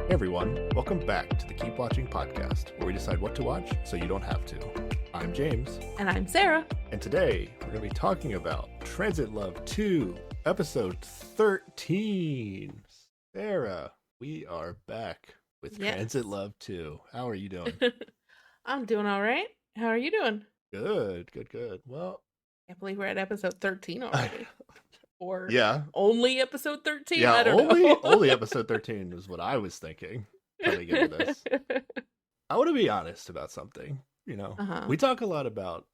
Everyone, welcome back to the Keep Watching podcast, where we decide what to watch so you don't have to. I'm James. And I'm Sarah. And today, we're going to be talking about Transit Love 2, episode 13. Sarah, we are back with Transit Love 2. How are you doing? I'm doing all right. How are you doing? Good. Well, I can't believe we're at episode 13 already. Or only episode 13? Yeah, I don't know. only episode 13 is what I was thinking coming into this. I want to be honest about something. We talk a lot about,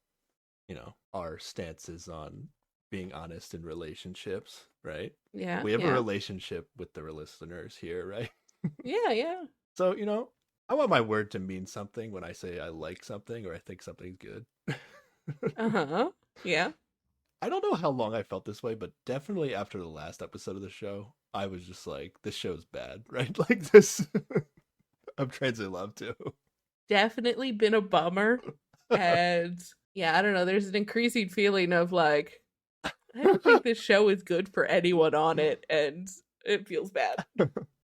our stances on being honest in relationships, right? Yeah. We have a relationship with the listeners here, right? Yeah. So, I want my word to mean something when I say I like something or I think something's good. Yeah. I don't know how long I felt this way, but definitely after the last episode of the show, I was just like, this show's bad, right? Like this of Transit Love 2. Definitely been a bummer. And yeah, I don't know. There's an increasing feeling of like, I don't think this show is good for anyone on it, and it feels bad.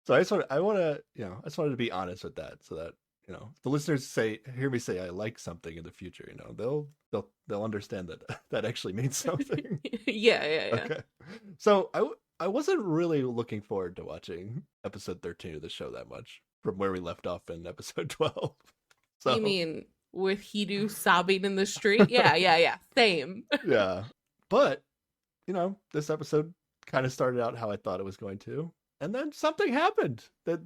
So I just wanted to be honest with that, so that if the listeners hear me say I like something in the future, they'll understand that actually means something. Yeah. Okay. So I wasn't really looking forward to watching episode 13 of the show that much from where we left off in episode 12. So you mean with Hidu sobbing in the street? Yeah. Same. Yeah. But this episode kind of started out how I thought it was going to. And then something happened that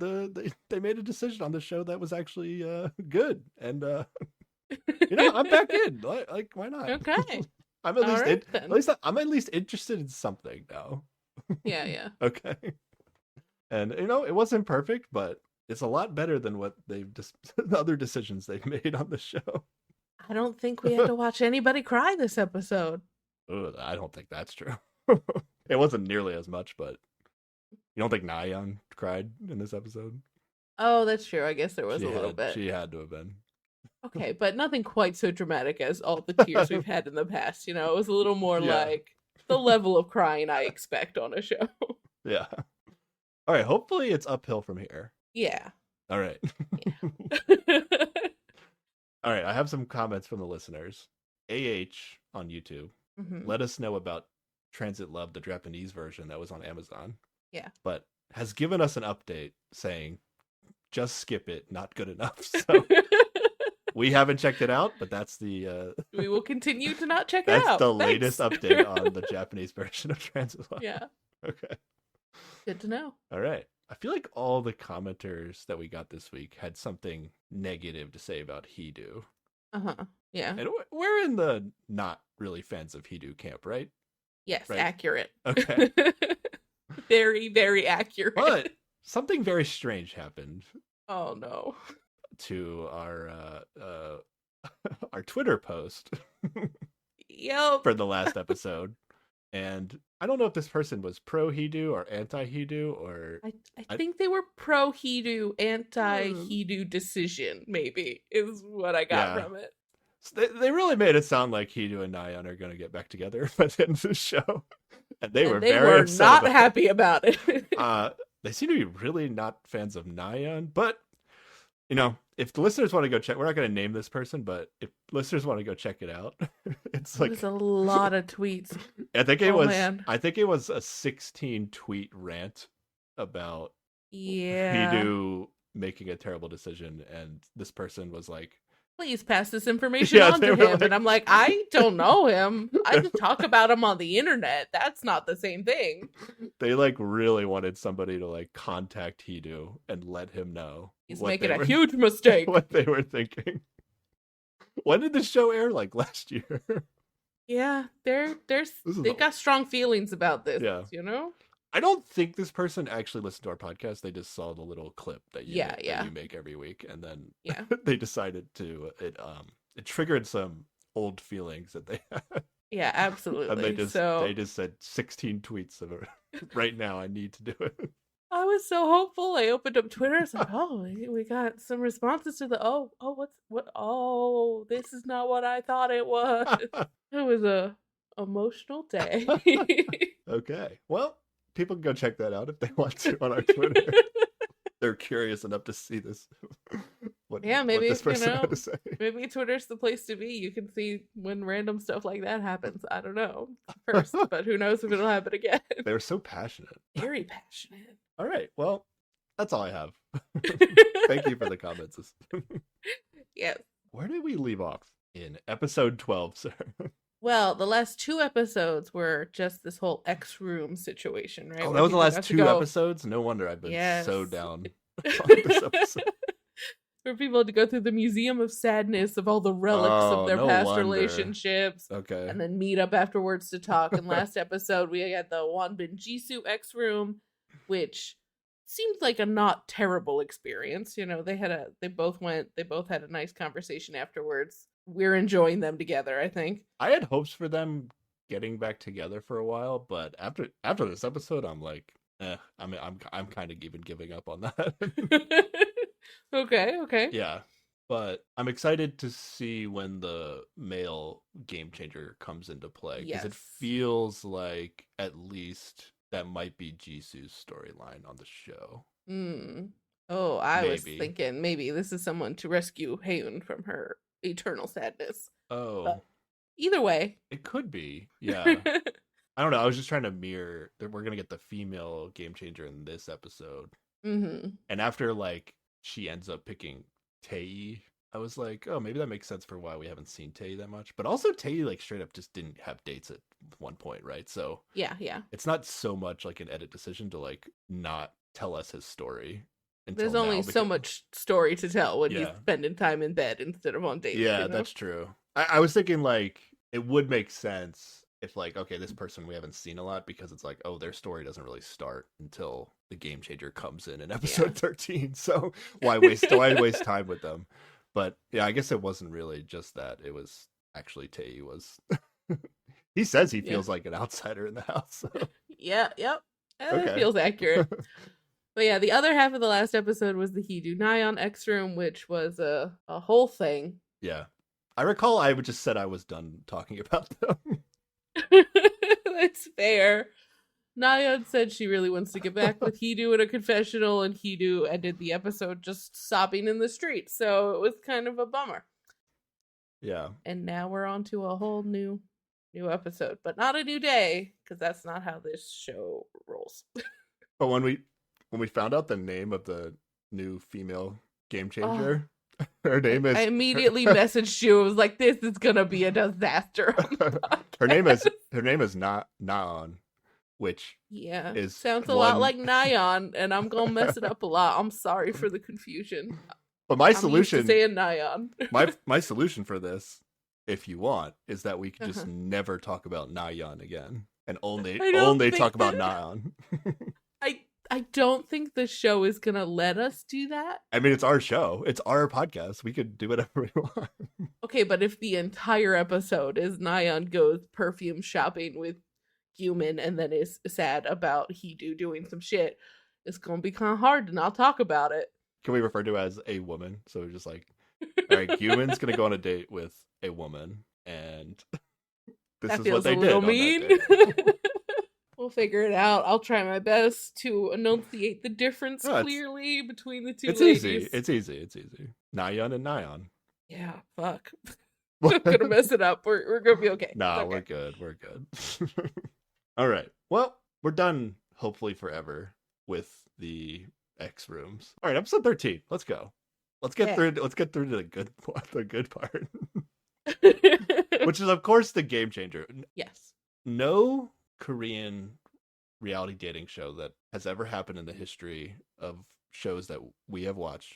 they made a decision on the show that was actually good, and I'm back in. Like, why not? Okay. I'm at least interested in something now. Yeah. Okay. And it wasn't perfect, but it's a lot better than what the other decisions they've made on the show. I don't think we had to watch anybody cry this episode. I don't think that's true. It wasn't nearly as much, but. You don't think Nayeon cried in this episode? Oh, that's true. I guess there was a little bit. She had to have been. Okay, but nothing quite so dramatic as all the tears we've had in the past. It was a little more like the level of crying I expect on a show. Yeah. All right. Hopefully it's uphill from here. Yeah. All right. Yeah. All right. I have some comments from the listeners. AH on YouTube. Let us know about Transit Love, the Japanese version that was on Amazon. Yeah. But has given us an update saying, just skip it, not good enough. So we haven't checked it out, but that's the... we will continue to not check it out. That's the latest update on the Japanese version of Transit Love. Yeah. Okay. Good to know. All right. I feel like all the commenters that we got this week had something negative to say about Hidu. Yeah. And we're in the not really fans of Hidu camp, right? Yes, right? Accurate. Okay. Very, very accurate. But something very strange happened. Oh no. To our Twitter post. Yep. For the last episode. And I don't know if this person was pro Hidu or anti Hidu, or I think they were pro Hidu, anti Hidu decision, maybe, is what I got from it. So they really made it sound like Hidu and Nayeon are going to get back together by the end of the show. And they were very upset not happy about it. They seem to be really not fans of Nayeon, but if the listeners want to go check, we're not going to name this person, but if listeners want to go check it out, it's like there's a lot of tweets. I think it was a 16 tweet rant about Hidu making a terrible decision, and this person was like, please pass this information on to him. And I'm like, I don't know him. I just talk about him on the internet. That's not the same thing. They really wanted somebody to contact Hidu and let him know he's making a huge mistake. What they were thinking. When did the show air? Last year? Yeah, they got strong feelings about this. Yeah. I don't think this person actually listened to our podcast. They just saw the little clip that you make every week, and then they decided to it triggered some old feelings that they had. Yeah, absolutely. And they just said 16 tweets of it. Right now, I need to do it. I was so hopeful. I opened up Twitter. It's like, oh, we got some responses to the this is not what I thought it was. It was a emotional day. Okay, well. People can go check that out if they want to on our Twitter. they're curious enough to see this. what maybe, this person had to say. maybe Twitter's the place to be. You can see when random stuff like that happens. I don't know first, but who knows if it'll happen again. They were so passionate. Very passionate. All right, well, that's all I have. Thank you for the comments. Yes. Where did we leave off in episode 12, sir? Well, the last 2 episodes were just this whole X room situation, right? Oh, Where that was the people last got to 2 go- episodes? No wonder I've been so Yes. down on this episode. For people to go through the Museum of Sadness of all the relics Oh, of their no past wonder. relationships, Okay. and then meet up afterwards to talk. And last episode, we had the Wanbin Jisoo X room, which seemed like a not terrible experience. You know, they both had a nice conversation afterwards. We're enjoying them together, I think. I had hopes for them getting back together for a while, but after this episode, I'm like, I mean, I'm kind of even giving up on that. Okay. Yeah, but I'm excited to see when the male game changer comes into play because it Yes. feels like at least that might be Jisoo's storyline on the show. Oh, I was Maybe. thinking maybe this is someone to rescue Haeun from her eternal sadness. Oh, Either way. it could be. Yeah. I don't know. I was just trying to mirror that we're gonna get the female game changer in this episode. Mm-hmm. And after like she ends up picking Tae, I was like, oh, maybe that makes sense for why we haven't seen Tae that much. But also Tae like straight up just didn't have dates at one point, right? So Yeah. it's not so much like an edit decision to like not tell us his story. There's until only now so because- much story to tell when he's Yeah. spending time in bed instead of on dates. Yeah, you know? that's true. I was thinking like it would make sense if like, okay, this person we haven't seen a lot because it's like, oh, their story doesn't really start until the game changer comes in episode 13. So why waste time with them? But yeah, I guess it wasn't really just that. It was actually Tae was he says he feels like an outsider in the house. So. Yeah, yep. That Okay. feels accurate. But yeah, the other half of the last episode was the Hedu Nyan X room, which was a whole thing. Yeah. I recall I just said I was done talking about them. That's fair. Nyan said she really wants to get back with Hedu in a confessional, and Hedu ended the episode just sobbing in the street. So it was kind of a bummer. Yeah. And now we're on to a whole new episode, but not a new day, because that's not how this show rolls. But when we found out the name of the new female game changer, her name is I immediately messaged you. I was like, "This is gonna be a disaster." her name is not Naon, which Yeah, is sounds a lot one- like Nyan, and I'm gonna mess it up a lot. I'm sorry for the confusion. but my I'm used to solution saying Nyan. my solution for this, if you want, is that we could just Uh-huh. never talk about Nayan again and only I don't think talk about that- Nayan. I don't think the show is gonna let us do that. I mean, it's our show. It's our podcast. We could do whatever we want. Okay, but if the entire episode is Nyan goes perfume shopping with Human and then is sad about Hedu doing some shit, it's gonna be kind of hard to not talk about it. Can we refer to it as a woman? So we're just like, all right, Human's gonna go on a date with a woman, and this That is feels what they a little did. mean. On that date. We'll figure it out. I'll try my best to enunciate the difference No, it's- clearly between the two It's ladies. easy. It's easy. Nayan and Nyan. Yeah, fuck. I'm gonna mess it up. We're gonna be okay. Nah, It's okay. we're good. All right. Well, we're done. Hopefully forever with the X rooms. All right, episode 13. Let's go. Let's get Yeah. through. Let's get through to the good part, which is of course the game changer. Yes. No Korean reality dating show that has ever happened in the history of shows that we have watched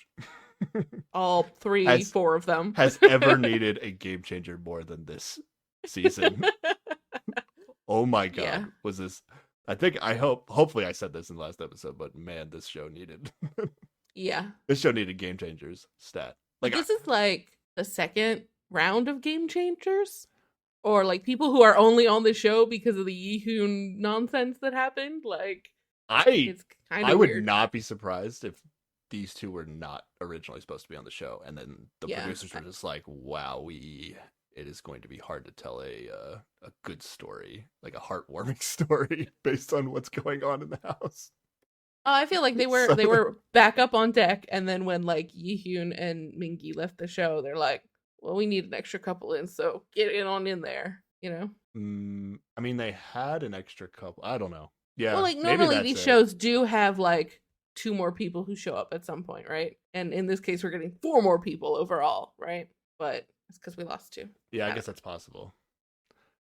All three, Has- 4 of them. has ever needed a game changer more than this season. Oh my god. Yeah. Was this hopefully I said this in the last episode, but man, this show needed Yeah. game changers stat. Like Like this is like the second round of game changers, or like people who are only on the show because of the Yehoon nonsense that happened. Like it's kind I of would weird. not be surprised if these two were not originally supposed to be on the show, and then the Yeah. producers were just like, "Wow, it is going to be hard to tell a good story, like a heartwarming story, based on what's going on in the house." Oh, I feel like they So- were back up on deck, and then when like Yi-hyun and Mingi left the show, they're like, "Well, we need an extra couple in, so get it on in there," you know. I mean, they had an extra couple. I don't know. Yeah, Well, like maybe normally that's these it. shows do have like 2 more people who show up at some point, right? And in this case, we're getting 4 more people overall, right? But it's because we lost 2. Yeah, I I guess don't that's possible.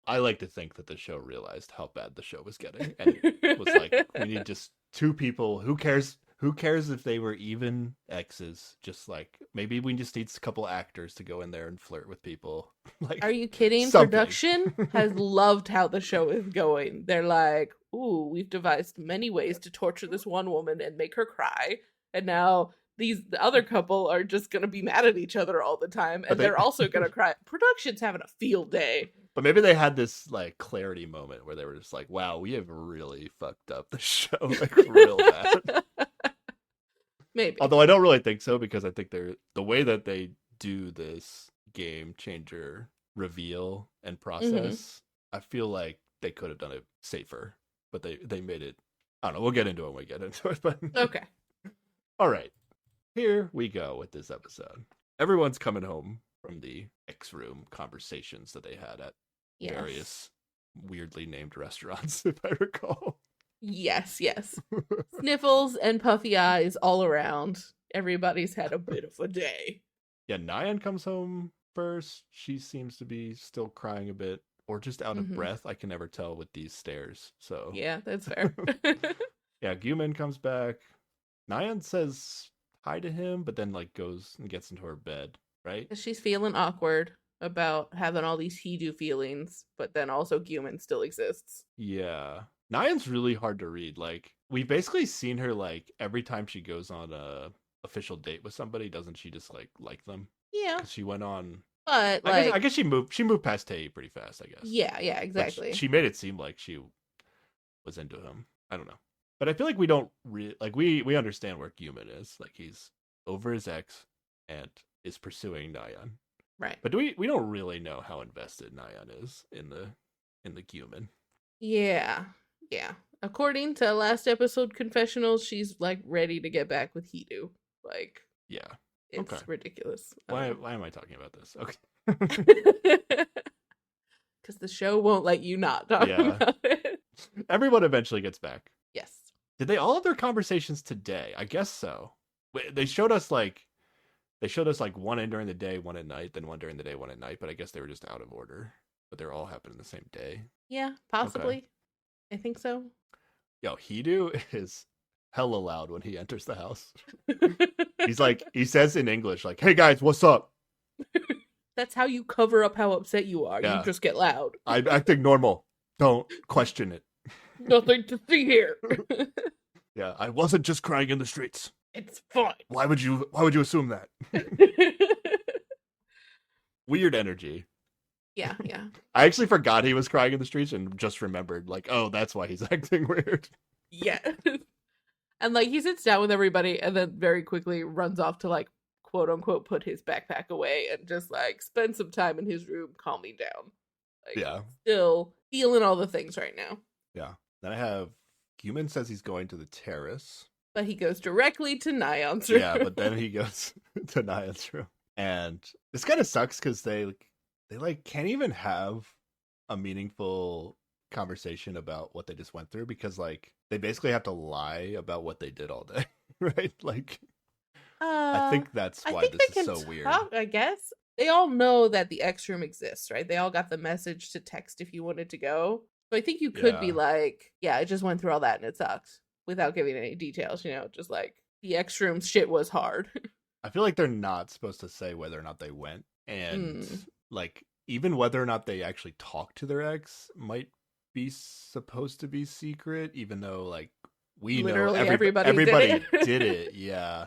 I like to think that the show realized how bad the show was getting and was like, we need just 2 people. Who cares? Who cares if they were even exes? Just like maybe we just need a couple actors to go in there and flirt with people. Like, Are you kidding? something. Production has loved how the show is going. They're like, "Ooh, we've devised many ways to torture this one woman and make her cry, and now the other couple are just gonna be mad at each other all the time, But and they- they're also gonna cry." Production's having a field day. But maybe they had this like clarity moment where they were just like, "Wow, we have really fucked up the show like real bad." Maybe. Although I don't really think so because I think the way that they do this game changer reveal and process, I feel like they could have done it safer, but they made it. I don't know. We'll get into it when we get into it. But Okay. all right, here we go with this episode. Everyone's coming home from the X room conversations that they had at Yes. various weirdly named restaurants, if I recall. Yes, yes. Sniffles and puffy eyes all around. Everybody's had a bit of a day. Yeah, Nyan comes home first. She seems to be still crying a bit or just out of Mhm. breath. I can never tell with these stairs. So Yeah, that's fair. yeah, Guman comes back. Nyan says hi to him, but then like goes and gets into her bed, right? She's feeling awkward about having all these he-do feelings, but then also Guman still exists. Yeah. Nyan's really hard to read. Like, we've basically seen her like every time she goes on a official date with somebody, doesn't she just like them? Yeah, 'Cause she went on but I like, guess she moved past Tay pretty fast, I guess. yeah, But exactly. she made it seem like she was into him. I don't know. But I feel like we don't like we understand where Guman is. Like he's over his ex and is pursuing Nyan. Right. But we don't really know how invested Nyan is in the Guman. Yeah, yeah. According to last episode confessionals, she's like ready to get back with Hidu. Like, Yeah. it's Okay. ridiculous. Why am I talking about this? Okay. Because the show won't let you not talk Yeah. about it. Everyone eventually gets back. Yes. Did they all have their conversations today? I guess so. They showed us like one in during the day, one at night, then one during the day, one at night. But I guess they were just out of order. But they're all happening the same day. Yeah, possibly. I think so. Yo, Hidu is hella loud when he enters the house. He says in English like, "Hey guys, what's up? That's how you cover up how upset you are. Yeah. You just get loud. I'm acting normal. Don't question it." Nothing to see here. Yeah, I wasn't just crying in the streets. It's fine. Why would you assume that? Weird energy. Yeah, yeah. I actually forgot he was crying in the streets and just remembered, like, oh, that's why he's acting weird. Yeah. And like he sits down with everybody and then very quickly runs off to like quote unquote put his backpack away and just like spend some time in his room calming down. Like Yeah. still feeling all the things right now. Yeah. Then I have Guman says he's going to the terrace. But he goes directly to Nyan's room. Yeah, but then he goes to Nyan's room. And this kind of sucks because they can't even have a meaningful conversation about what they just went through because like they basically have to lie about what they did all day. Right? Like I think that's I why think this they is can so weird. talk, I guess. They all know that the X room exists, right? They all got the message to text if you wanted to go. So I think you could be Yeah. like, yeah, I just went through all that and it sucked without giving any details, just like the X room shit was hard. I feel like they're not supposed to say whether or not they went. And Mm. like even whether or not they actually talked to their ex might be supposed to be secret, even though like we Literally know everybody everybody did did it. it. Yeah.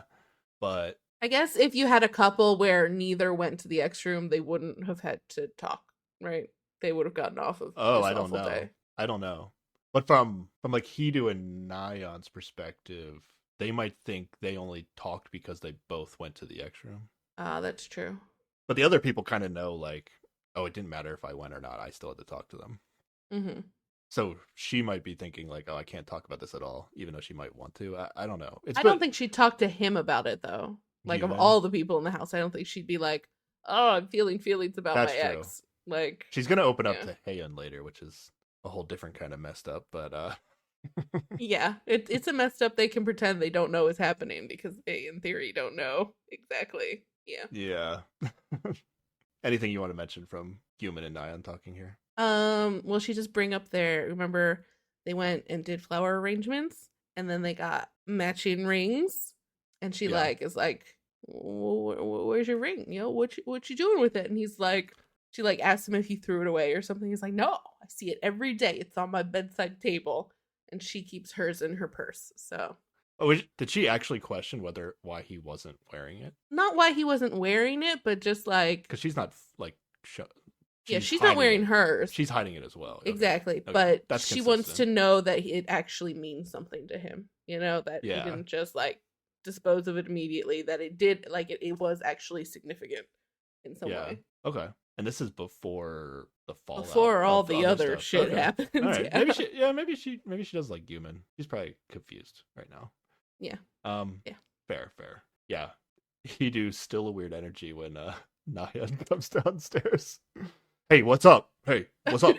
But I guess if you had a couple where neither went to the X room, they wouldn't have had to talk, right? They would have gotten off of oh, this I don't awful know. day. I don't know. But from like Hidu and Nyan's perspective, they might think they only talked because they both went to the X room. That's true. But the other people kind of know like, oh, it didn't matter if I went or not. I still had to talk to them. Mm-hmm. So she might be thinking like, oh, I can't talk about this at all, even though she might want to. I don't know. I don't think she'd talk to him about it though. Like of Human. all the people in the house, I don't think she'd be like, "Oh, I'm feeling feelings about That's my true. ex." Like She's gonna open up yeah. to Heian later, which is a whole different kind of messed up. But Yeah, it's a messed up. They can pretend they don't know what's happening because they, in theory, don't know exactly. Yeah. yeah. Anything you want to mention from Human and Nyan talking here? Well, she just bring up their. Remember, they went and did flower arrangements, and then they got matching rings, and she Yeah. like is like, "Where's your ring? You know what you doing with it?" And he's like, she like asked him if he threw it away or something. He's like, "No, I see it every day. It's on my bedside table." And she keeps hers in her purse. So Oh, did she actually question why he wasn't wearing it? not why he wasn't wearing it, but just like Because she's not like. yeah, she's not wearing it. hers. She's hiding it as well. Okay. Exactly. Okay. But That's she wants to consistent. know that it actually means something to him. You know, that Yeah. he didn't just like dispose of it immediately, that it did like it was actually significant in some Yeah. way. Okay. And this is before the fallout. Before all of the other stuff. shit Okay. happens. All right. Yeah. Maybe she does like Human. She's probably confused right now. Yeah. Yeah. Fair. Yeah. He do still a weird energy when Nyan comes downstairs. Hey, what's up? Hey, what's up?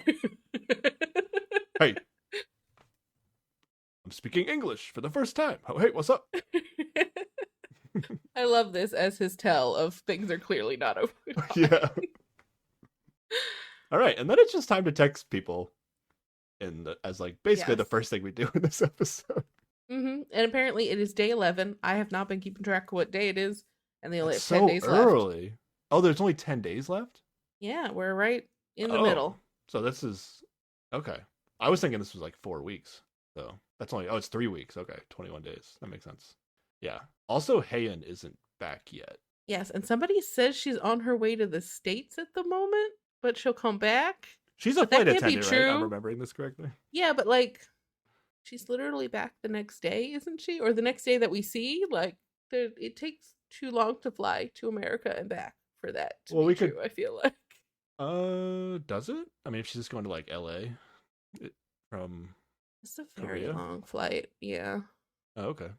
Hey. I'm speaking English for the first time. Oh, hey, what's up? I love this as his tell of things are clearly not over. Yeah. All right, and then it's just time to text people, as like basically the Yes. first thing we do in this episode. And apparently it is day 11. I have not been keeping track of what day it is, and they only have It's 10 so days left. early. Oh, there's only 10 days left? Yeah, we're right in the Oh, middle. So this is okay. I was thinking this was like 4 weeks. So that's it's 3 weeks. Okay, 21 days. That makes sense. Yeah. Also, Heian isn't back yet. Yes, and somebody says she's on her way to the States at the moment, but she'll come back. She's a But that flight can't be attendant, right? I'm true. remembering this correctly. Yeah, but like, she's literally back the next day, isn't she? Or the next day that we see? Like, it takes too long to fly to America and back for that to Well, be we could- true, I feel like. Does it? I mean, if she's just going to like LA from. It's a very Korea? long flight. Yeah. Oh, okay.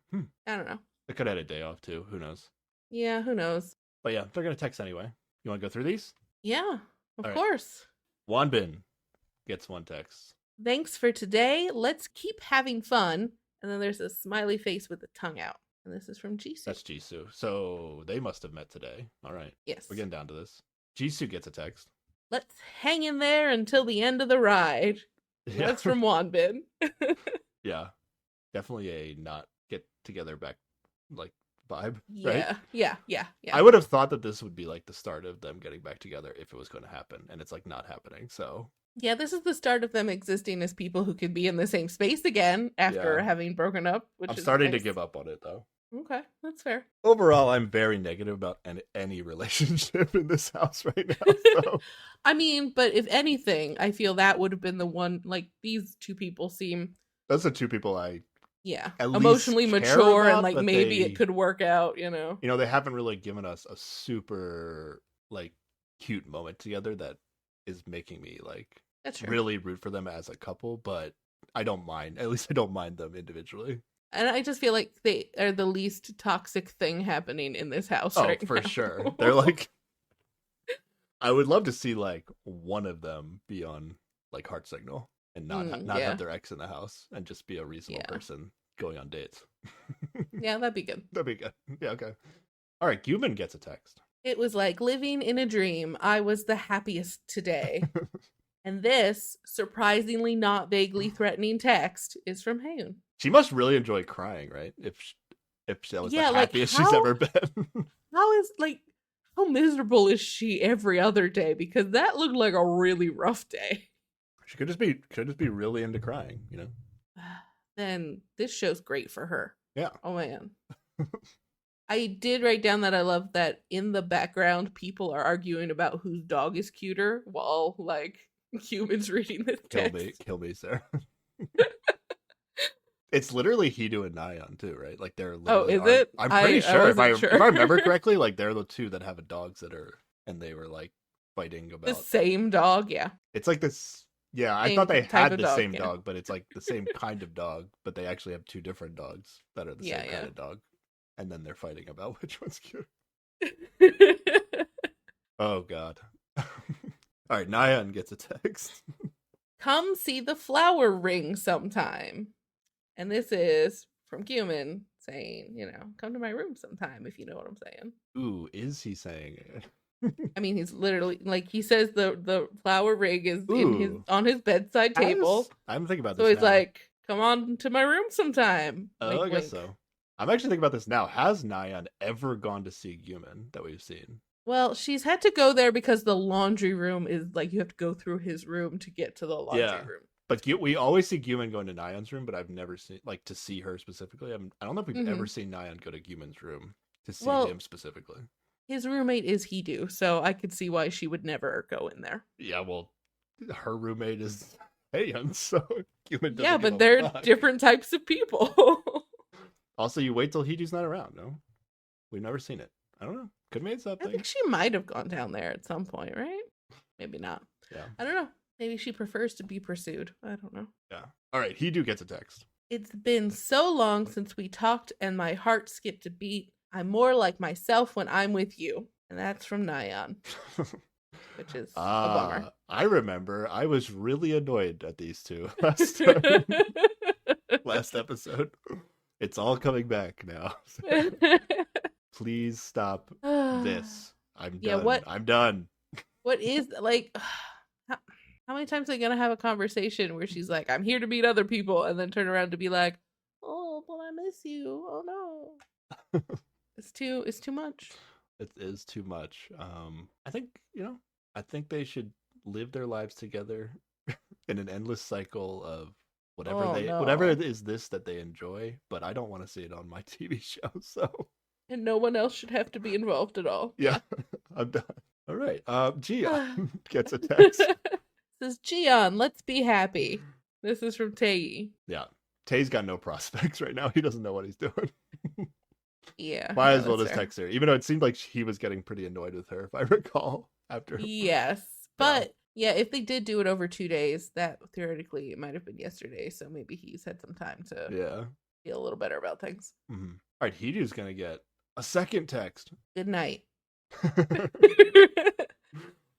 I don't know. They could have had a day off too. Who knows? Yeah, who knows? But yeah, they're gonna text anyway. You want to go through these? Yeah, of All right. course. Wanbin gets one text. Thanks for today. Let's keep having fun. And then there's a smiley face with the tongue out. And this is from Jisoo. That's Jisoo. So they must have met today. All right, Yes. we're getting down to this. Jisoo gets a text. Let's hang in there until the end of the ride. Yeah. That's from Wanbin. Yeah, definitely a not get together back like vibe. Yeah, Right? yeah. I would have thought that this would be like the start of them getting back together if it was going to happen, and it's like not happening. So Yeah, this is the start of them existing as people who can be in the same space again after Yeah. having broken up. Which I'm is starting to nice. give up on it though. Okay, that's fair. Overall, I'm very negative about any relationship in this house right now. So. I mean, but if anything, I feel that would have been the one. Like these two people seem, Those are two people I, yeah, At least emotionally care mature about, and like but maybe they- it could work out. You know. they haven't really given us a super like cute moment together that is making me like That's true. really root for them as a couple. But I don't mind. At least I don't mind them individually. And I just feel like they are the least toxic thing happening in this house Oh, right for now. sure. They're like. I would love to see like one of them be on like Heart Signal and not yeah. have their ex in the house and just be a reasonable Yeah. person going on dates. Yeah, that'd be good. That'd be good. Yeah, okay. All right, Guman gets a text. It was like living in a dream. I was the happiest today. And this surprisingly not vaguely threatening text is from Hayoon. She must really enjoy crying, right? If that was Yeah, the like, happiest she's how- ever been. How miserable is she every other day? Because that looked like a really rough day. She could just be really into crying, you know? Then this show's great for her. Yeah. Oh man. I did write down that I love that in the background people are arguing about whose dog is cuter while like humans reading this text. Kill me, Sarah. It's literally Hidu and Nyan too, right? Like they're literally is it? I'm pretty I sure. If wasn't sure. if I remember correctly, like they're the two that have dogs and they were like fighting The about. same dog, yeah. It's like this Yeah, I same thought they type had of the dog, same yeah. dog, but it's like the same kind of dog, but they actually have two different dogs that are the Yeah, same kind of dog. And then they're fighting about which one's cute. yeah. Oh god. All right, Nyan gets a text. Come see the flower ring sometime. And this is from Cumin saying, come to my room sometime if you know what I'm saying. Ooh, is he saying it? I mean, he's literally like he says the flower ring is Ooh. on his bedside table. I'm thinking about So this he's now. like, "Come on to my room sometime." Oh, Wink, I guess wink. so. I'm actually thinking about this now. Has Nyan ever gone to see Guman that we've seen? Well, she's had to go there because the laundry room is like you have to go through his room to get to the laundry Yeah. room. But we always see Guman going to Nyan's room, but I've never seen, like, to see her specifically. I don't know if we've ever seen Nyan go to Guman's room to see him specifically. His roommate is Hidu, so I could see why she would never go in there. Yeah, well, her roommate is Heian, so Guman doesn't Yeah, give but a they're fuck. different types of people. Also, you wait till Hidu's not around, no? We've never seen it. I don't know. Could have made I something. think she might have gone down there at some point, right? Maybe not. Yeah. I don't know. Maybe she prefers to be pursued. I don't know. Yeah. All right, Hidu gets a text. It's been so long since we talked and my heart skipped a beat. I'm more like myself when I'm with you. And that's from Nyan, which is a bummer. I remember I was really annoyed at these two last episode. It's all coming back now. Please stop this. I'm done. Yeah, I'm done. What is like how many times are they gonna have a conversation where she's like, I'm here to meet other people, and then turn around to be like, oh, but I miss you. Oh no. It's too much. It is too much. I think, I think they should live their lives together in an endless cycle of whatever it is this that they enjoy, but I don't want to see it on my TV show, so And no one else should have to be involved at all. yeah. I'm done. All right. Gia gets a text. Says Gian, let's be happy. This is from Tae. Yeah. Tae's got no prospects right now. He doesn't know what he's doing. Yeah. Might as well just text her. Even though it seemed like he was getting pretty annoyed with her, if I recall, after. Yes. But yeah, if they did do it over 2 days, that theoretically it might have been yesterday. So maybe he's had some time to feel a little better about things. Mm-hmm. All right, Hidu's going to get a second text. Good night.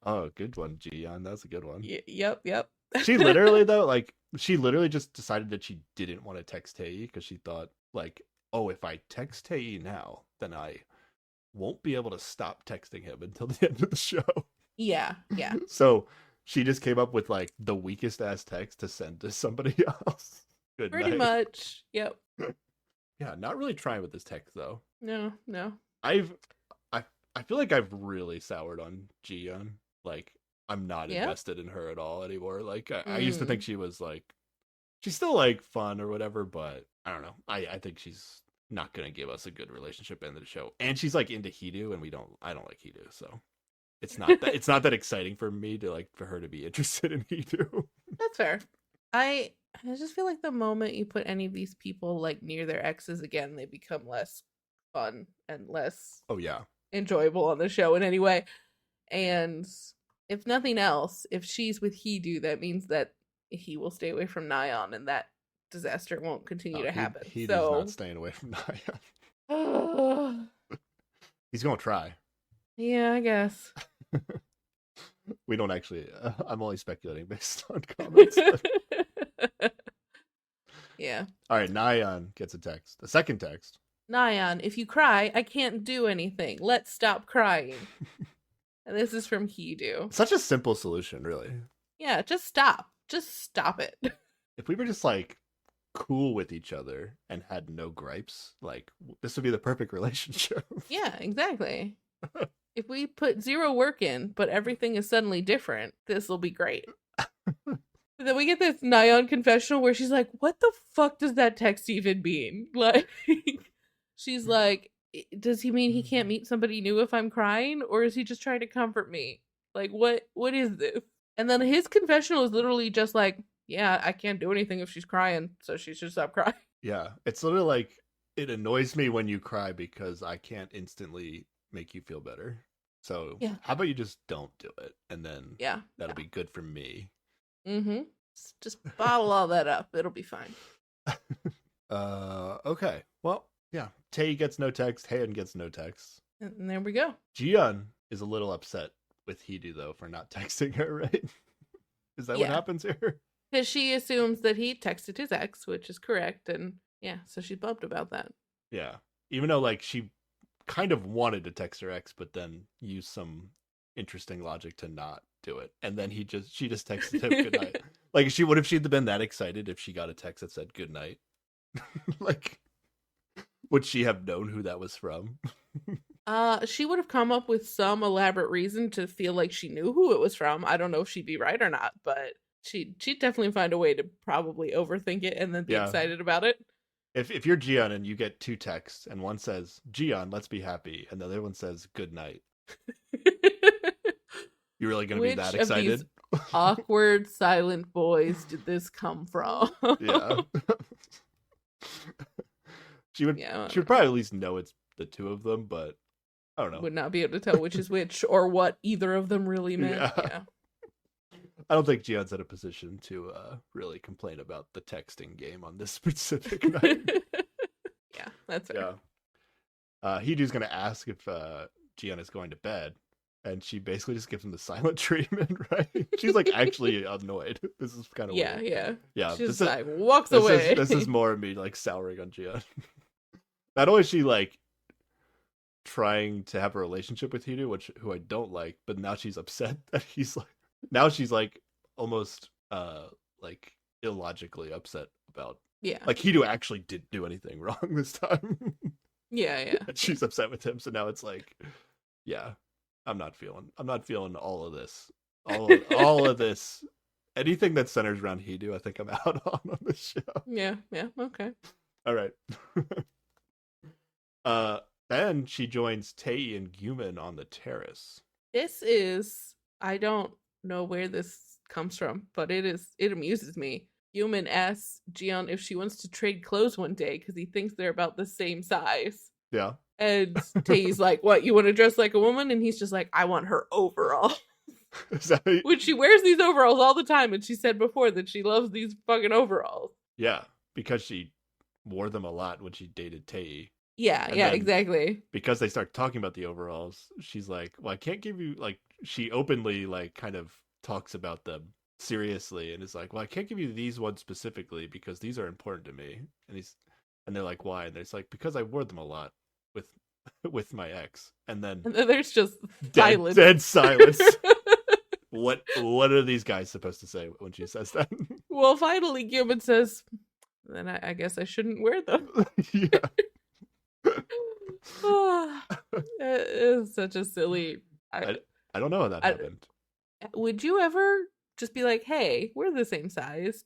Oh, good one, Gian. That's a good one. Yep. She literally just decided that she didn't want to text Tae because she thought, like, oh, if I text Tae now, then I won't be able to stop texting him until the end of the show. Yeah. So she just came up with, like, the weakest ass text to send to somebody else. Good Pretty night. much. Yep. Yeah, not really trying with this text, though. No. I feel like I've really soured on Jiyeon. Like, I'm not invested in her at all anymore. Like, I used to think she was, like, she's still, like, fun or whatever, but I don't know. I think she's not gonna give us a good relationship end of the show. And she's, like, into Hidu, and I don't like Hidu, so it's not that exciting for me to, like, for her to be interested in Hidu. That's fair. I just feel like the moment you put any of these people, like, near their exes again, they become less fun and less enjoyable on the show in any way. And if nothing else, if she's with Hidu, that means that he will stay away from Nyan, and that disaster won't continue to happen. Hidu's not staying away from Nyan. He's gonna try. Yeah, I guess. We don't actually. I'm only speculating based on comments. Yeah. All right, Nyan gets a text. A second text. Nyan, if you cry, I can't do anything. Let's stop crying. And this is from Hidu. Such a simple solution, really. Yeah, just stop. Just stop it. If we were just, like, cool with each other and had no gripes, like, this would be the perfect relationship. Yeah, exactly. If we put zero work in, but everything is suddenly different, this will be great. But then we get this Nyan confessional where she's like, what the fuck does that text even mean? Like, she's like, does he mean he can't meet somebody new if I'm crying? Or is he just trying to comfort me? Like, what is this? And then his confessional is literally just like, yeah, I can't do anything if she's crying, so she should stop crying. Yeah, it's literally like, it annoys me when you cry because I can't instantly make you feel better. So how about you just don't do it? And then that'll be good for me. Mm-hmm. Just bottle all that up. It'll be fine. Okay. Well, yeah. Tae gets no text. Haeun gets no text. And there we go. Jiyeon is a little upset with Heedu though for not texting her, right? Is that what Yeah. happens here? Because she assumes that he texted his ex, which is correct. And yeah, so she's bummed about that. Yeah. Even though like she kind of wanted to text her ex, but then used some interesting logic to not do it. And then she just texted him good night. Like she'd been that excited if she got a text that said good night? Like would she have known who that was from? She would have come up with some elaborate reason to feel like she knew who it was from. I don't know if she'd be right or not, but she'd definitely find a way to probably overthink it and then be excited about it. If you're Jiyeon and you get two texts and one says, Jiyeon, let's be happy, and the other one says good night. You're really gonna be that excited? Of these awkward silent boys did this come from? Yeah. She would probably at least know it's the two of them, but I don't know. Would not be able to tell which is which or what either of them really meant. Yeah. I don't think Jiyeon's in a position to really complain about the texting game on this specific night. Yeah, that's fair. Yeah. Heedu's gonna ask if Jiyeon is going to bed, and she basically just gives him the silent treatment, right? She's like actually annoyed. This is kind of weird. Yeah. She's like walks away. This is more of me like souring on Jiyeon. Not only is she like trying to have a relationship with Heedu, who I don't like, but now she's upset that he's like. Now she's like almost like illogically upset about like Heedu actually didn't do anything wrong this time. Yeah. And she's upset with him, so now it's like, yeah, I'm not feeling all of this. All of this. Anything that centers around Heedu, I think I'm out on this show. Yeah, okay. All right. Then she joins Tae and Gyumin on the terrace. This is I don't know where this comes from, but it amuses me. Gyumin asks Jiyeon if she wants to trade clothes one day because he thinks they're about the same size. Yeah. And Tae's like, what, you want to dress like a woman? And he's just like, I want her overalls. Which she wears these overalls all the time, and she said before that she loves these fucking overalls. Yeah, because she wore them a lot when she dated Tae. Yeah, exactly. Because they start talking about the overalls, she's like, well, I can't give you, like, she openly, like, kind of talks about them seriously and is like, well, I can't give you these ones specifically because these are important to me. And they're like, why? And it's like, because I wore them a lot with my ex. And then there's just silence. Dead silence. What are these guys supposed to say when she says that? Well, finally, Gyumin says, then I guess I shouldn't wear them. Yeah. It's such a silly. I don't know how that happened. Would you ever just be like, "Hey, we're the same size.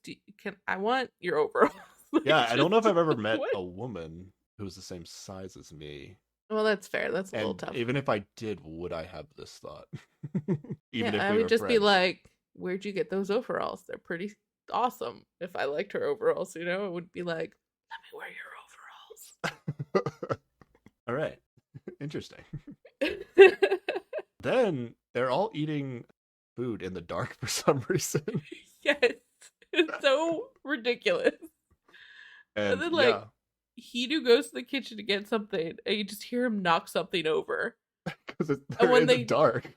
I want your overalls?" Yeah, I don't know if I've ever met a woman who was the same size as me. Well, that's fair. That's a little tough. Even if I did, would I have this thought? Even if I would just be like, "Where'd you get those overalls? They're pretty awesome." If I liked her overalls, it would be like, "Let me wear your overalls." All right. Interesting. Then they're all eating food in the dark for some reason. Yes. It's so ridiculous. And then Heedu goes to the kitchen to get something, and you just hear him knock something over. Because they're in the dark.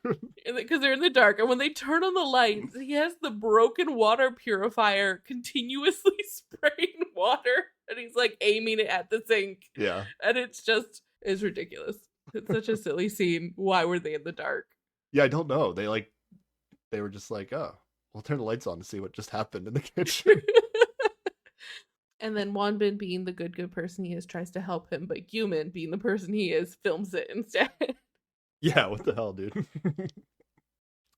Because they're in the dark. And when they turn on the lights, he has the broken water purifier continuously spraying water. And he's like aiming it at the sink. Yeah. And it's ridiculous. It's such a silly scene. Why were they in the dark? Yeah, I don't know. They were just like, oh, we'll turn the lights on to see what just happened in the kitchen. And then Wonbin, being the good person he is, tries to help him, but Gyumin, being the person he is, films it instead. Yeah, what the hell, dude?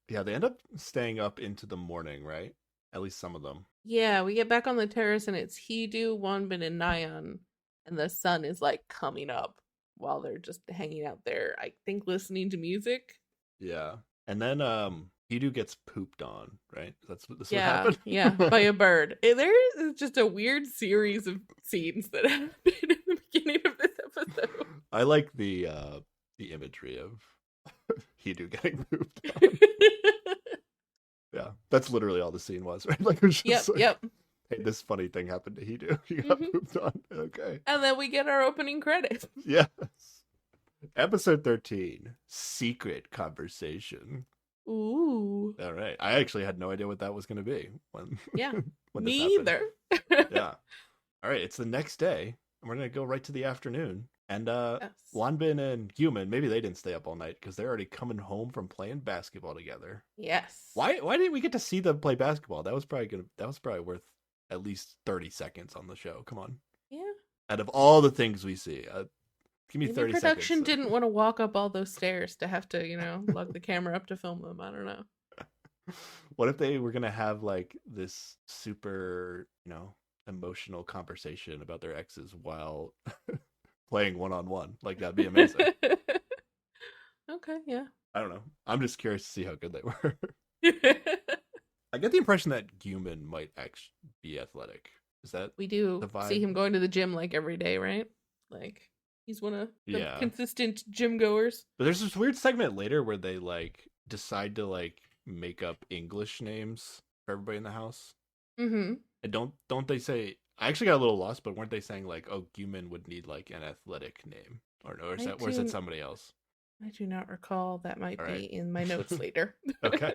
Yeah, they end up staying up into the morning, right? At least some of them. Yeah, we get back on the terrace and it's Heedu, Wonbin, and Nayeon, and the sun is like coming up while they're just hanging out there, I think listening to music. Yeah. And then Heedu gets pooped on, right? That's what happened? Yeah, by a bird. There is just a weird series of scenes that happen in the beginning of this episode. I like the imagery of Heedu getting pooped on. Yeah, that's literally all the scene was, right? Like it was Yep, just like, yep. hey, this funny thing happened to Hidu. He got hmm moved on. Okay. And then we get our opening credits. Yes. Episode 13, Secret Conversation. Ooh. All right. I actually had no idea what that was going to be when Yeah. when this Me happened. either. Yeah. All right. It's the next day, and we're going to go right to the afternoon. And Yes. Wanbin and Human, maybe they didn't stay up all night because they're already coming home from playing basketball together. Yes. Why didn't we get to see them play basketball? That was probably worth at least 30 seconds on the show. Come on. Yeah. Out of all the things we see, give me Maybe 30 production seconds. didn't want to walk up all those stairs to have to, lug the camera up to film them. I don't know. What if they were going to have like this super, emotional conversation about their exes while playing one-on-one? Like that'd be amazing. Okay, yeah. I don't know. I'm just curious to see how good they were. I get the impression that Human might actually be athletic. Is that We do the vibe? see him going to the gym like every day, right? Like he's one of the Yeah. consistent gym goers. But there's this weird segment later where they like decide to like make up English names for everybody in the house. Mm-hmm. And don't they say? I actually got a little lost, but weren't they saying like, oh, Human would need like an athletic name, or no? Or is I it do- somebody else? I do not recall. That might All be right. in my notes later. Okay.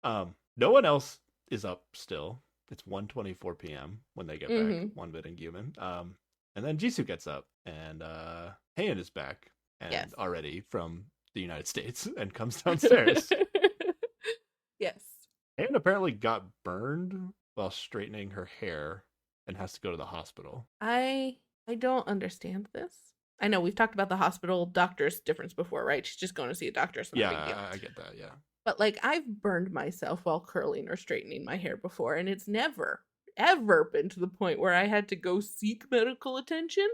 No one else is up still. It's 1:24 p.m. when they get back. Mhm. Wanbin and Human. And then Jisoo gets up, and Heian is back, and Yes. already from the United States, and comes downstairs. Yes. Heian apparently got burned while straightening her hair, and has to go to the hospital. I don't understand this. I know we've talked about the hospital doctor's difference before, right? She's just going to see a doctor, so no big deal. Yeah, I get that. Yeah. But like I've burned myself while curling or straightening my hair before, and it's never, ever been to the point where I had to go seek medical attention.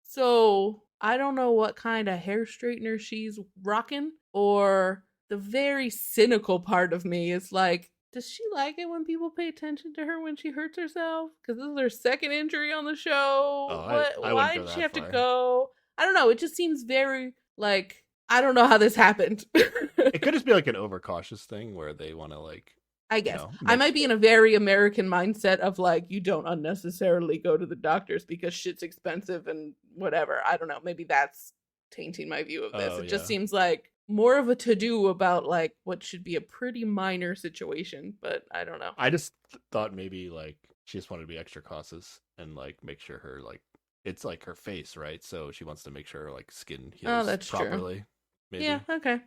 So I don't know what kind of hair straightener she's rocking, or the very cynical part of me is like, does she like it when people pay attention to her when she hurts herself? Because this is her second injury on the show. Oh, I Why wouldn't go did she that have far. to go? I don't know. It just seems very like I don't know how this happened. It could just be like an overcautious thing where they want to like, I guess know, I make- might be in a very American mindset of like you don't unnecessarily go to the doctors because shit's expensive and whatever. I don't know. Maybe that's tainting my view of this. Oh, It just yeah. seems like more of a to-do about like what should be a pretty minor situation, but I don't know. I just thought maybe like she just wanted to be extra cautious and like make sure her like it's like her face, right? So she wants to make sure her like skin heals that's true. properly. Maybe. Yeah, okay.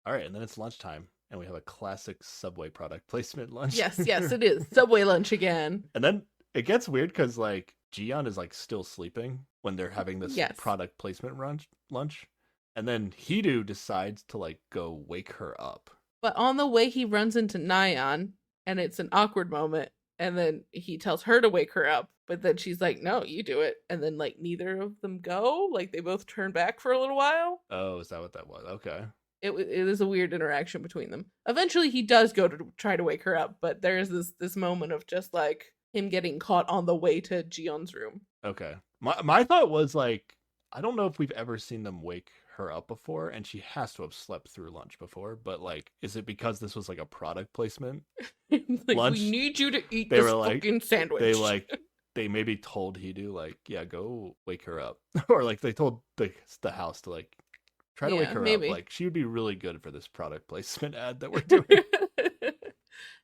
All right, and then it's lunchtime, and we have a classic Subway product placement lunch. Yes, it is. Subway lunch again. And then it gets weird because like Jiyeon is like still sleeping when they're having this Yes. product placement lunch, and then Hidu decides to like go wake her up. But on the way, he runs into Nyan, and it's an awkward moment. And then he tells her to wake her up, but then she's like, "No, you do it." And then like neither of them go. Like they both turn back for a little while. Oh, is that what that was? Okay. It is a weird interaction between them. Eventually, he does go to try to wake her up, but there is this moment of just like him getting caught on the way to Jiyeon's room. Okay. My thought was like, I don't know if we've ever seen them wake her up before, and she has to have slept through lunch before, but like, is it because this was like a product placement? Like, Lunch, we need you to eat they this were like- fucking sandwich. They maybe told Hidu like, yeah, go wake her up. Or like they told the house to like try to wake Yeah, her maybe. up. Like she would be really good for this product placement ad that we're doing.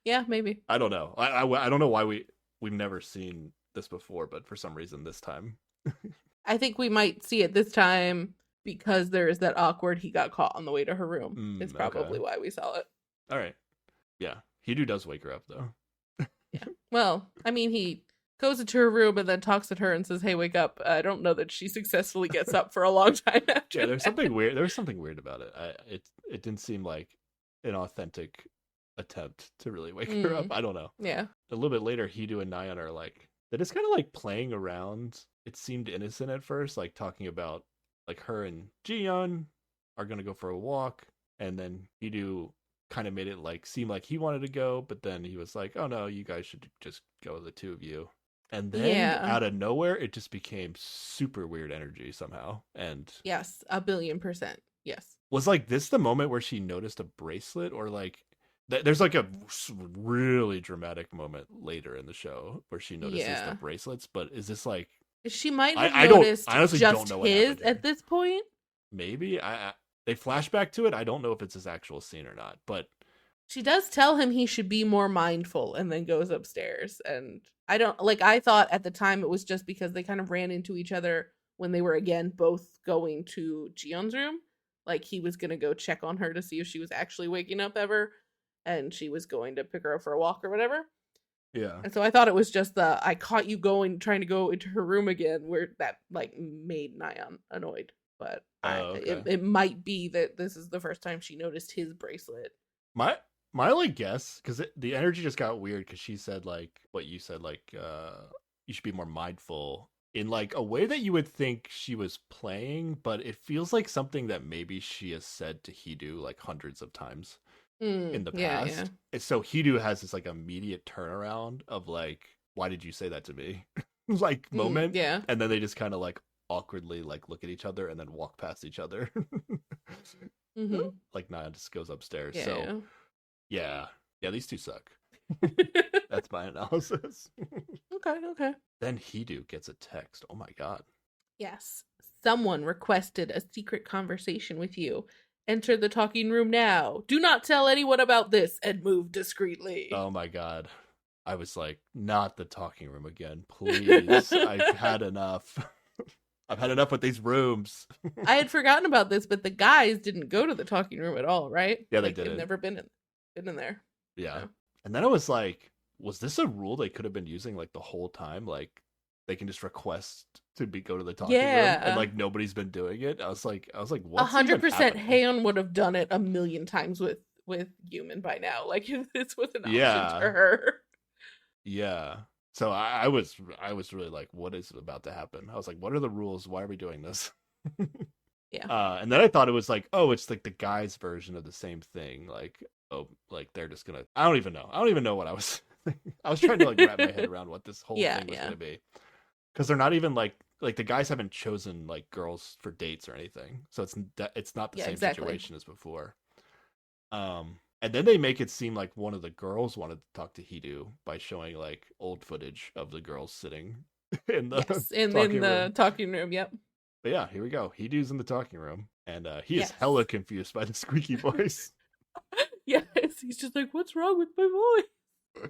Yeah, maybe. I don't know. I don't know why we've never seen this before, but for some reason this time. I think we might see it this time because there is that awkward he got caught on the way to her room. It's probably Okay. why we saw it. All right. Yeah. Hidu does wake her up though. Well, I mean, he goes into her room and then talks at her and says, "Hey, wake up." I don't know that she successfully gets up for a long time after. Yeah, there's that. something weird. There was something weird about it. It didn't seem like an authentic attempt to really wake her up. I don't know. Yeah. A little bit later, Hidu and Nyan are like they're just kind of like playing around. It seemed innocent at first, like talking about like her and Jiyeon are gonna go for a walk, and then Hidu kind of made it like seem like he wanted to go, but then he was like, "Oh no, you guys should just go, the two of you." And then Yeah. out of nowhere, it just became super weird energy somehow, and Yes, 1,000,000,000%. Yes. was like this the moment where she noticed a bracelet, or like there's like a really dramatic moment later in the show where she notices the Yeah. bracelets. But is this like She might have I don't noticed I honestly don't just know what his happened here. at this point. Maybe they flash back to it. I don't know if it's his actual scene or not, but She does tell him he should be more mindful and then goes upstairs. And I don't like, I thought at the time it was just because they kind of ran into each other when they were again both going to Gion's room. Like he was going to go check on her to see if she was actually waking up ever. And she was going to pick her up for a walk or whatever. yeah. And so I thought it was just the I caught you trying to go into her room again, where that like made Nyan annoyed. But Okay. it might be that this is the first time she noticed his bracelet. My my only guess, because the energy just got weird because she said like what you said, like you should be more mindful in like a way that you would think she was playing, but it feels like something that maybe she has said to Hidu like hundreds of times in the Yeah, yeah. past. And so Hidu has this like immediate turnaround of like, why did you say that to me? Like moment. Yeah. And then they just kind of like awkwardly like look at each other and then walk past each other. Mm-hmm. Like Naya just goes upstairs. Yeah. So yeah, these two suck. Yeah. That's my analysis. Okay. Then Hidu gets a text. Oh my god. Yes. Someone requested a secret conversation with you. Enter the talking room now. Do not tell anyone about this and move discreetly. Oh my god. I was like, not the talking room again, please. I've had enough. I've had enough with these rooms. I had forgotten about this, but the guys didn't go to the talking room at all, right? Yeah, they like, didn't. They've never been in there. Yeah. So. And then I was like, was this a rule they could have been using like the whole time? Like they can just request to go to the talking room and like nobody's been doing it. I was like, what's 100% Heian would have done it a million times with Human by now. Like if this was an option for her. Yeah. So I was really like, what is about to happen? I was like, what are the rules? Why are we doing this? Yeah. And then I thought it was like, oh, it's like the guys' version of the same thing. Like, oh, like they're just gonna. I don't even know what I was. I was trying to like wrap my head around what this whole thing was gonna be, because they're not even like the guys haven't chosen like girls for dates or anything, so it's not the same situation as before. And then they make it seem like one of the girls wanted to talk to Hidu by showing like old footage of the girls sitting in the talking room. Yep. But yeah, here we go. Hidu's in the talking room, and he is hella confused by the squeaky voice. Yes, he's just like, "What's wrong with my voice?"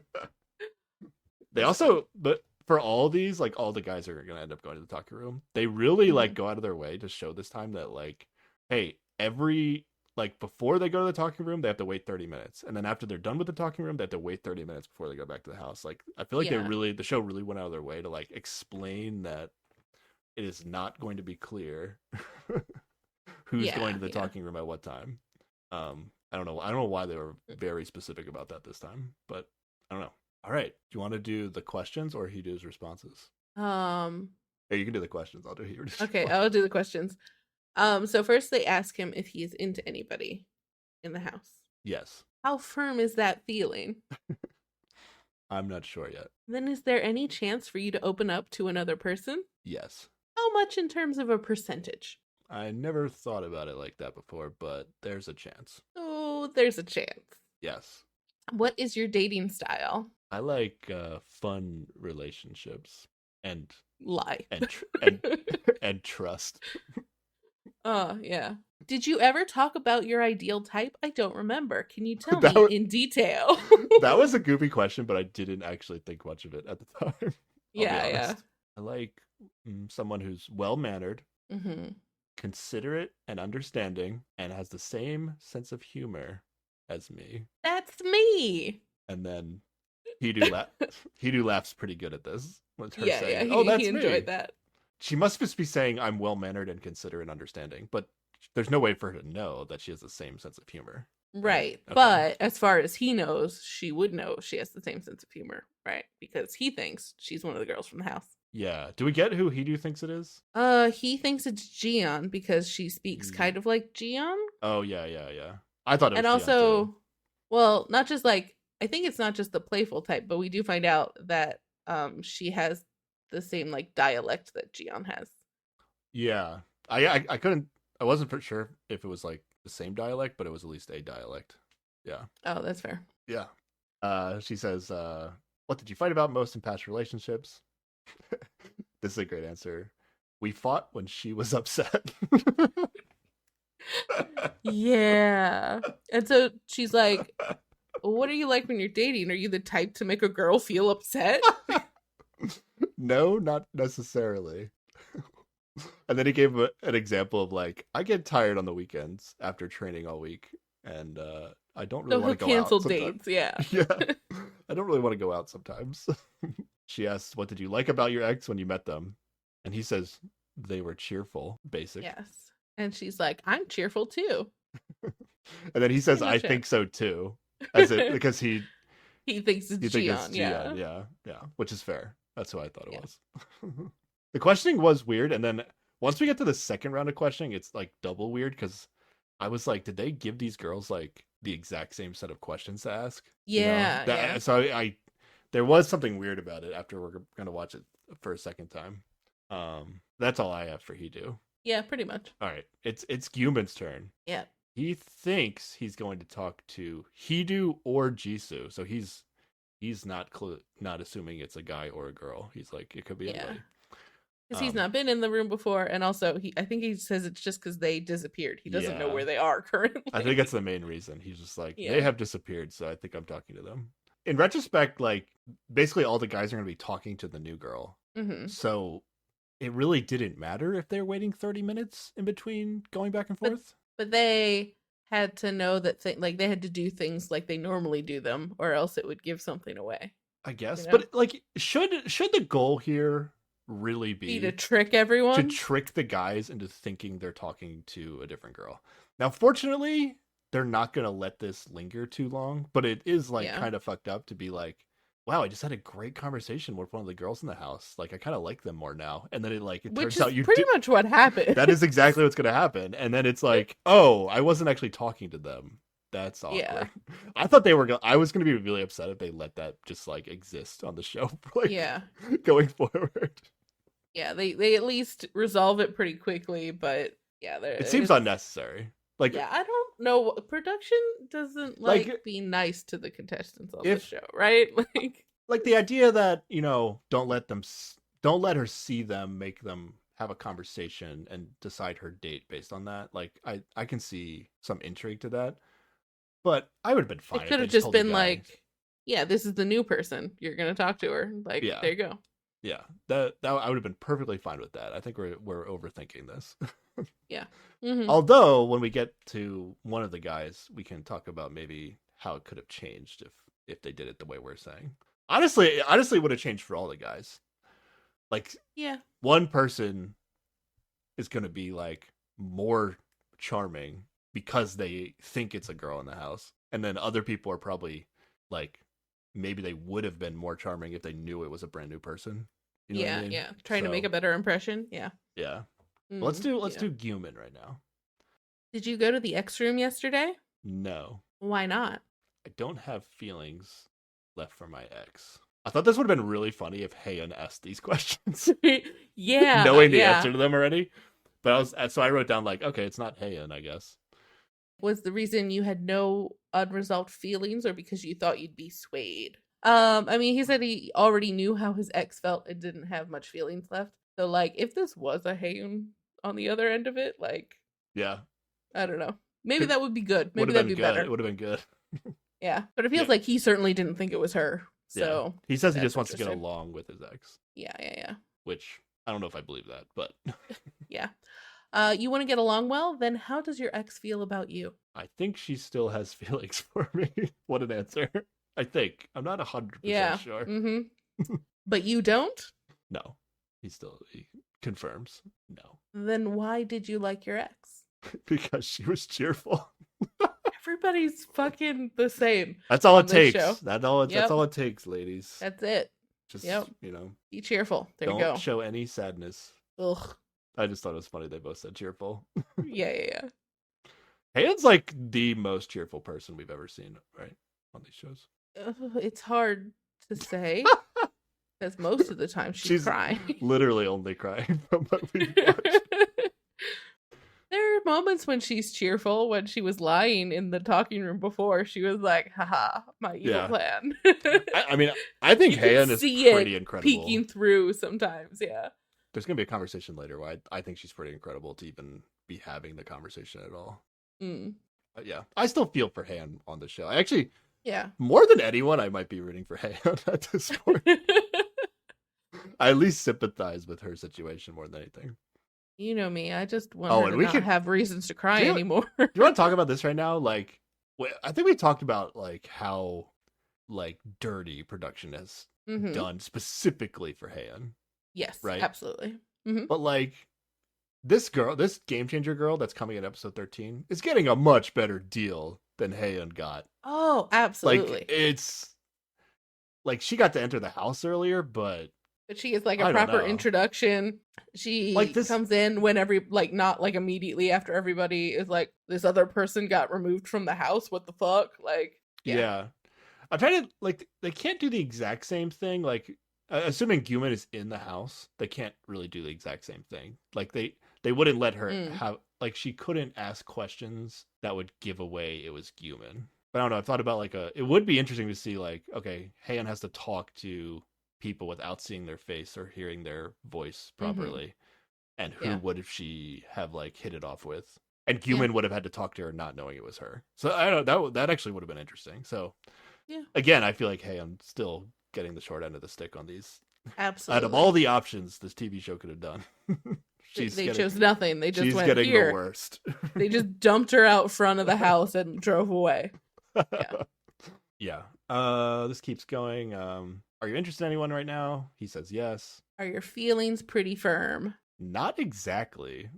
They also, but for all these, like all the guys are gonna end up going to the talking room. They really like go out of their way to show this time that like, hey, like before they go to the talking room, they have to wait 30 minutes, and then after they're done with the talking room, they have to wait 30 minutes before they go back to the house. Like I feel like the show really went out of their way to like explain that it is not going to be clear who's going to the talking room at what time. I don't know why they were very specific about that this time, but I don't know. All right, do you want to do the questions or Hidu's responses? Yeah, you can do the questions. I'll do Hidu's. Okay, I'll do the questions. So first they ask him if he is into anybody in the house. Yes. How firm is that feeling? I'm not sure yet. Then is there any chance for you to open up to another person? Yes. How much in terms of a percentage? I never thought about it like that before, but there's a chance. Oh, there's a chance. Yes. What is your dating style? I like fun relationships and lie and trust. Yeah. Did you ever talk about your ideal type? I don't remember. Can you tell me in detail? That was a goofy question, but I didn't actually think much of it at the time. Yeah. I like someone who's well-mannered, considerate and understanding, and has the same sense of humor as me. That's me. And then Hidu laughs pretty good at this. With her saying, he enjoyed that. She must just be saying I'm well-mannered and considerate and understanding, but there's no way for her to know that she has the same sense of humor. Right. Okay. But as far as he knows, she would know she has the same sense of humor, right? Because he thinks she's one of the girls from the house. Yeah. Do we get who Hidu thinks it is? He thinks it's Jian because she speaks kind of like Jian. Oh, yeah. I thought it was and Jian also, too. Well, not just like, I think it's not just the playful type, but we do find out that she has the same like dialect that Jian has. Yeah. I wasn't for sure if it was like the same dialect, but it was at least a dialect. Yeah. Oh, that's fair. Yeah. She says, what did you fight about most in past relationships? This is a great answer. We fought when she was upset. Yeah. And so she's like, what are you like when you're dating? Are you the type to make a girl feel upset? No, not necessarily. And then he gave an example of like, I get tired on the weekends after training all week, and I don't really So he'll want to go cancel out sometimes. dates, yeah. Yeah, I don't really want to go out sometimes. She asks, what did you like about your ex when you met them? And he says, they were cheerful. Basic. Yes. And she's like, I'm cheerful too. And then he says, Pretty I much it. think so too. As it because he He thinks it's thinks it's Gian, yeah. Gian, yeah, which is fair. That's who I thought it Yeah. was. The questioning was weird, and then once we get to the second round of questioning, it's like double weird because I was like, did they give these girls like the exact same set of questions to ask? Yeah, yeah. So I there was something weird about it after we're gonna watch it for a second time. That's all I have for Hidu. Yeah, pretty much. All right, it's Gyuman's turn. Yeah. He thinks he's going to talk to Hidu or Jisoo, so he's not assuming it's a guy or a girl. He's like, it could be anybody. Because he's not been in the room before, and also I think he says it's just because they disappeared. He doesn't know Yeah. where they are currently. I think that's the main reason. He's just like, Yeah. they have disappeared, so I think I'm talking to them. In retrospect, like, basically all the guys are going to be talking to the new girl. Mm-hmm. So it really didn't matter if they're waiting 30 minutes in between going back and forth. But they had to know that they had to do things like they normally do them, or else it would give something away. I guess. You know? But, like, should the goal here really be to trick everyone? to trick the guys into thinking they're talking to a different girl? Now, fortunately, they're not going to let this linger too long, but it is like kind of fucked up to be like, wow, I just had a great conversation with one of the girls in the house. Like, I kind of like them more now. And then it turns out you pretty much what happened. That is exactly what's going to happen. And then it's like, oh, I wasn't actually talking to them. That's awkward. Yeah. I thought I was going to be really upset if they let that just like exist on the show for, like, going forward. Yeah, they at least resolve it pretty quickly, but yeah, it seems unnecessary. Like, yeah, I don't know. Production doesn't like be nice to the contestants on the show, right? Like the idea that, you know, don't let her see them, make them have a conversation and decide her date based on that. Like, I can see some intrigue to that, but I would have been fine. It could have just been like, yeah, this is the new person. You're gonna talk to her. Like, there you go. Yeah, that I would have been perfectly fine with that. I think we're overthinking this. Yeah. Mm-hmm. Although when we get to one of the guys, we can talk about maybe how it could have changed if they did it the way we're saying. Honestly, it would have changed for all the guys. Like, yeah, one person is going to be like more charming because they think it's a girl in the house, and then other people are probably like, maybe they would have been more charming if they knew it was a brand new person. You know what I mean? Yeah. Trying to make a better impression. Yeah. Yeah. Well, let's do Gyuman right now. Did you go to the X room yesterday? No. Why not? I don't have feelings left for my ex. I thought this would have been really funny if Haeun asked these questions. Yeah. Knowing the answer to them already. But I wrote down like, okay, it's not Haeun, I guess. Was the reason you had no unresolved feelings, or because you thought you'd be swayed? I mean, he said he already knew how his ex felt and didn't have much feelings left. So, like, if this was a Haeun on the other end of it, like, yeah, I don't know. Maybe that would be good. Maybe that'd be better. It would have been good. Yeah, but it feels like he certainly didn't think it was her. So he says he just wants to get along with his ex. Yeah. Which I don't know if I believe that, but yeah. You want to get along well? Then how does your ex feel about you? I think she still has feelings for me. What an answer! I think I'm not 100% sure. Mm-hmm. But you don't? No, he confirms. No. Then why did you like your ex? Because she was cheerful. Everybody's fucking the same. That's all it takes. That's all it takes, ladies. That's it. Just be cheerful. There you go. Don't show any sadness. Ugh. I just thought it was funny they both said cheerful. Yeah. Haeun's like the most cheerful person we've ever seen, right? On these shows. It's hard to say. Because most of the time she's crying. Literally only crying from what we watched. There are moments when she's cheerful. When she was lying in the talking room before, she was like, haha, my evil Yeah. plan. I mean, I think You can Heian is see pretty it incredible. peeking through sometimes, yeah. There's gonna be a conversation later where I think she's pretty incredible to even be having the conversation at all. Mm. But yeah, I still feel for Heian on the show. I actually, Yeah. more than anyone, I might be rooting for Heian at this point. I at least sympathize with her situation more than anything. You know me. I just want Oh, her and to we not could- have reasons to cry Do you- anymore. Do you want to talk about this right now? Like, I think we talked about like how like dirty production has Mhm. done specifically for Heian. Yes, Right? absolutely. But like this girl, this game changer girl that's coming in episode 13 is getting a much better deal than Heian got. Oh, absolutely. Like it's like she got to enter the house earlier, but But she gets like I a don't proper know. introduction. She Like this- comes in when not like immediately after everybody is like, this other person got removed from the house. What the fuck? Like, yeah. I'm trying to like they can't do the exact same thing. Like assuming Guman is in the house, they can't really do the exact same thing. Like they wouldn't let her have like she couldn't ask questions that would give away it was Guman. But I don't know. I've thought about like it would be interesting to see like, okay, Heian has to talk to people without seeing their face or hearing their voice properly. And who would she have like hit it off with? And Guman would have had to talk to her not knowing it was her. So I don't know, that actually would have been interesting. So again, I feel like I'm still getting the short end of the stick on these. absolutely. Out of all the options this TV show could have done, they chose nothing. They just she's went getting here. the worst. They just dumped her out front of the house and drove away. Yeah. This keeps going. Are you interested in anyone right now? He says yes. Are your feelings pretty firm? Not exactly,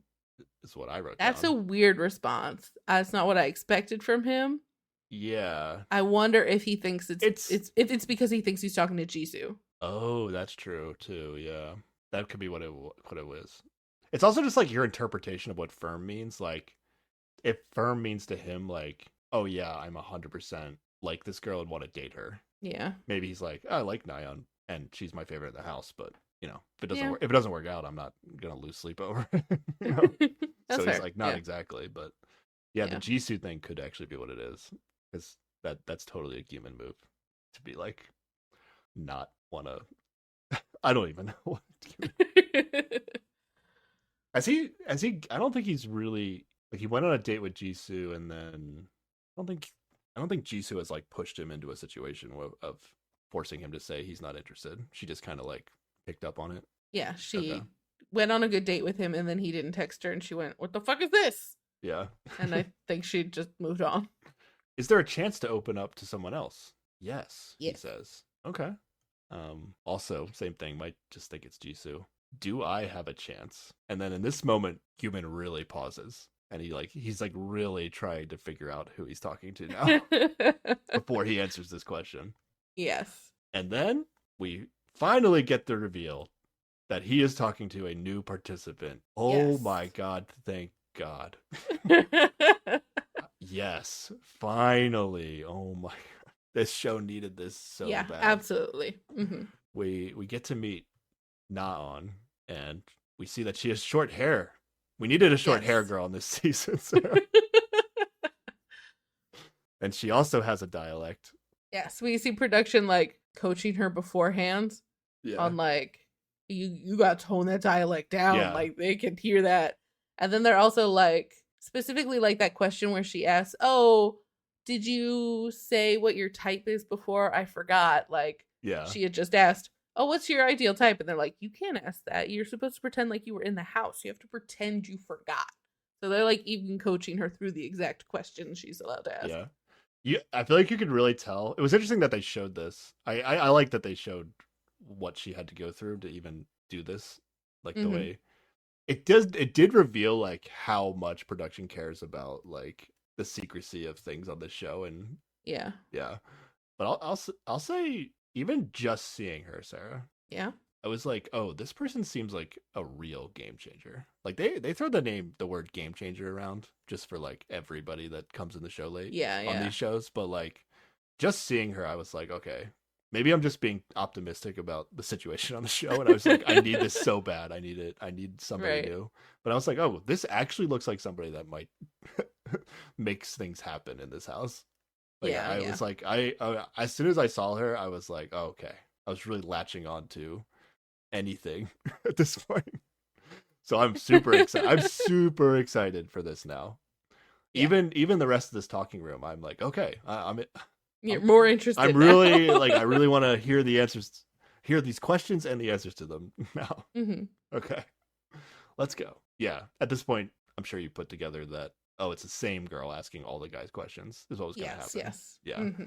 is what I wrote That's down. a weird response. That's not what I expected from him. Yeah. I wonder if he thinks It's- if it's because he thinks he's talking to Jisoo. Oh, that's true too. Yeah, that could be what it was. It's also just like your interpretation of what firm means. Like, if firm means to him, like, oh yeah, I'm 100% like this girl and want to date her. Yeah. Maybe he's like, I like Nayeon and she's my favorite in the house, but you know, if Yeah. it doesn't work out, I'm not gonna lose sleep over. it, you know? That's So he's fair. like, not Yeah. exactly, but yeah, Yeah. the Jisoo thing could actually be what it is, because that's totally a human move to be like, not wanna. I don't even know what. Has he? I don't think he's really like he went on a date with Jisoo, and then I don't think Jisoo has like pushed him into a situation of forcing him to say he's not interested. She just kind of like picked up on it. Yeah, she Okay. went on a good date with him and then he didn't text her and she went, "What the fuck is this?" Yeah. And I think she just moved on. Is there a chance to open up to someone else? Yes, he Yes. says. Okay. Also, same thing, might just think it's Jisoo. Do I have a chance? And then in this moment, Human really pauses. And he's like really trying to figure out who he's talking to now before he answers this question. Yes. And then we finally get the reveal that he is talking to a new participant. Oh Yes. my god, thank God. Yes, finally. Oh my god. This show needed this so yeah, bad. absolutely. Hmm. We get to meet Naon and we see that she has short hair. We needed a short hair Yes. girl in this season. Sarah. And she also has a dialect. Yes, we see production like coaching her beforehand Yeah. on like you got to tone that dialect down, Yeah. like they can hear that. And then they're also like specifically like that question where she asks, "Oh, did you say what your type is before? I forgot." Like Yeah. she had just asked, "Oh, what's your ideal type?" And they're like, "You can't ask that. You're supposed to pretend like you were in the house. You have to pretend you forgot." So they're like even coaching her through the exact questions she's allowed to ask. Yeah. I feel like you could really tell. It was interesting that they showed this. I like that they showed what she had to go through to even do this. Like the Mhm. way it did reveal like how much production cares about like the secrecy of things on this show. And Yeah. yeah. But I'll say even just seeing her, Sarah, Yeah. I was like, oh, this person seems like a real game changer. Like they throw the word game changer around just for like everybody that comes in the show late Yeah. on Yeah. these shows, but like just seeing her, I was like, okay, Maybe I'm just being optimistic about the situation on the show, and I was like, I need this so bad. I need it. I need somebody Right. new. But I was like, oh, this actually looks like somebody that might makes things happen in this house. Like Yeah, I yeah. was like, I as soon as I saw her, I was like, oh, okay. I was really latching on to anything at this point. So I'm super excited. I'm super excited for this now. Yeah. Even the rest of this talking room, I'm like, okay, You're I'm more I'm interested really now. like I really want to hear the answers, hear these questions and the answers to them now. Hmm. Okay, let's go. Yeah, at this point, I'm sure you put together that it's the same girl asking all the guys questions is what was going to Yes, happen. yes. Yeah, Hmm.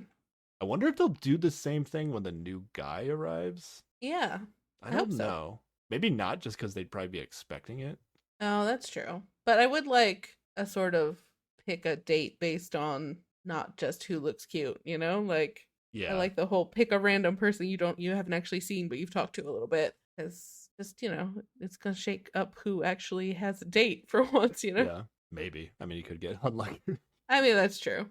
I wonder if they'll do the same thing when the new guy arrives. Yeah, I I hope don't so. know. Maybe not, just because they'd probably be expecting it. Oh, that's true. But I would like a sort of pick a date based on not just who looks cute, you know? Like I Yeah, like the whole pick a random person you haven't actually seen but you've talked to a little bit. Cuz just, it's going to shake up who actually has a date for once, you know? yeah, maybe. I mean, you could get unlucky. I mean, that's true.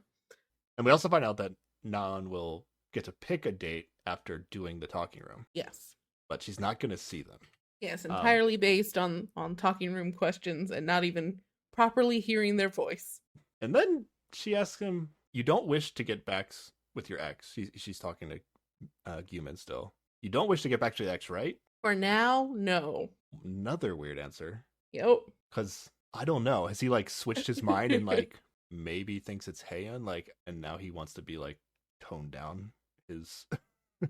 And we also find out that Nan will get to pick a date after doing the talking room, Yes. but she's not going to see them. Yes, Um, entirely based on talking room questions and not even properly hearing their voice. and then she asks him, "You don't wish to get back with your ex?" She's talking to Guman still. You don't wish to get back to your ex, right? For now, no. Another weird answer. Yep. Because I don't know. Has he like switched his mind and like maybe thinks it's Heian, like, and now he wants to be like toned down his That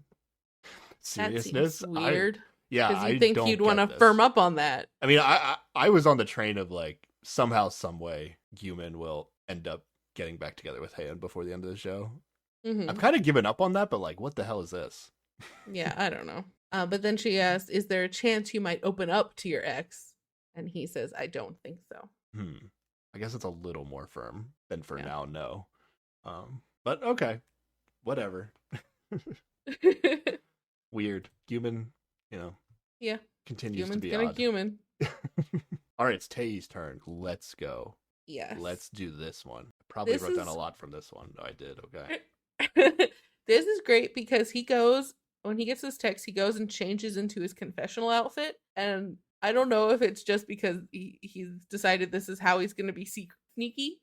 seems seriousness? weird. Yeah, Because I you'd think don't you'd want to get firm this. up on that. I mean, I was on the train of like somehow, some way, Guman will end up getting back together with Heian before the end of the show. I've Hmm. kind of given up on that, but like, what the hell is this? Yeah, I don't know. But then she asked, "Is there a chance you might open up to your ex?" And he says, "I don't think so." I guess it's a little more firm than for Yeah. now. No, but okay, whatever. Weird. Guman, you know, Yeah, continues to human's be gonna odd. human. All right, it's Tei's turn. Let's go. Yes. Let's do this one. I probably This wrote down a is lot from this one. No, I did. Okay. this is great because he goes when he gets this text, he goes and changes into his confessional outfit, and I don't know if it's just because he's decided this is how he's going to be sneaky,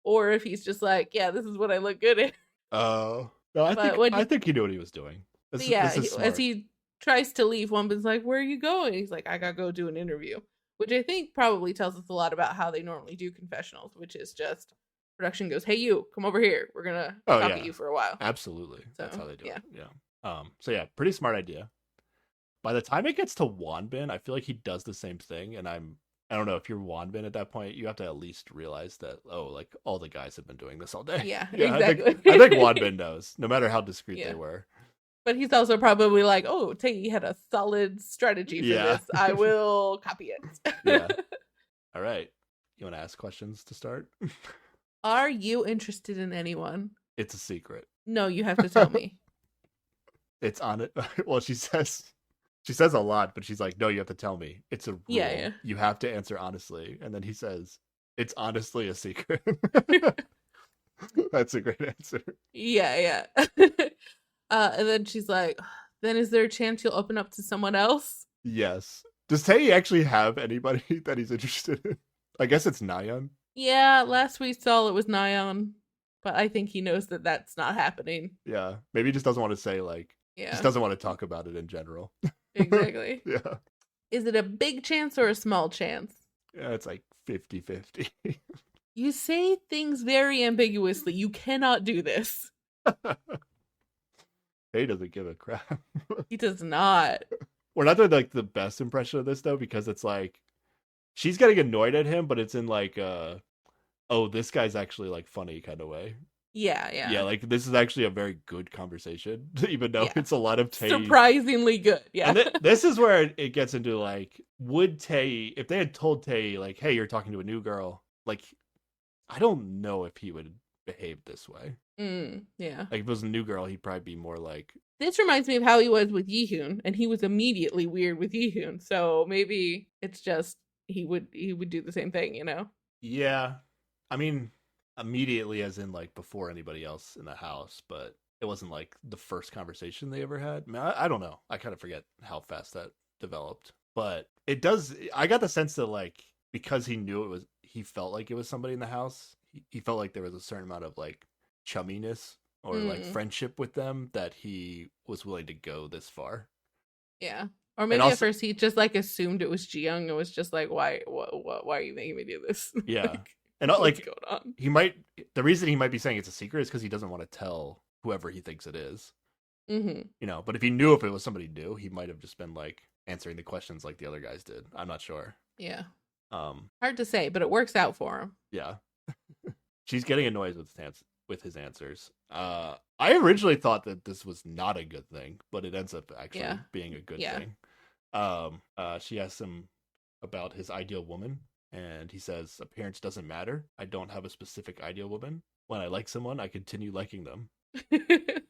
or if he's just like, yeah, this is what I look good in. Oh, no, But when I think he knew what he was doing. yeah, This is as smart. he tries to leave, Wumba's like, "Where are you going?" He's like, "I gotta go do an interview," which I think probably tells us a lot about how they normally do confessionals, which is just production goes, "Hey, you, come over here. We're gonna Oh talk yeah, at you for a while." absolutely. That's So how they do yeah, it. Yeah. So yeah, pretty smart idea. By the time it gets to Wanbin, I feel like he does the same thing, and I don't know if you're Wanbin at that point, you have to at least realize that like all the guys have been doing this all day. yeah, Yeah, exactly. I think Wanbin knows, no matter how discreet Yeah, they were. but he's also probably like, "Oh, Tei had a solid strategy for Yeah. this. I will copy Yeah. it." All right. You want to ask questions to start? Are you interested in anyone? It's a secret. No, you have to tell me. It's on it. Well, she says a lot, but she's like, "No, you have to tell me. It's a rule. Yeah, You have to answer honestly." And then he says, "It's honestly a secret." yeah. That's a great answer. Yeah, yeah. And then she's like, "Then is there a chance you'll open up to someone else?" Yes. Does Tay actually have anybody that he's interested in? I guess it's Nayan. Yeah, last we saw it was Nyan, but I think he knows that that's not happening. Yeah. Maybe he just doesn't want to say, like, Yeah, just doesn't want to talk about it in general. exactly. Yeah. Is it a big chance or a small chance? Yeah, it's like 50-50. You say things very ambiguously. You cannot do this. Tay doesn't give a crap. He does not. We're not doing like the best impression of this though, because it's like she's getting annoyed at him, but it's in like oh, this guy's actually like funny kind of way. Yeah, Yeah, yeah. like this is actually a very good conversation, even though Yeah. it's a lot of Tay. Surprisingly good. Yeah. And this is where it gets into like, would Tay, if they had told Tay like, "Hey, you're talking to a new girl," like, I don't know if he would behave this way. Yeah. Like, if it was a new girl, he'd probably be more like, This reminds me of how he was with Yihoon, and he was immediately weird with Yihoon. So maybe it's just he would do the same thing, you know? yeah. I mean, immediately, as in like before anybody else in the house, but it wasn't like the first conversation they ever had. I mean, I don't know. I kind of forget how fast that developed, but it does. I got the sense that like because he knew it was, he felt like it was somebody in the house. He felt like there was a certain amount of like chumminess or like Mm, friendship with them that he was willing to go this far. yeah. Or And maybe at also, first he just like assumed it was Jiyoung and was just like, why are you making me do this? yeah, Like, and what's like going on? he might. The reason he might be saying it's a secret is because he doesn't want to tell whoever he thinks it is. Hmm. But if he knew if it was somebody new, he might have just been like answering the questions like the other guys did. I'm not sure. Yeah. Um, Hard to say, but it works out for him. yeah, she's getting annoyed with his answers. I originally thought that this was not a good thing, but it ends up actually Yeah. being a good Yeah. thing. She asks him about his ideal woman, and he says, "Appearance doesn't matter. I don't have a specific ideal woman. When I like someone, I continue liking them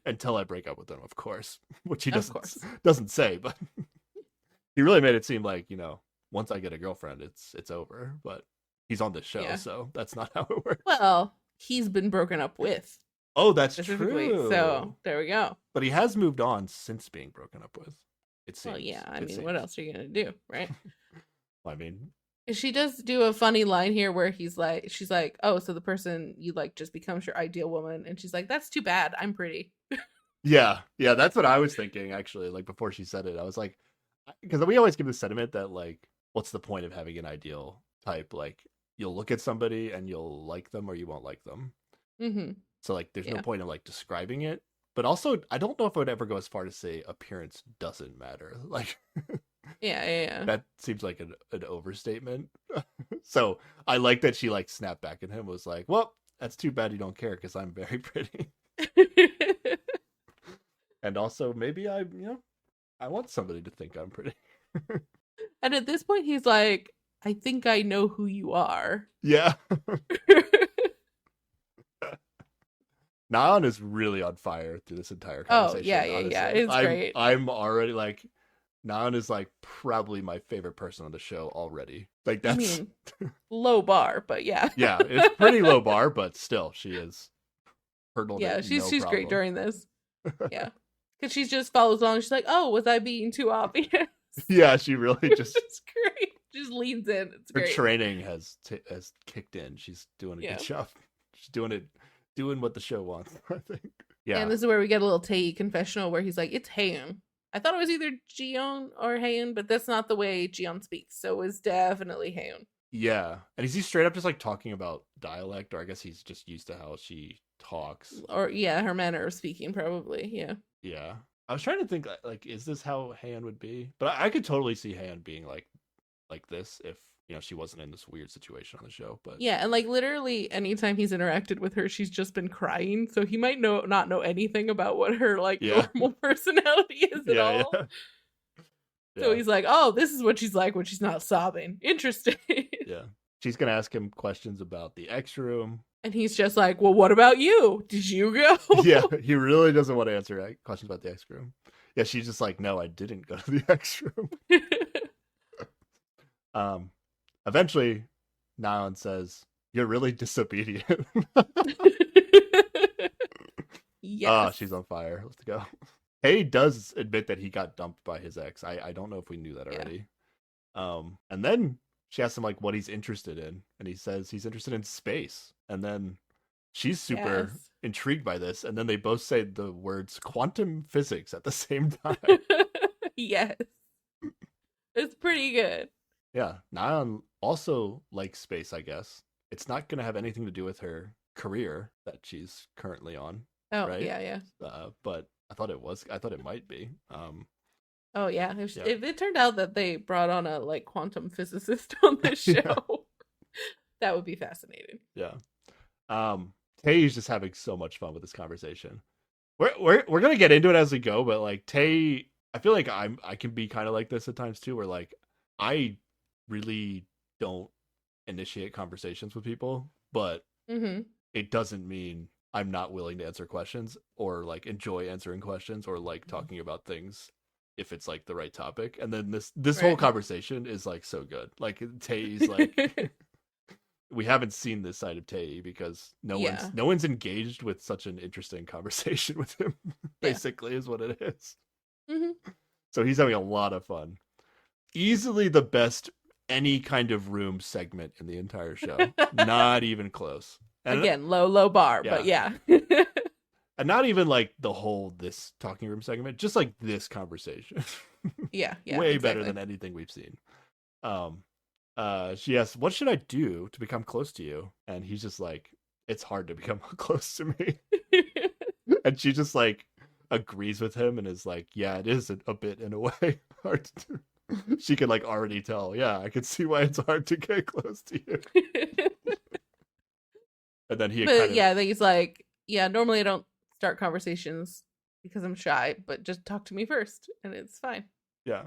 until I break up with them, of course," which he Of course. doesn't say, but he really made it seem like once I get a girlfriend, it's over. But he's on this show, Yeah. so that's not how it works. Well, he's been broken up with Oh, that's specifically. true. So there we go. But he has moved on since being broken up with. It seems. Well, yeah. I It mean, what seems. else are you gonna do, right? I mean, She does do a funny line here where she's like, "Oh, so the person you like just becomes your ideal woman," and she's like, "That's too bad. I'm pretty." yeah, that's what I was thinking actually. Like before she said it, I was like, because we always give the sentiment that like, what's the point of having an ideal type? Like, you'll look at somebody and you'll like them or you won't like them. Mm-hmm. So like, there's no Yeah. point in like describing it. But also, I don't know if I would ever go as far to say appearance doesn't matter. Like, Yeah. Yeah. Yeah. that seems like an overstatement. So I like that she like snapped back at him, was like, well, that's too bad you don't care because I'm very pretty. And also maybe I want somebody to think I'm pretty. And at this point, he's like, "I think I know who you are." Yeah. Naon is really on fire through this entire Oh, conversation. yeah, yeah, yeah. It's great. I'm already like, Naon is like probably my favorite person on the show already. Like I that's mean, low bar, but yeah. yeah, it's pretty low bar, but still she is hurdled Yeah, it, she's no she's problem. great during this. Yeah. Because she just follows along. She's like, "Oh, was I being too obvious?" Yeah, she really just It's great. Just leans in. It's her great. training has kicked in. She's doing a Yeah. good job. She's doing what the show wants, I think. Yeah. And this is where we get a little Tae confessional where he's like, "It's Haeun. I thought it was either Jiyeon or Haeun, but that's not the way Jiyeon speaks. So it's definitely Haeun." Yeah. And is he straight up just like talking about dialect, or I guess he's just used to how she talks? Or yeah, her manner of speaking, probably. Yeah. Yeah. I was trying to think like, is this how Han would be? But I could totally see Han being like this if she wasn't in this weird situation on the show. But Yeah, and like literally anytime he's interacted with her, she's just been crying. So he might not know anything about what her like Yeah. normal personality is at yeah, all. yeah. So Yeah. he's like, "Oh, this is what she's like when she's not sobbing." Interesting. Yeah. She's gonna ask him questions about the X room. And he's just like, "Well, what about you? Did you go?" Yeah, he really doesn't want to answer questions about the X room. Yeah, she's just like, no, I didn't go to the X room. Eventually, Naon says, "You're really disobedient." Yes. Ah, she's on fire. Let's go. Hay does admit that he got dumped by his ex. I don't know if we knew that Yeah. already. And then she asks him like what he's interested in, and he says he's interested in space. And then she's super Yes. intrigued by this, and then they both say the words quantum physics at the same time. Yes. It's pretty good. Yeah, Naon also likes space, I guess. It's not going to have anything to do with her career that she's currently on, Oh, right? yeah, yeah. But I thought it might be. Oh, yeah. If, Yeah. if it turned out that they brought on a like quantum physicist on this show, Yeah. that would be fascinating. Yeah. Tae's just having so much fun with this conversation. We're gonna get into it as we go, but like Tae, I feel like I can be kind of like this at times too, where like I really don't initiate conversations with people, but Mm-hmm. it doesn't mean I'm not willing to answer questions or like enjoy answering questions or like talking about things if it's like the right topic. And then this whole Right. conversation is like so good. Like Tae's like we haven't seen this side of Tae because no Yeah. one's engaged with such an interesting conversation with him. Basically, is what it is. Hmm. So he's having a lot of fun. Easily the best any kind of room segment in the entire show. Not even close. And Again, low bar, but yeah. and not even like the whole this talking room segment, just like this conversation. Yeah, Way exactly. better than anything we've seen. She asks, "What should I do to become close to you?" And he's just like, "It's hard to become close to me." And she just like agrees with him and is like, "Yeah, it is a bit in a way hard to do." She can like already tell. Yeah, I can see why it's hard to get close to you. And then he But kind of yeah, then he's like, yeah, normally I don't start conversations because I'm shy, but just talk to me first and it's fine. yeah.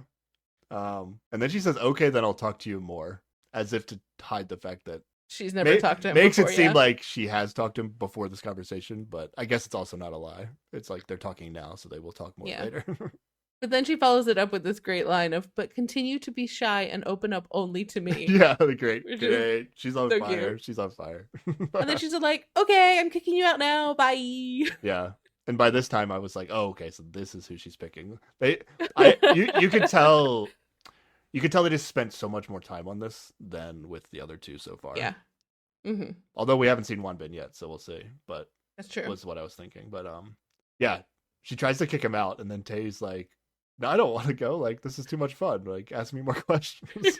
And then she says, "Okay, then I'll talk to you more," as if to hide the fact that She's never talked to him makes before, it seem yeah. like she has talked to him before this conversation, but I guess it's also not a lie. It's like they're talking now, so they will talk more Yeah. later. But then she follows it up with this great line of, "But continue to be shy and open up only to me." Yeah, great. Which is She's on so fire. cute. She's on fire. And then she's like, "Okay, I'm kicking you out now. Bye." Yeah. And by this time I was like, "Oh, okay, so this is who she's picking." You could tell they just spent so much more time on this than with the other two so far. Yeah. Hmm. Although we haven't seen Wanbin yet, so we'll see. But That's true. was what I was thinking. But yeah, she tries to kick him out, and then Tae's like, "No, I don't want to go. Like, this is too much fun. Like, ask me more questions."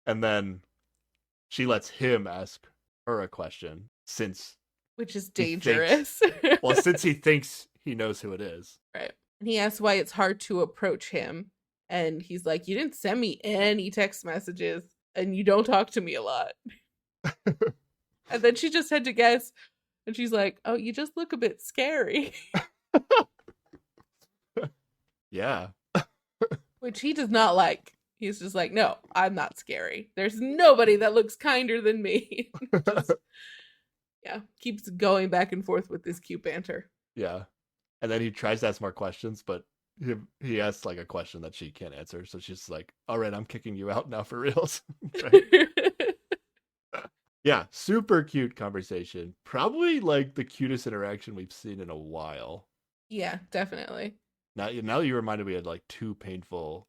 And then she lets him ask her a question since Which is he thinks- dangerous. since he thinks he knows who it is. Right. And he asks why it's hard to approach him. And he's like, "You didn't send me any text messages and you don't talk to me a lot." And then she just had to guess. And she's like, "Oh, you just look a bit scary." Yeah. Which he does not like. He's just like, "No, I'm not scary. There's nobody that looks kinder than me." Just, yeah, keeps going back and forth with this cute banter. Yeah. And then he tries to ask more questions, but he asks like a question that she can't answer. So she's like, "All right, I'm kicking you out now for reals." Right? Yeah, super cute conversation. Probably like the cutest interaction we've seen in a while. Yeah, definitely. Now that you reminded me, of like two painful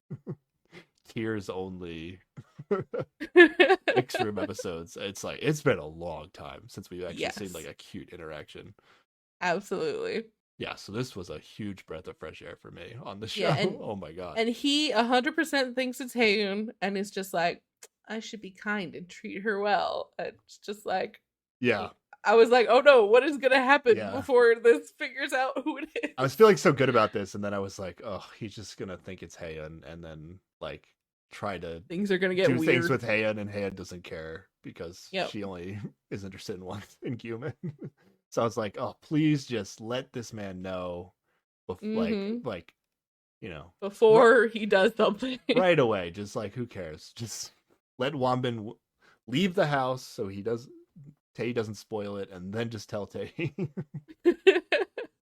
tears only mixed room episodes. It's like it's been a long time since we've actually seen Yes. like a cute interaction. Absolutely. Yeah, so this was a huge breath of fresh air for me on the show. Yeah, and- oh my god. And he 100% thinks it's Haeun and is just like, "I should be kind and treat her well." And it's just like, Yeah. I was like, "Oh no, what is going to happen Yeah. before this figures out who it is?" I was feeling so good about this, and then I was like, "Oh, he's just gonna think it's Haeun, and then like try to Things are going to get do weird. things with Haeun, and Haeun doesn't care because Yep. she only is interested in one in Guman." So I was like, "Oh, please just let this man know, Mhm. like, you know, Before he does something. right away. Just like, who cares? Just let Wanbin leave the house so Tae doesn't spoil it, and then just tell Tae."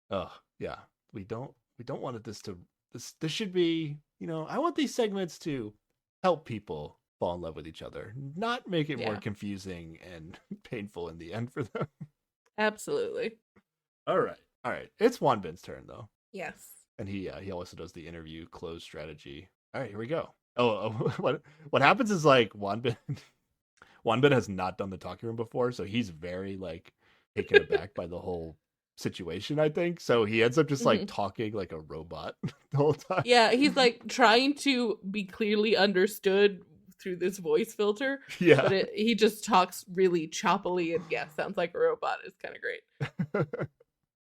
Oh yeah, we don't want this should be, I want these segments to help people fall in love with each other, not make it more Yeah. confusing and painful in the end for them. Absolutely. All right, it's Wanbin's turn though, Yes. and he also does the interview close strategy. All right, here we go. Oh, what happens is like Wanbin has not done the talking room before, so he's very like taken aback by the whole situation, I think. So he ends up just like talking like a robot the whole time. Yeah, he's like trying to be clearly understood through this voice filter, Yeah. but he just talks really choppily and yeah, sounds like a robot. It's kind of great.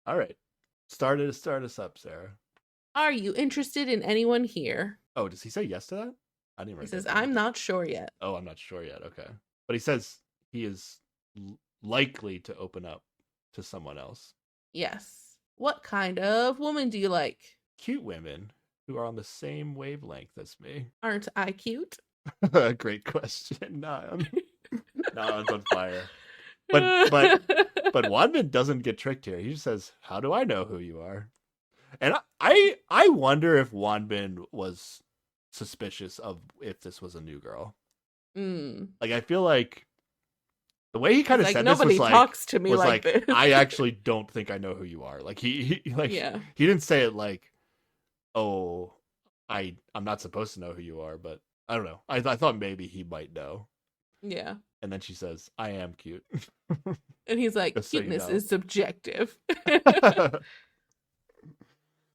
All right. Start us up, Sarah. "Are you interested in anyone here?" Oh, does he say yes to that? I didn't He write says, that down. "I'm not sure yet." Oh, I'm not sure yet. Okay. But he says he is likely to open up to someone else. Yes. "What kind of woman do you like?" Cute women who are on the same wavelength as me. "Aren't I cute?" Great question. No, it's on fire. But Wanbin doesn't get tricked here. He just says, "How do I know who you are?" And I wonder if Wanbin was suspicious of if this was a new girl. Mm. Like, I feel like The way he kind of Like, said this nobody was like, talks to me like this. I actually don't think I know who you are. Like he like Yeah. he didn't say it like, oh, I'm not supposed to know who you are, but I don't know. I thought maybe he might know. Yeah. And then she says, I am cute. And he's like, Just so you cuteness know. is subjective.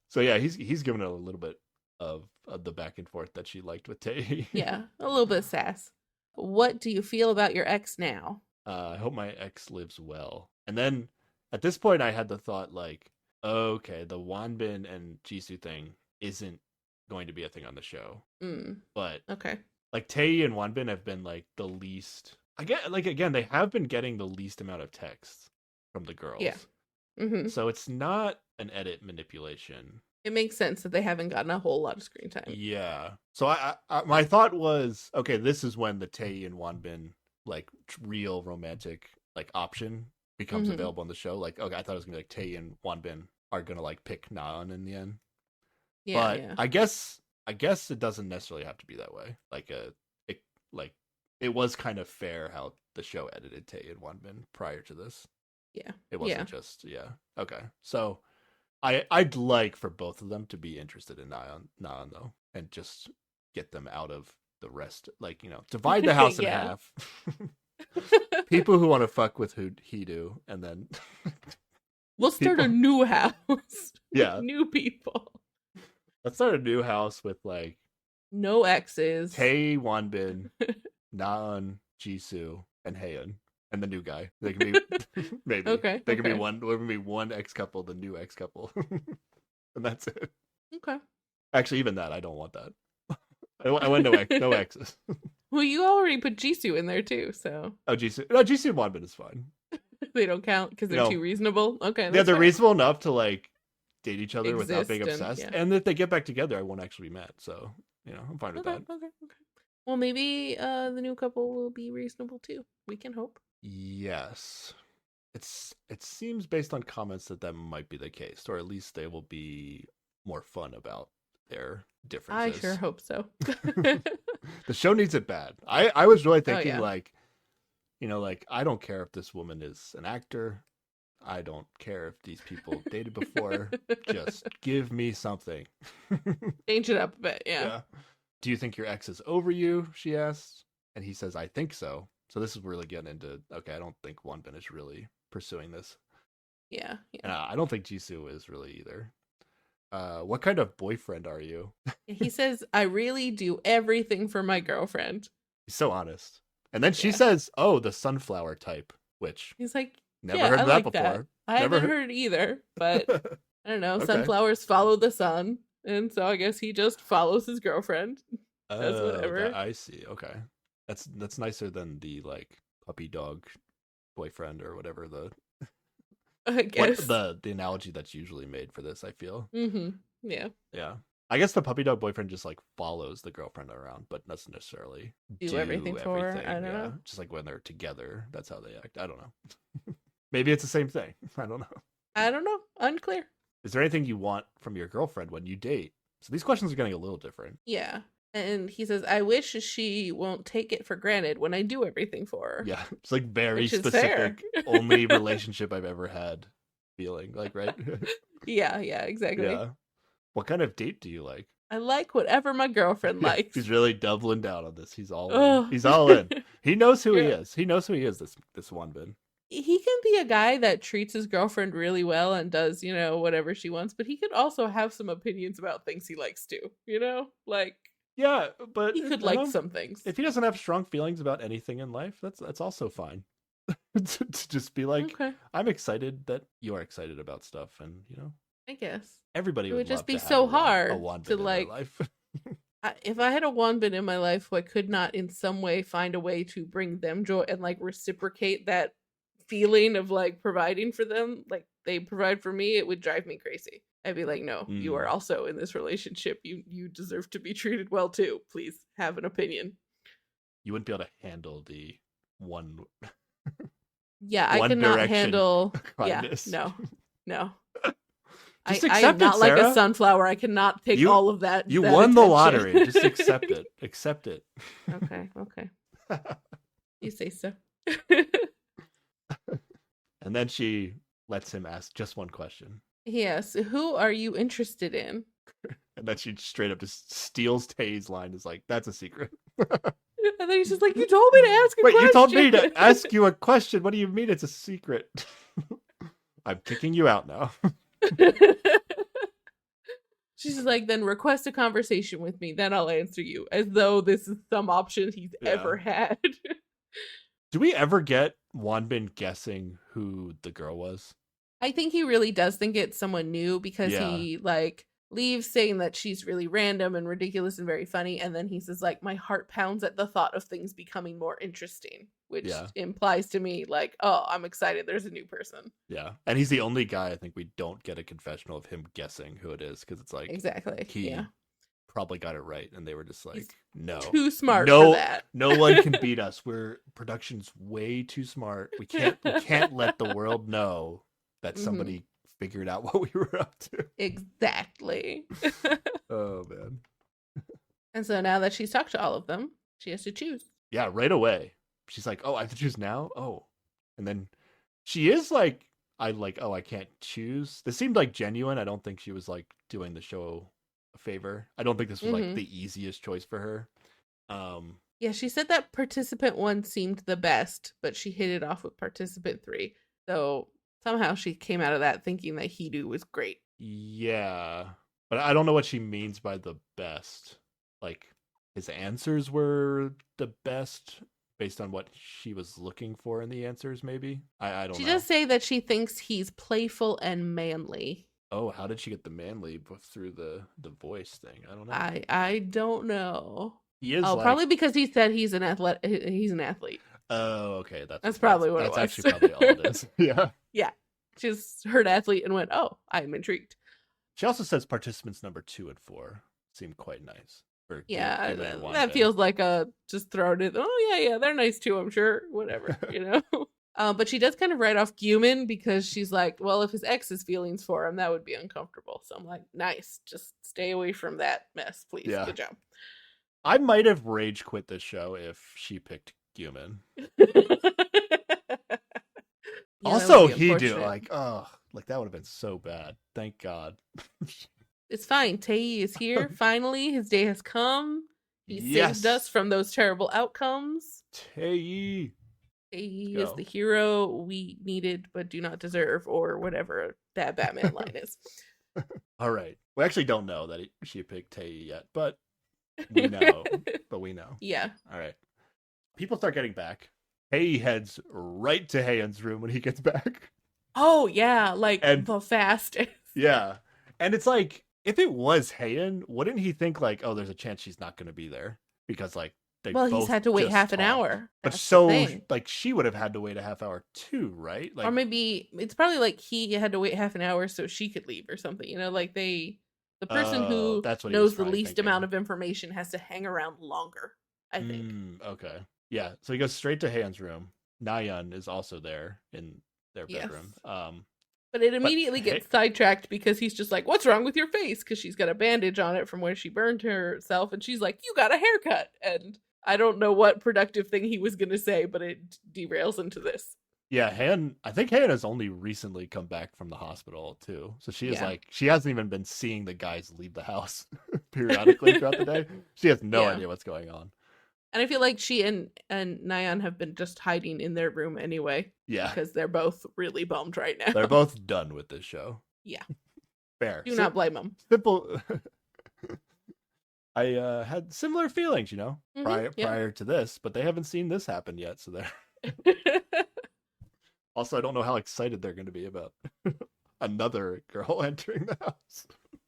So yeah, he's given it a little bit of the back and forth that she liked with Tay. Yeah, a little bit of sass. What do you feel about your ex now? I hope my ex lives well. And then at this point, I had the thought like, okay, the Wanbin and Jisoo thing isn't going to be a thing on the show. But Okay. like Tae and Wanbin have been like the least. Again, they have been getting the least amount of texts from the girls. Yeah. Mm-hmm. So it's not an edit manipulation. It makes sense that they haven't gotten a whole lot of screen time. Yeah. So I my thought was, okay, this is when the Tae and Wanbin like real romantic like option becomes available on the show. Like, okay, I thought it was gonna be like Tae and Wanbin are gonna like pick Naeun in the end. Yeah, But yeah. I guess it doesn't necessarily have to be that way. It was kind of fair how the show edited Tae and Wanbin prior to this. Yeah. It wasn't just Okay. So I'd like for both of them to be interested in Naeun though, and just get them out of the rest. Like, divide the house in Yeah. half. People who want to fuck with who he do, and then We'll start a people- new house. Yeah. With new people. Let's start a new house with like No exes. Tae, Wanbin, Naeun, Jisoo, and Haeun, and the new guy. They can be maybe Okay, They can be okay. one. There can be one ex couple, the new ex couple, and that's it. Okay. Actually, even that, I don't want that. I want no exes. Well, you already put Jisoo in there too, so Oh, Jisoo and Wanbin is fine. they don't count because they're No. too reasonable. Okay. Yeah, that's they're fair. reasonable enough to like date each other without being Exist and- obsessed, yeah. and if they get back together, I won't actually be mad. So I'm fine with Okay, that. okay. Well, maybe the new couple will be reasonable too. We can hope. Yes. It seems based on comments that might be the case, or at least they will be more fun about their I differences. sure hope so. The show needs it bad. I was really thinking yeah. like I don't care if this woman is an actor. I don't care if these people dated before. Just give me something. Change it up a bit, yeah. Do you think your ex is over you? She asks. And he says, I think so. So this is really getting into, okay, I don't think Wanbin is really pursuing this. Yeah. And I don't think Jisoo is really either. What kind of boyfriend are you? He says, I really do everything for my girlfriend. He's so honest. And then she Yeah. says, oh, the sunflower type, which He's like, never yeah, heard I of that like before. that. I Never haven't heard either, but I don't know. Okay. Sunflowers follow the sun. And so I guess he just follows his girlfriend. Does whatever. I see. Okay. That's nicer than the like puppy dog boyfriend or whatever I guess. the analogy that's usually made for this, I feel. Mm-hmm. Yeah. Yeah. I guess the puppy dog boyfriend just like follows the girlfriend around, but doesn't necessarily Do everything for her? I don't yeah. know. Just like when they're together, that's how they act. I don't know. Maybe it's the same thing. I don't know. I don't know. Unclear. Is there anything you want from your girlfriend when you date? So these questions are getting a little different. Yeah. And he says, I wish she won't take it for granted when I do everything for her. Yeah. It's like very Which is fair. specific, only relationship I've ever had feeling. Like, right? Yeah, exactly. Yeah. What kind of date do you like? I like whatever my girlfriend Yeah, likes. he's really doubling down on this. He's all Ugh. in. He's all in. He knows who he Yeah. is. He knows who he is, this Wanbin. He can be a guy that treats his girlfriend really well and does, whatever she wants, but he could also have some opinions about things he likes too, Like, Yeah, but he could you like know, some things. if he doesn't have strong feelings about anything in life, that's also fine. to just be like, Okay, I'm excited that you are excited about stuff, and I guess. everybody It would would just love be to have so a hard Wanbin to, in their like, life. If I had a Wanbin in my life who I could not in some way find a way to bring them joy and like reciprocate that feeling of like providing for them, like they provide for me, it would drive me crazy. I'd be like, no, you are also in this relationship. You deserve to be treated well too. Please have an opinion. You wouldn't be able to handle the one Yeah, I One cannot Direction handle. kindness. Yeah, no. Just I am accept it, not like Sarah. a sunflower. I cannot take You- all of that. You that won the attention. lottery. Just accept it. Accept it. Okay. You say so. And then she lets him ask just one question. Yes. Who are you interested in? And then she straight up just steals Tay's line. Is like, that's a secret. And then he's just like, you told me to ask a Wait, question. you told me to ask you a question. What do you mean it's a secret? I'm kicking you out now. She's like, then request a conversation with me, then I'll answer you. As though this is some option he's ever had. Do we ever get Wanbin guessing who the girl was? I think he really does think it's someone new because he like leaves saying that she's really random and ridiculous and very funny, and then he says like, my heart pounds at the thought of things becoming more interesting, which implies to me like, oh, I'm excited there's a new person. Yeah, and he's the only guy I think we don't get a confessional of him guessing who it is, because it's like exactly he probably got it right, and they were just like, no, too smart for that. No one can beat us. Production's way too smart. We can't let the world know that somebody figured out what we were up to. Exactly. Oh man. And so now that she's talked to all of them, she has to choose. Yeah, right away. She's like, oh, I have to choose now? Oh. And then she is like, I can't choose. This seemed like genuine. I don't think she was like doing the show a favor. I don't think this was like the easiest choice for her. Yeah, she said that participant 1 seemed the best, but she hit it off with participant 3. So somehow she came out of that thinking that Hidu was great. Yeah. But I don't know what she means by the best. Like, his answers were the best based on what she was looking for in the answers, maybe? I don't know. She does say that she thinks he's playful and manly. Oh, how did she get the manly through the voice thing? I don't know. I don't know. He is probably because he said he's an athlete. Oh, okay. That's probably what it was. That's actually probably all it is. Yeah. Yeah. She just heard athlete and went, oh, I'm intrigued. She also says participants number 2 and 4 seem quite nice. Yeah, that feels like a just throw it in. Oh, yeah, they're nice too, I'm sure. Whatever, you know? But she does kind of write off Guman because she's like, well, if his ex has feelings for him, that would be uncomfortable. So I'm like, nice. Just stay away from that mess, please. Yeah. Good job. I might have rage quit this show if she picked Guman. Also, Hidu, like, oh, like that would have been so bad. Thank God. It's fine. Tae is here. Finally, his day has come. He saved us from those terrible outcomes. Tae is the hero we needed but do not deserve, or whatever that Batman line is. All right. We actually don't know that she picked Tae yet, but we know. Yeah. All right. People start getting back. Tae heads right to Haeun's room when he gets back. Oh, yeah. Like, the fastest. Yeah. And it's like, if it was Haeun, wouldn't he think like, oh, there's a chance she's not going to be there? Because like, he's had to wait half an hour. But like, she would have had to wait a half hour too, right? Like, or maybe it's probably like he had to wait half an hour so she could leave or something. You know, like the person who knows the least amount of information has to hang around longer, I think. Okay. Yeah. So he goes straight to Haeun's room. Nayeon is also there in their bedroom. Yes. But it immediately gets sidetracked because he's just like, what's wrong with your face? Because she's got a bandage on it from where she burned herself. And she's like, you got a haircut. And I don't know what productive thing he was going to say, but it derails into this. Yeah, I think Haeun has only recently come back from the hospital too. So she is like, she hasn't even been seeing the guys leave the house periodically throughout the day. She has no idea what's going on. And I feel like she and Nayeon have been just hiding in their room anyway. Yeah. Because they're both really bummed right now. They're both done with this show. Yeah. Fair. Do not blame them. Simple. I had similar feelings, you know, prior to this, but they haven't seen this happen yet. So they're... Also, I don't know how excited they're going to be about another girl entering the house.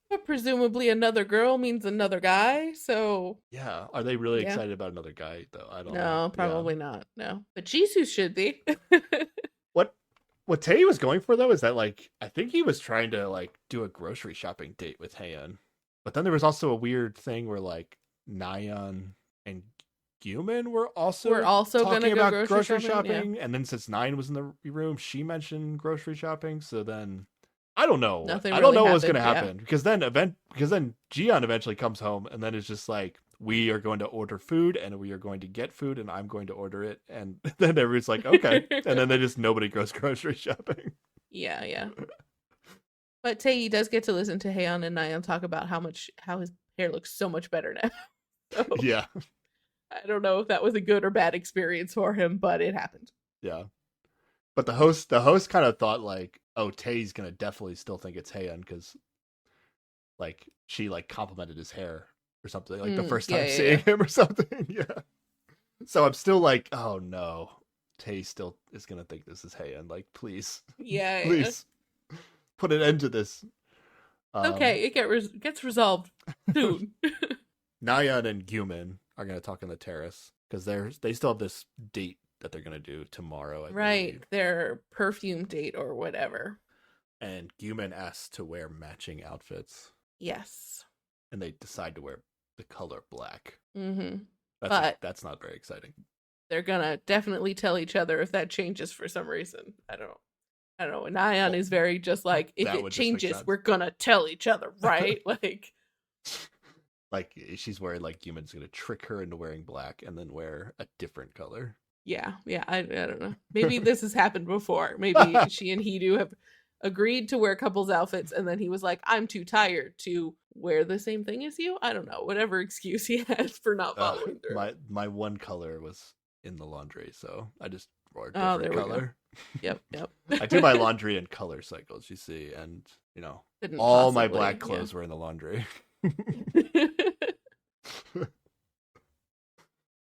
But presumably another girl means another guy, so... Yeah, are they really excited about another guy, though? I don't know. No, probably not, no. But Jisoo should be. What Tae was going for, though, is that, like, I think he was trying to, like, do a grocery shopping date with Haeun. But then there was also a weird thing where, like, Nayeon and Guman were also talking about grocery shopping. Yeah. And then since Nayeon was in the room, she mentioned grocery shopping, so then... I don't know. I don't know what's going to happen because then Jiyeon eventually comes home and then it's just like, we are going to order food and we are going to get food and I'm going to order it. And then everybody's like, okay. And then nobody goes grocery shopping. Yeah. But Tae does get to listen to Haeyeon and Nayeon talk about how his hair looks so much better now. So, Yeah. I don't know if that was a good or bad experience for him, but it happened. Yeah. But the host kind of thought like, oh, Tae's gonna definitely still think it's Haeyeon because like she like complimented his hair or something, like the first time seeing him or something. Yeah. So I'm still like, oh no, Tae still is gonna think this is Haeyeon. Like, please, please put an end to this. Okay, it gets resolved soon. Nayeon and Gyumin are gonna talk on the terrace because they still have this date that they're gonna do tomorrow. I believe. Their perfume date or whatever. And Gyumin asks to wear matching outfits. Yes. And they decide to wear the color black. Mm-hmm. That's not very exciting. They're gonna definitely tell each other if that changes for some reason. I don't know. And Nayeon is very just like, if it changes, we're gonna tell each other, right? Like she's worried like Gyumin's gonna trick her into wearing black and then wear a different color. Yeah. I don't know. Maybe this has happened before. Maybe she and Hidu have agreed to wear couples outfits and then he was like, I'm too tired to wear the same thing as you. I don't know. Whatever excuse he has for not following through. My one color was in the laundry, so I just wore a different color. Yep. I do my laundry in color cycles, you see, and all my black clothes were in the laundry.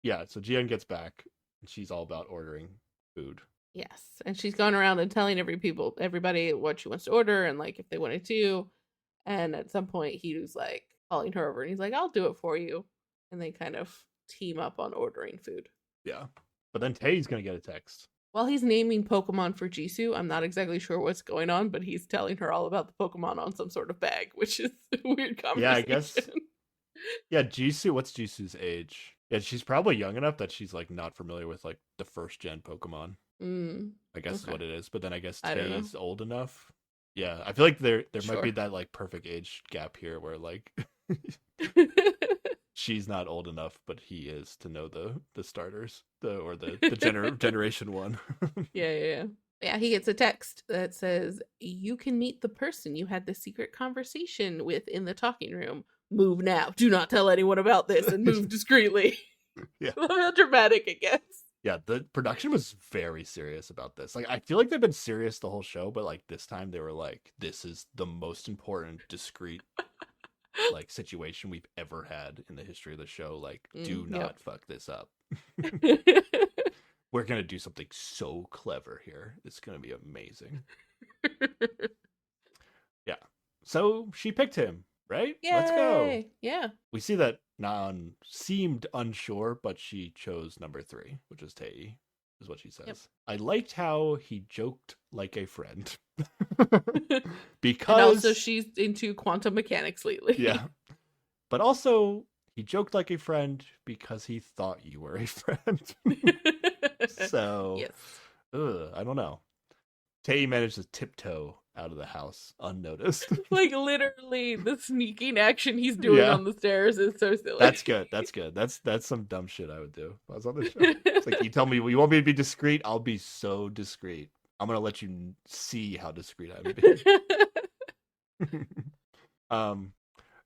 Yeah, so Jiyeon gets back and she's all about ordering food. Yes, and she's going around and telling everybody what she wants to order and like if they wanted to. And at some point, Hidu's like calling her over and he's like, I'll do it for you. And they kind of team up on ordering food. Yeah, but then Tae's gonna get a text. While he's naming Pokemon for Jisoo, I'm not exactly sure what's going on, but he's telling her all about the Pokemon on some sort of bag, which is a weird conversation. Yeah, I guess. Yeah, Jisoo. What's Jisoo's age? Yeah, she's probably young enough that she's like not familiar with like the first gen Pokemon. I guess is what it is. But then I guess Tae's old enough. Yeah, I feel like there might be that like perfect age gap here where like she's not old enough, but he is to know the starters, the generation one. Yeah. He gets a text that says, "You can meet the person you had the secret conversation with in the talking room. Move now. Do not tell anyone about this and move discreetly." Yeah. Love how dramatic it gets. Yeah, the production was very serious about this. Like, I feel like they've been serious the whole show, but like this time they were like, "This is the most important, discreet, like situation we've ever had in the history of the show. Like, do not fuck this up. We're gonna do something so clever here. It's gonna be amazing." Yeah. So she picked him, right? Yay! Let's go. Yeah. We see that Nan seemed unsure, but she chose number 3, which is Tae, is what she says. Yep. I liked how he joked like a friend. Because and also she's into quantum mechanics lately. Yeah. But also he joked like a friend because he thought you were a friend. So yes. I don't know. Tae managed to tiptoe out of the house unnoticed. Like literally the sneaking action he's doing on the stairs is so silly. That's good. That's some dumb shit I would do if I was on the show. It's like, you tell me you want me to be discreet, I'll be so discreet. I'm gonna let you see how discreet I'm being.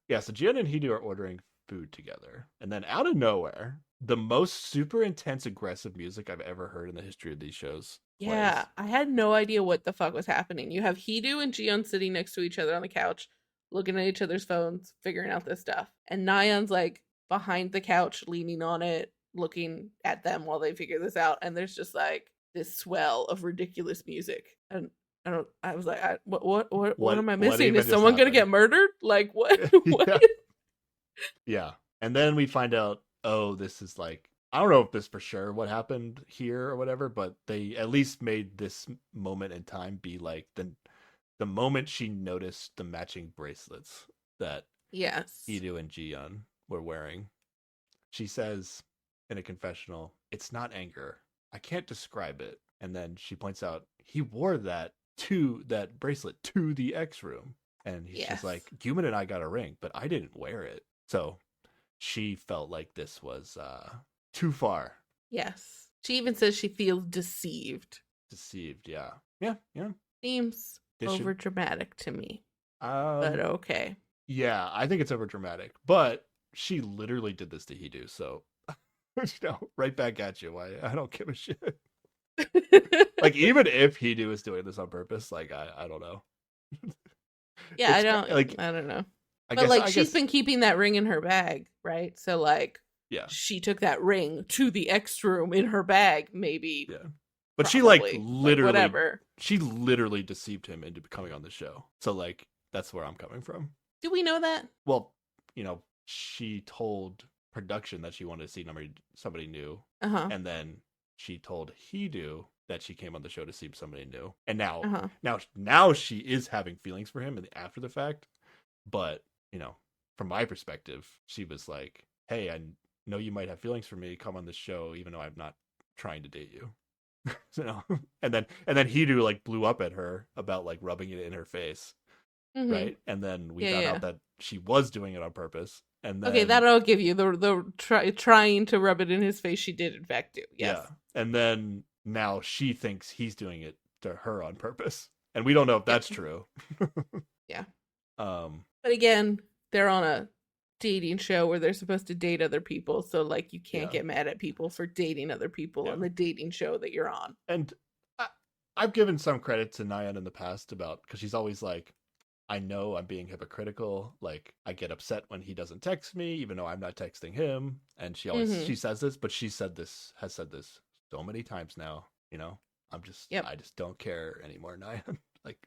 Yeah, so Jiyeon and Hidu are ordering food together, and then out of nowhere, the most super intense aggressive music I've ever heard in the history of these shows. Yeah, I had no idea what the fuck was happening. You have Hidu and Jiyeon sitting next to each other on the couch, looking at each other's phones, figuring out this stuff. And Nayeon's like behind the couch, leaning on it, looking at them while they figure this out. And there's just like this swell of ridiculous music. And I was like, what am I missing? Is someone going to get murdered? Like, what? What? Yeah. And then we find out, oh, this is like, I don't know if this for sure what happened here or whatever, but they at least made this moment in time be like the moment she noticed the matching bracelets that Hidu and Jiyeon were wearing. She says in a confessional, "It's not anger. I can't describe it." And then she points out he wore that bracelet to the X room. And he's just like, "Gyumin and I got a ring, but I didn't wear it." So she felt like this was too far. Yes. She even says she feels deceived. Deceived, yeah. Yeah. Seems This should- over dramatic to me. But okay. Yeah, I think it's over dramatic. But she literally did this to Hidu, so right back at you. Why I don't give a shit. Like, even if Hidu is doing this on purpose, like I don't know. Yeah, It's I don't know. I But guess she's been keeping that ring in her bag, right? So like yeah. she took that ring to the X room in her bag, maybe. Yeah. But probably, she literally whatever. She literally deceived him into coming on the show. So like that's where I'm coming from. Do we know that? Well, she told production that she wanted to see somebody new, and then she told Hidu that she came on the show to see somebody new, and now she is having feelings for him after the fact. But from my perspective, she was like, "Hey, I know you might have feelings for me. Come on the show, even though I'm not trying to date you." And then Hidu like blew up at her about like rubbing it in her face. Right, and then we found out that she was doing it on purpose. And then, okay, that I'll give you the trying to rub it in his face. She did in fact do. Yes. Yeah, and then now she thinks he's doing it to her on purpose, and we don't know if that's true. Yeah. But again, they're on a dating show where they're supposed to date other people, so like you can't get mad at people for dating other people on the dating show that you're on. And I've given some credit to Nyan in the past because she's always like, I know I'm being hypocritical. Like, I get upset when he doesn't text me, even though I'm not texting him. And she always she says this, but has said this so many times now. I just don't care anymore, Nyan. Like,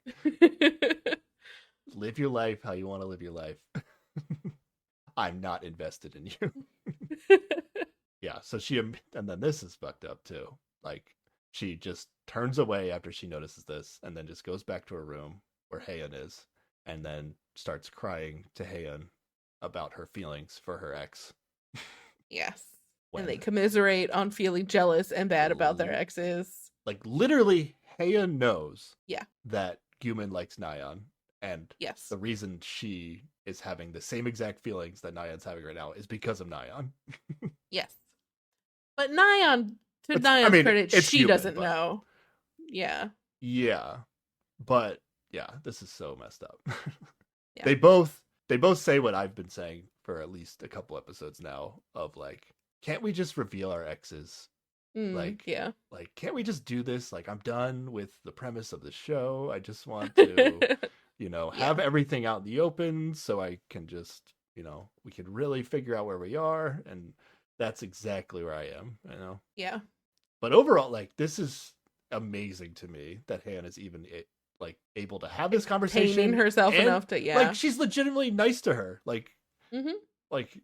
live your life how you want to live your life. I'm not invested in you. Yeah. So and then this is fucked up too. Like, she just turns away after she notices this, and then just goes back to her room where Haeun is. And then starts crying to Haeun about her feelings for her ex. Yes. And they commiserate on feeling jealous and bad about their exes. Like, literally, Haeun knows that Gyumin likes Nyan. And yes, the reason she is having the same exact feelings that Nyan's having right now is because of Nyan. Yes. But Nyan's credit, she doesn't know. Yeah. Yeah. But yeah, this is so messed up. Yeah. They both say what I've been saying for at least a couple episodes now of like, can't we just reveal our exes? Like, can't we just do this? Like, I'm done with the premise of the show. I just want to, have everything out in the open so I can just, we could really figure out where we are. And that's exactly where I am, Yeah. But overall, like, this is amazing to me that Haeun is even able to have this conversation, painting herself enough to like, she's legitimately nice to her, like like,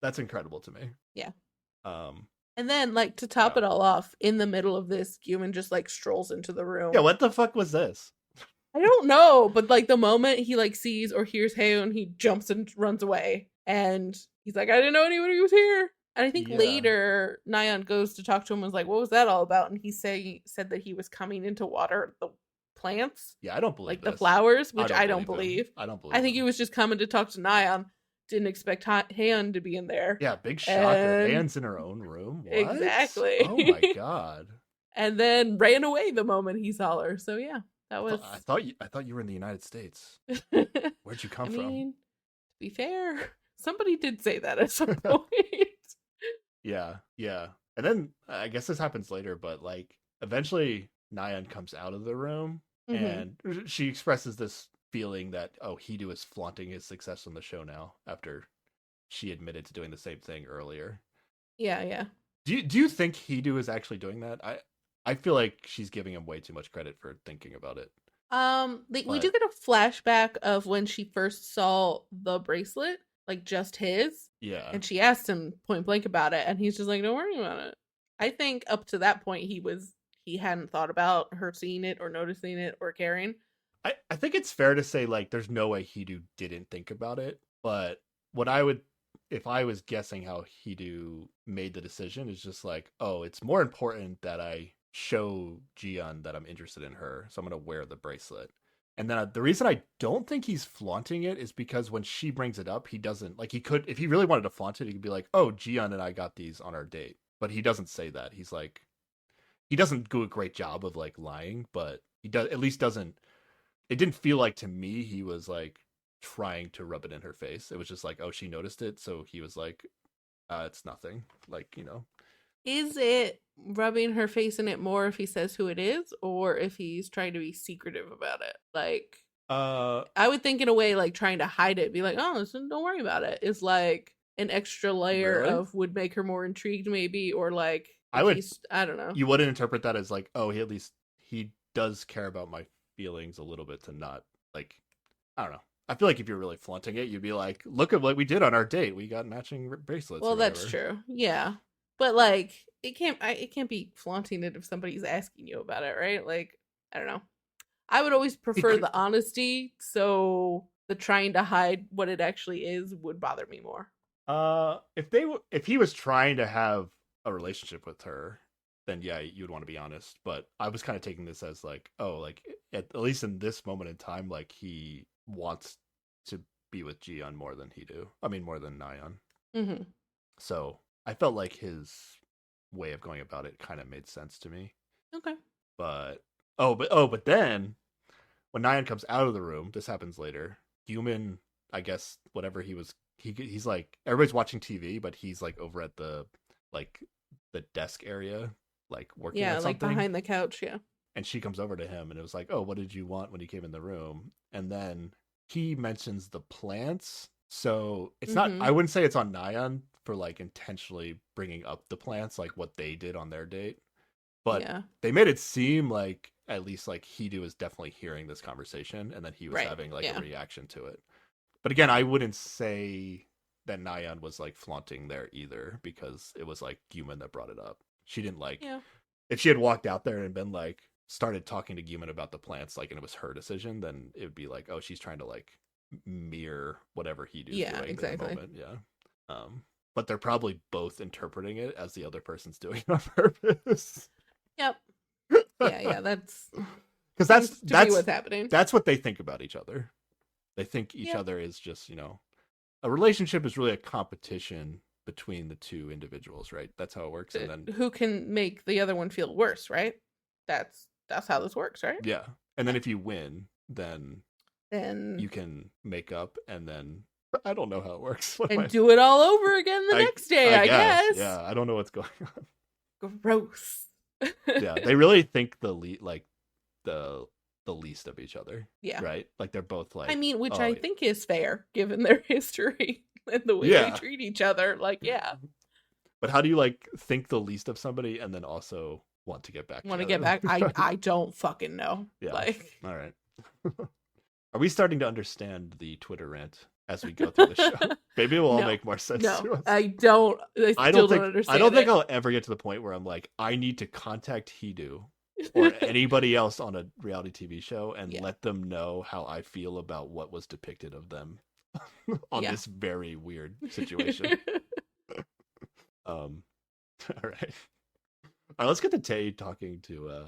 that's incredible to me. Yeah. And then like to top it all off, in the middle of this, Gyumin just like strolls into the room. Yeah, what the fuck was this? I don't know, but like the moment he like sees or hears Haeun, he jumps and runs away, and he's like, I didn't know anybody was here. And I think later Nyan goes to talk to him and was like, what was that all about? And he said that he was coming in to water the plants. Yeah, I don't believe the flowers, which I don't believe. I don't believe. I think he was just coming to talk to Nyan. Didn't expect Haeun to be in there. Yeah, big shocker. Haeun's in her own room. What? Exactly. Oh my god. And then ran away the moment he saw her. So yeah, that was. I thought you were in the United States. Where'd you come from? To be fair, somebody did say that at some point. Yeah. And then I guess this happens later, but like eventually Nyan comes out of the room and she expresses this feeling that, Hidu is flaunting his success on the show now after she admitted to doing the same thing earlier. Yeah. Do you think Hidu is actually doing that? I feel like she's giving him way too much credit for thinking about it. We do get a flashback of when she first saw the bracelet, like just his. Yeah. And she asked him point blank about it, and he's just like, don't worry about it. I think up to that point he hadn't thought about her seeing it or noticing it or caring. I think it's fair to say, like, there's no way Hidu didn't think about it, but if I was guessing how Hidu made the decision, is just like, it's more important that I show Jiyeon that I'm interested in her, so I'm going to wear the bracelet. And then the reason I don't think he's flaunting it is because when she brings it up, he doesn't like he could if he really wanted to flaunt it, he could be like, "Oh, Jiyeon and I got these on our date." But he doesn't say that. He's like he doesn't do a great job of like lying, but he does at least doesn't it didn't feel like to me he was like trying to rub it in her face. It was just like, "Oh, she noticed it." So he was like, it's nothing." Like, Is it rubbing her face in it more if he says who it is, or if he's trying to be secretive about it? Like, I would think in a way like trying to hide it, be like, "Oh, listen, don't worry about it," is like an extra layer Really? of would make her more intrigued, maybe, or like I would I don't know. you wouldn't interpret that as like, "Oh, he does care about my feelings a little bit to not like I don't know." I feel like if you're really flaunting it, you'd be like, "Look at what we did on our date. We got matching bracelets." Well, or that's whatever. true. Yeah. But like it can't be flaunting it if somebody's asking you about it, right? Like, I don't know. I would always prefer could- the honesty, so the trying to hide what it actually is would bother me more. If he was trying to have a relationship with her, then yeah, you would want to be honest. But I was kind of taking this as like, oh, like at least in this moment in time, like he wants to be with Jiyeon more than he do. I mean, more than Nayeon. Mhm. So I felt like his way of going about it kind of made sense to me. Okay. But then when Nayeon comes out of the room, this happens later. Human, I guess, whatever he's like everybody's watching TV, but he's like over at the like the desk area, like working Yeah, on like something. behind the couch, yeah. And she comes over to him and it was like, "Oh, what did you want when you came in the room?" And then he mentions the plants. So it's not, I Mhm. wouldn't say it's on Nayeon for like intentionally bringing up the plants, like what they did on their date. But Yeah. they made it seem like at least like Hidu was definitely hearing this conversation and then he was Right. having like Yeah. a reaction to it. But again, I wouldn't say that Nayeon was like flaunting there either because it was like Guman that brought it up. She didn't like Yeah. if she had walked out there and been like started talking to Guman about the plants, like and it was her decision, then it would be like, oh, she's trying to like mirror whatever he does Yeah, doing in exactly. the moment. Yeah. But they're probably both interpreting it as the other person's doing it on purpose. Yep. Yeah, that's because seems to be what's happening. that's what they think about each other. They think each Yeah. other is just a relationship is really a competition between the two individuals, right? That's how it works. And then Who can make the other one feel worse, right? That's how this works, right? yeah, and then if you win, then Then you can make up, and then I don't know how it works. and do it all over again the next day, I guess. Yeah, I don't know what's going on. Gross. Yeah, they really think the least of each other. Yeah. Right? Like they're both like I mean, which oh, I think is fair given their history and the way Yeah. they treat each other. Like, yeah, But how do you like think the least of somebody and then also want to get back? want to get together? back. I don't fucking know. Yeah. Like, All right. Are we starting to understand the Twitter rant as we go through the show? Maybe it will all No. make more sense to no, us. I don't. I still don't understand. I don't think it. I'll ever get to the point where I'm like, I need to contact Hidu or anybody else on a reality TV show and Yeah. let them know how I feel about what was depicted of them on Yeah. this very weird situation. All right. All right, let's get to Tay talking to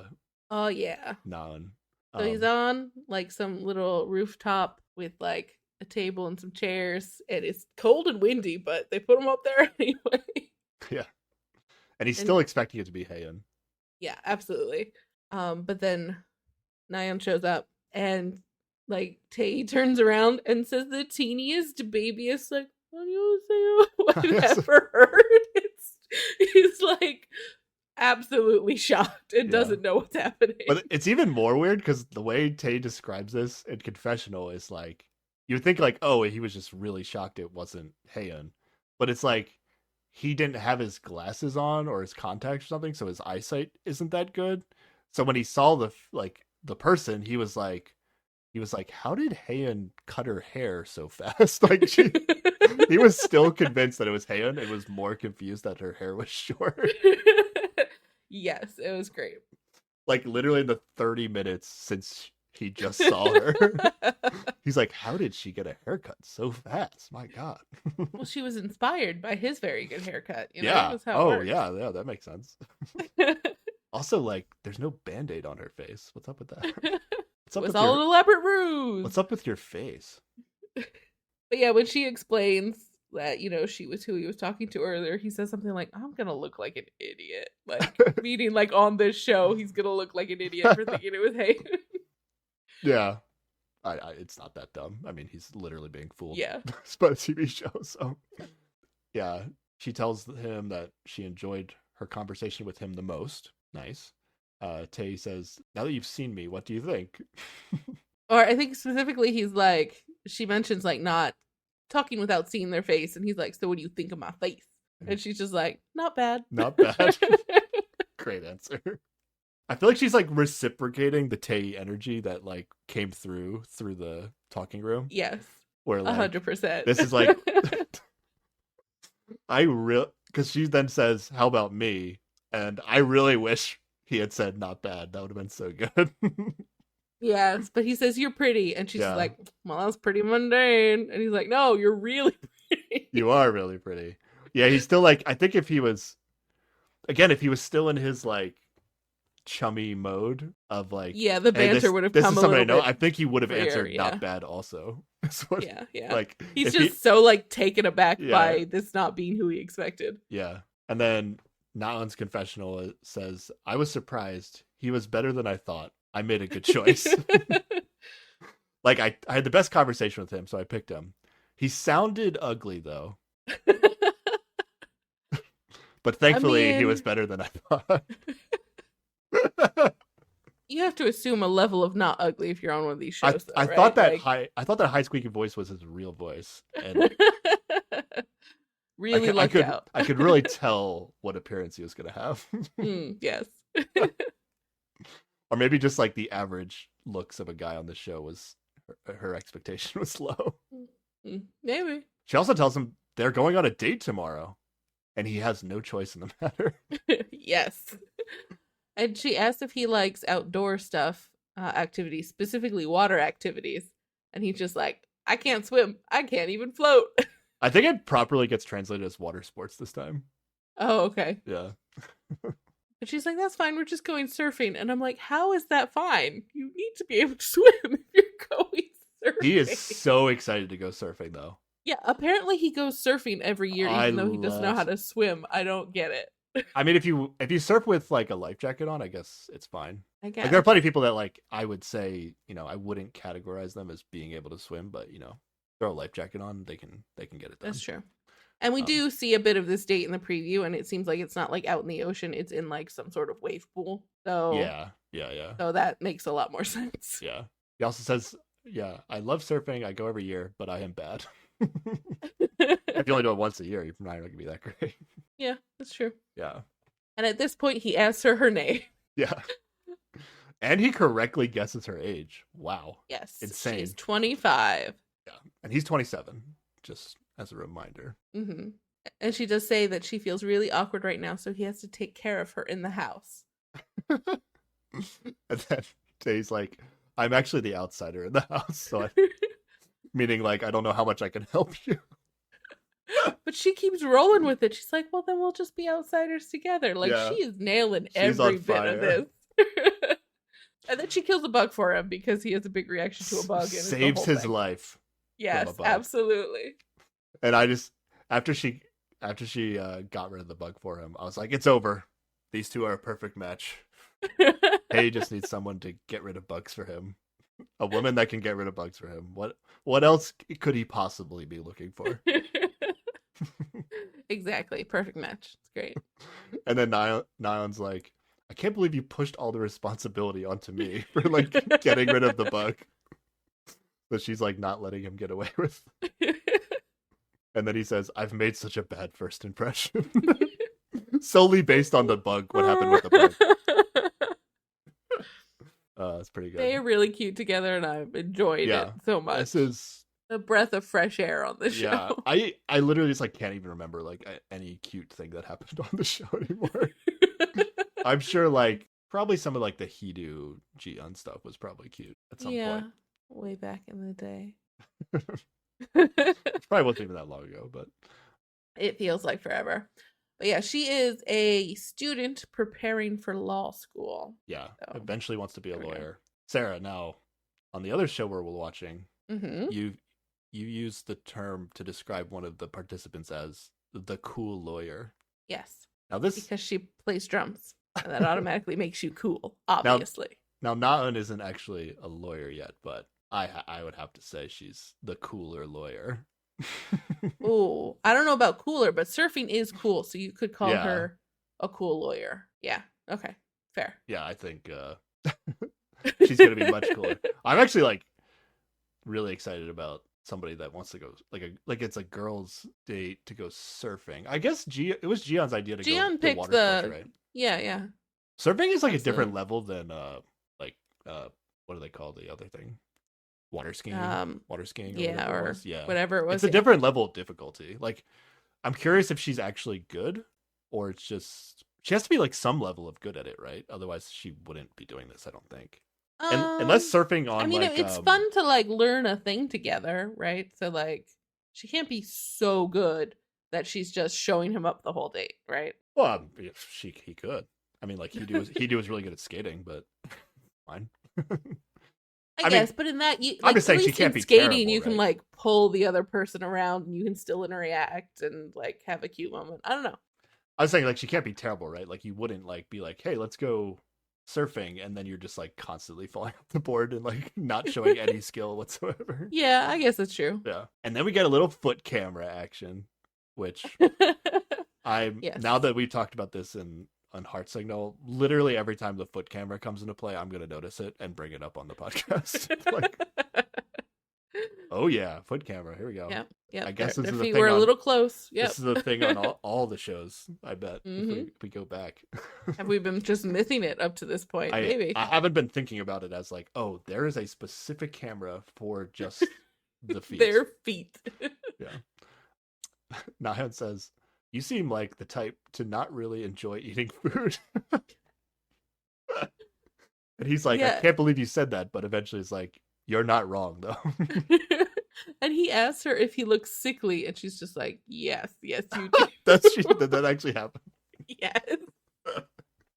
Oh yeah. Nan. So he's on like some little rooftop with like a table and some chairs, and it's cold and windy, but they put him up there anyway. Yeah. And he's And- still expecting it to be Heian. Yeah, absolutely. But then Nayeon shows up and like Tae turns around and says the teeniest, babyest, like, what do you say? I've ever heard. He's like absolutely shocked and Yeah. doesn't know what's happening. But it's even more weird because the way Tay describes this in confessional is like you would think like, oh, he was just really shocked it wasn't Heian. But it's like he didn't have his glasses on or his contacts or something, so his eyesight isn't that good. So when he saw the person, he was like, how did Heian cut her hair so fast? Like he was still convinced that it was Heian and was more confused that her hair was short. Yes, it was great. Like literally in the 30 minutes since he just saw her. He's like, how did she get a haircut so fast? My God. Well, she was inspired by his very good haircut. You know? Yeah. That's how it works. Yeah, that makes sense. Also, like, there's no band-aid on her face. What's up with that? What's up was with all your an elaborate ruse. What's up with your face? But yeah, when she explains that, she was who he was talking to earlier, he says something like, I'm gonna look like an idiot. Like, meaning like on this show, he's gonna look like an idiot for thinking it was Hayden. Yeah. It's not that dumb. I mean, he's literally being fooled. Yeah. It's but a TV show, so yeah. She tells him that she enjoyed her conversation with him the most. Nice. Tay says, now that you've seen me, what do you think? Or I think specifically he's like, she mentions like not talking without seeing their face, and he's like, so what do you think of my face? And she's just like, not bad. Not bad. Great answer. I feel like she's like reciprocating the Tay energy that like came through the talking room. Yes. Where like 100%. this is like because she then says, how about me? And I really wish he had said not bad. That would have been so good. Yes, but he says you're pretty, and she's Yeah. like, well, that's pretty mundane. And he's like, no, you're really pretty. You are really pretty. Yeah, he's still like, I think if he was still in his like chummy mode of like, Yeah, the hey, banter would have this come is a somebody little I know, bit. I think he would have freer, answered yeah. not bad also. That's what, Yeah. like He's if just so like taken aback Yeah. by this not being who he expected. yeah. And then Naon's confessional says, I was surprised. He was better than I thought. I made a good choice. Like I had the best conversation with him, so I picked him. He sounded ugly though. But thankfully he was better than I thought. You have to assume a level of not ugly if you're on one of these shows. I though, thought right? that high squeaky voice was his real voice. And really lucked out. I could really tell what appearance he was gonna have. Yes. Or maybe just like the average looks of a guy on the show was her expectation was low. Maybe. She also tells him they're going on a date tomorrow, and he has no choice in the matter. Yes. And she asks if he likes outdoor stuff, activities, specifically water activities. And he's just like, I can't swim. I can't even float. I think it properly gets translated as water sports this time. Oh, okay. Yeah. And she's like, that's fine. We're just going surfing. And I'm like, how is that fine? You need to be able to swim if you're going surfing. He is so excited to go surfing, though. Yeah, apparently he goes surfing every year, even though he doesn't know how to swim. I don't get it. I mean, if you surf with like a life jacket on, I guess it's fine. I guess. Like there are plenty of people that like I would say, I wouldn't categorize them as being able to swim, but throw a life jacket on, they can get it done. That's true. And we do see a bit of this date in the preview, and it seems like it's not like out in the ocean; it's in like some sort of wave pool. So Yeah. So that makes a lot more sense. Yeah. He also says, "Yeah, I love surfing. I go every year, but I am bad. If you only do it once a year, you're not going to be that great." Yeah, that's true. Yeah. And at this point, he asks her name. Yeah. And he correctly guesses her age. Wow. Yes, Insane. She's 25. Yeah. And he's 27. Just as a reminder. Mm-hmm. And she does say that she feels really awkward right now, so he has to take care of her in the house. And then Tay's like, I'm actually the outsider in the house, so meaning like I don't know how much I can help you. But she keeps rolling with it. She's like, well, then we'll just be outsiders together. Like, Yeah. she is nailing She's every on bit of fire. this. And then she kills a bug for him because he has a big reaction to a bug. And it's the Saves whole his thing. life. Yes, a bug. absolutely. And I just after she got rid of the bug for him, I was like, it's over. These two are a perfect match. Hey just needs someone to get rid of bugs for him. A woman that can get rid of bugs for him. What else could he possibly be looking for? Exactly. Perfect match. It's great. And then Nion's like, I can't believe you pushed all the responsibility onto me for like getting rid of the bug. But she's like not letting him get away with. And then he says, I've made such a bad first impression. Solely based on the bug, what happened with the bug. It's pretty good. They are really cute together, and I've enjoyed Yeah. it so much. This is a breath of fresh air on the yeah. show. I literally just like can't even remember like any cute thing that happened on the show anymore. I'm sure like probably some of like the Hidu Ji-un stuff was probably cute at some point. Way back in the day. It probably wasn't even that long ago, but It feels like forever. But yeah, she is a student preparing for law school. yeah, So, eventually wants to be a there we go. lawyer. Sarah, now on the other show we're watching, Mm-hmm. you used the term to describe one of the participants as the cool lawyer. Yes, Now this because she plays drums, and that automatically makes you cool. now Obviously. now Naeun isn't actually a lawyer yet, but I would have to say she's the cooler lawyer. Oh, I don't know about cooler, but surfing is cool, so you could call Yeah. her a cool lawyer. Yeah. Okay. Fair. Yeah, I think she's gonna be much cooler. I'm actually like really excited about somebody that wants to go like it's a girls' date to go surfing. I guess it was Jiyeon's idea to go Jiyeon to picked water the sports, right? yeah. Surfing is like a Absolutely. different level than like what do they call the other thing? Water skiing, water skiing, Yeah, or whatever it or was. Yeah, whatever it was. it's a yeah. different level of difficulty. Like, I'm curious if she's actually good, or it's just she has to be like some level of good at it, right? Otherwise, she wouldn't be doing this. I don't think. And unless surfing on, I mean, like, it's fun to like learn a thing together, right? So like, she can't be so good that she's just showing him up the whole date, right? well, he could. I mean, like he was really good at skating, but fine. I I mean, guess, but in that, you I'm like just at saying she least can't in be skating, terrible, you can right? like pull the other person around, and you can still interact and like have a cute moment. I don't know. I was saying like she can't be terrible, right? Like you wouldn't like be like, hey, let's go surfing, and then you're just like constantly falling off the board and like not showing any skill whatsoever. Yeah, I guess it's true. Yeah. And then we get a little foot camera action, which Yes. now that we've talked about this on Heart Signal, literally every time the foot camera comes into play, I'm gonna notice it and bring it up on the podcast. Like, oh yeah, foot camera. Here we go. Yeah. I guess their this is the feet thing were a on- little close. Yep. This is the thing on all the shows, I bet, if Mhm. we go back. Have we been just missing it up to this point? Maybe. I haven't been thinking about it as like, oh, there is a specific camera for just the feet. Their feet. Yeah. Nahyun says, you seem like the type to not really enjoy eating food. And he's like, I Yeah. can't believe you said that, but eventually it's like, you're not wrong though. And he asks her if he looks sickly, and she's just like, yes, you do. that actually happened. Yes.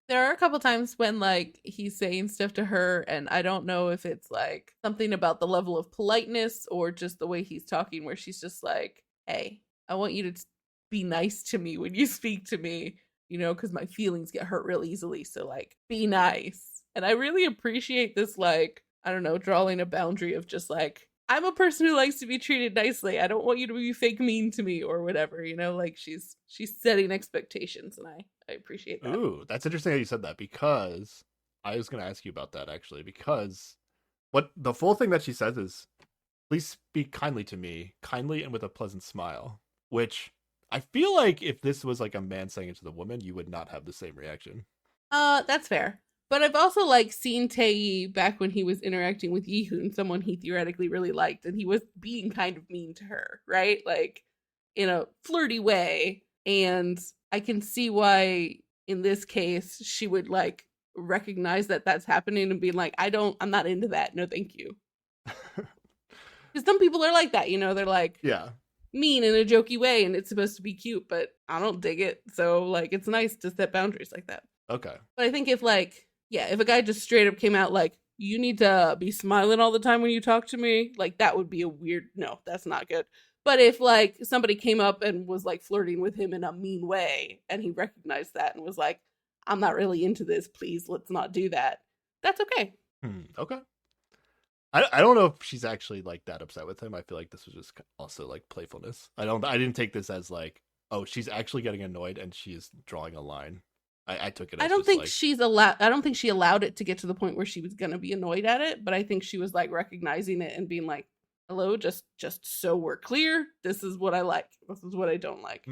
There are a couple times when like he's saying stuff to her, and I don't know if it's like something about the level of politeness or just the way he's talking, where she's just like, hey, I want you to be nice to me when you speak to me, you know, because my feelings get hurt real easily. So like, be nice. And I really appreciate this, like, I don't know, drawing a boundary of just like, I'm a person who likes to be treated nicely. I don't want you to be fake mean to me or whatever, you know, like she's setting expectations, and I appreciate that. Ooh, that's interesting how you said that, because I was going to ask you about that actually, because what the full thing that she says is, please speak kindly to me, kindly and with a pleasant smile, which I feel like if this was like a man saying it to the woman, you would not have the same reaction. That's fair. But I've also like seen Tae back when he was interacting with Yihoon, someone he theoretically really liked, and he was being kind of mean to her, right? Like in a flirty way. And I can see why in this case she would like recognize that that's happening and be like, I'm not into that. No, thank you. Because some people are like that, you know, they're like Yeah. mean in a jokey way and it's supposed to be cute, but I don't dig it. So like it's nice to set boundaries like that. Okay. But I think if like, yeah, if a guy just straight up came out like, you need to be smiling all the time when you talk to me, like that would be a weird, no, that's not good. But if like somebody came up and was like flirting with him in a mean way and he recognized that and was like, I'm not really into this, please, let's not do that, that's okay. Okay. I don't know if she's actually like that upset with him. I feel like this was just also like playfulness. I didn't take this as like, oh, she's actually getting annoyed and she's drawing a line. I took it as I don't just, think like, I don't think she allowed it to get to the point where she was gonna be annoyed at it, but I think she was like recognizing it and being like, hello, just so we're clear, this is what I like, this is what I don't like.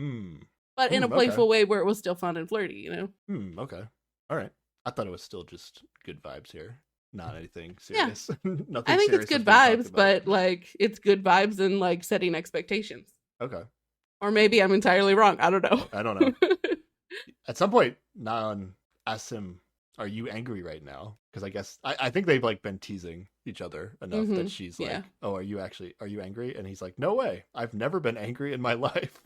But in a playful way where it was still fun and flirty, you know? Okay. All right. I thought it was still just good vibes here. Not anything serious. Nothing I think serious it's good has been vibes, talked about. but like it's good vibes and like setting expectations. Okay. Or maybe I'm entirely wrong. I don't know. I don't know. At some point, Naeun asks him, are you angry right now? Because I guess I think they've like been teasing each other enough that she's like, yeah. oh, are you angry? And he's like, no way. I've never been angry in my life.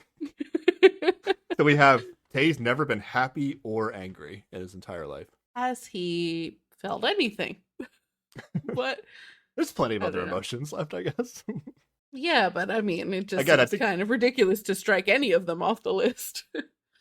So we have Tae's never been happy or angry in his entire life. Has he felt anything? What There's plenty of I other don't know. emotions left, I guess. Yeah, but I mean, it just Again, I seems think kind of ridiculous to strike any of them off the list.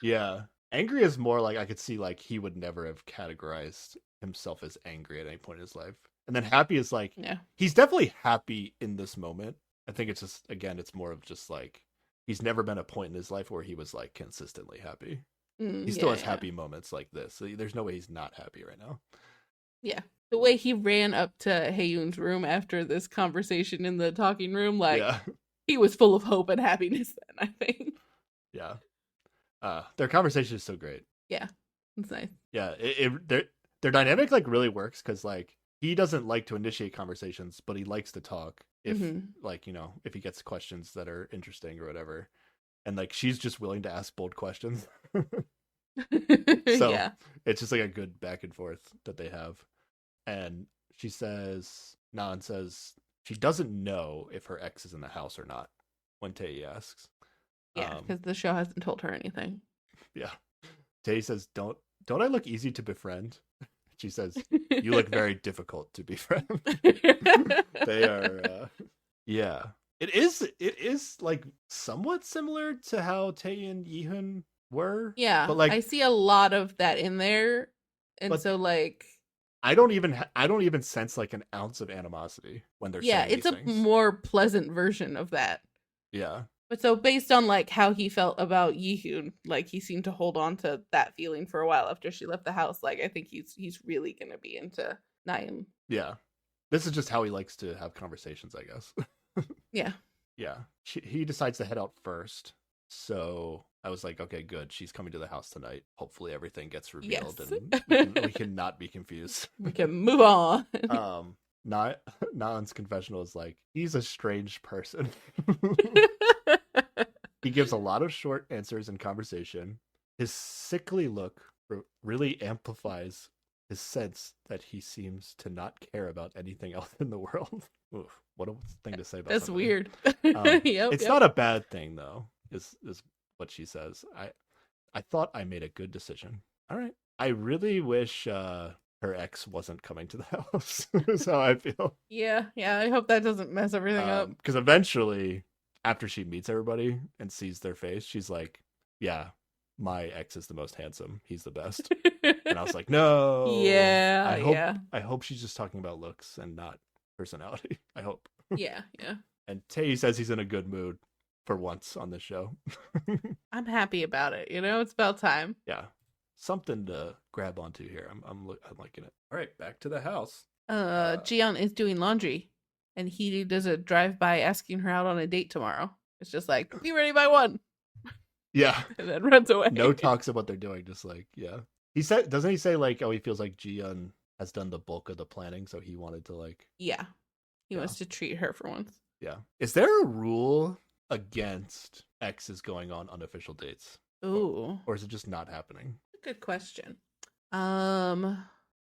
yeah. Angry is more like I could see like he would never have categorized himself as angry at any point in his life. And then happy is like Yeah. he's definitely happy in this moment. I think it's just again, it's more of just like he's never been a point in his life where he was like consistently happy. He still has Yeah. happy moments like this. So there's no way he's not happy right now. Yeah. The way he ran up to Hayoon's room after this conversation in the talking room, like Yeah. he was full of hope and happiness then, I think. Yeah. Their conversation is so great. Yeah. It's nice. Yeah, their dynamic like really works because like he doesn't like to initiate conversations, but he likes to talk if like if he gets questions that are interesting or whatever, and like she's just willing to ask bold questions. So yeah. it's just like a good back and forth that they have, and she says Nan says she doesn't know if her ex is in the house or not when Tae asks. Yeah, because the show hasn't told her anything. Yeah. Tae says, "Don't I look easy to befriend?" She says, "You look very difficult to befriend." They are, yeah. It is like somewhat similar to how Tae and Yihun were. Yeah, but like I see a lot of that in there, and But- so like, I don't even sense like an ounce of animosity when they're yeah, saying it's these a things. more pleasant version of that. Yeah. But so based on like how he felt about Yihoon, like he seemed to hold on to that feeling for a while after she left the house. Like I think he's really gonna be into Naeun. Yeah. This is just how he likes to have conversations, I guess. Yeah. Yeah. He decides to head out first. So I was like, okay, good. She's coming to the house tonight. Hopefully everything gets revealed Yes. and we can not be confused. We can move on. Naan's confessional is like, he's a strange person. He gives a lot of short answers in conversation. His sickly look really amplifies his sense that he seems to not care about anything else in the world. Oof, what a thing to say about That's somebody. weird. It's not a bad thing though, is what she says. I thought I made a good decision. All right. I really wish her ex wasn't coming to the house. Is how I feel. Yeah, I hope that doesn't mess everything up. Because eventually, after she meets everybody and sees their face, she's like, "Yeah, my ex is the most handsome. He's the best." And I was like, "No." Yeah, I hope she's just talking about looks and not personality. I hope. yeah. And Tae says he's in a good mood for once on this show. I'm happy about it. It's about time. Yeah, something to grab onto here. I'm liking it. All right, back to the house. Jiyeon is doing laundry, and he does a drive-by asking her out on a date tomorrow. It's just like, be ready by 1, Yeah, and then runs away. no talks of what they're doing. Just like, yeah. He said, doesn't he say like, oh, he feels like Jiyeon has done the bulk of the planning, so he wanted to like. Yeah, he Yeah. wants to treat her for once. Yeah. Is there a rule against exes going on unofficial dates, Ooh, or is it just not happening? good question.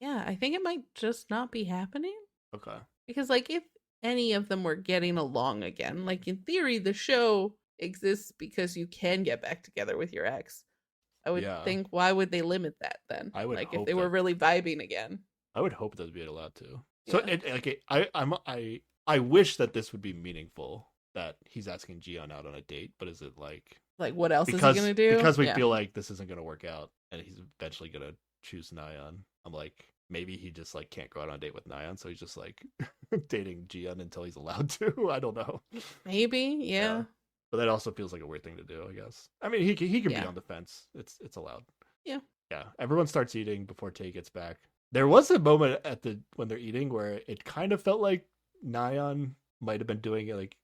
Yeah, I think it might just not be happening. Okay. Because, like, if any of them were getting along again, like, in theory, the show exists because you can get back together with your ex. I would Yeah. think, why would they limit that then? I would like, if hope they were that- really vibing again. I would hope they'd be allowed to. So, Yeah. I wish that this would be meaningful. That he's asking Jiyeon out on a date, but is it like Like, what else is he because gonna do? because we Yeah. feel like this isn't gonna work out, and he's eventually gonna choose Nayeon? I'm like, maybe he just like can't go out on a date with Nayeon, so he's just like dating Jiyeon until he's allowed to. I don't know. Maybe, yeah. But that also feels like a weird thing to do, I guess. I mean, he can be Yeah. on the fence. It's allowed. Yeah. Yeah. Everyone starts eating before Tae gets back. There was a moment when they're eating where it kind of felt like Nayeon might have been doing like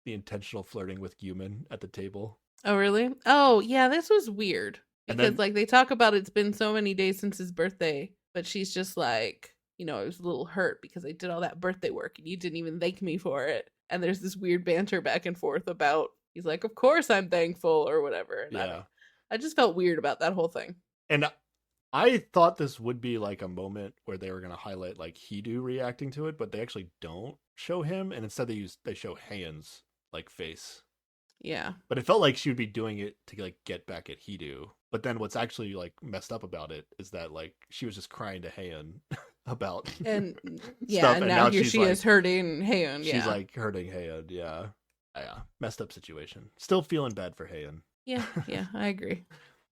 the intentional flirting with Yumin at the table. Oh, really? Oh, yeah, this was weird. And Because, then- like, they talk about it's been so many days since his birthday, but she's just like, I was a little hurt because I did all that birthday work and you didn't even thank me for it. And there's this weird banter back and forth about, he's like, of course I'm thankful or whatever. And Yeah. I just felt weird about that whole thing. And I thought this would be like a moment where they were going to highlight like Hidu reacting to it, but they actually don't show him, and instead they show Haeun's like face. Yeah. But it felt like she would be doing it to like get back at Hidu. But then what's actually like messed up about it is that like she was just crying to Haeun about And yeah, stuff, and and now now here she's she like is hurting Haeun. she's Yeah, like hurting Haeun. Yeah, yeah, messed up situation. Still feeling bad for Haeun. yeah, I agree.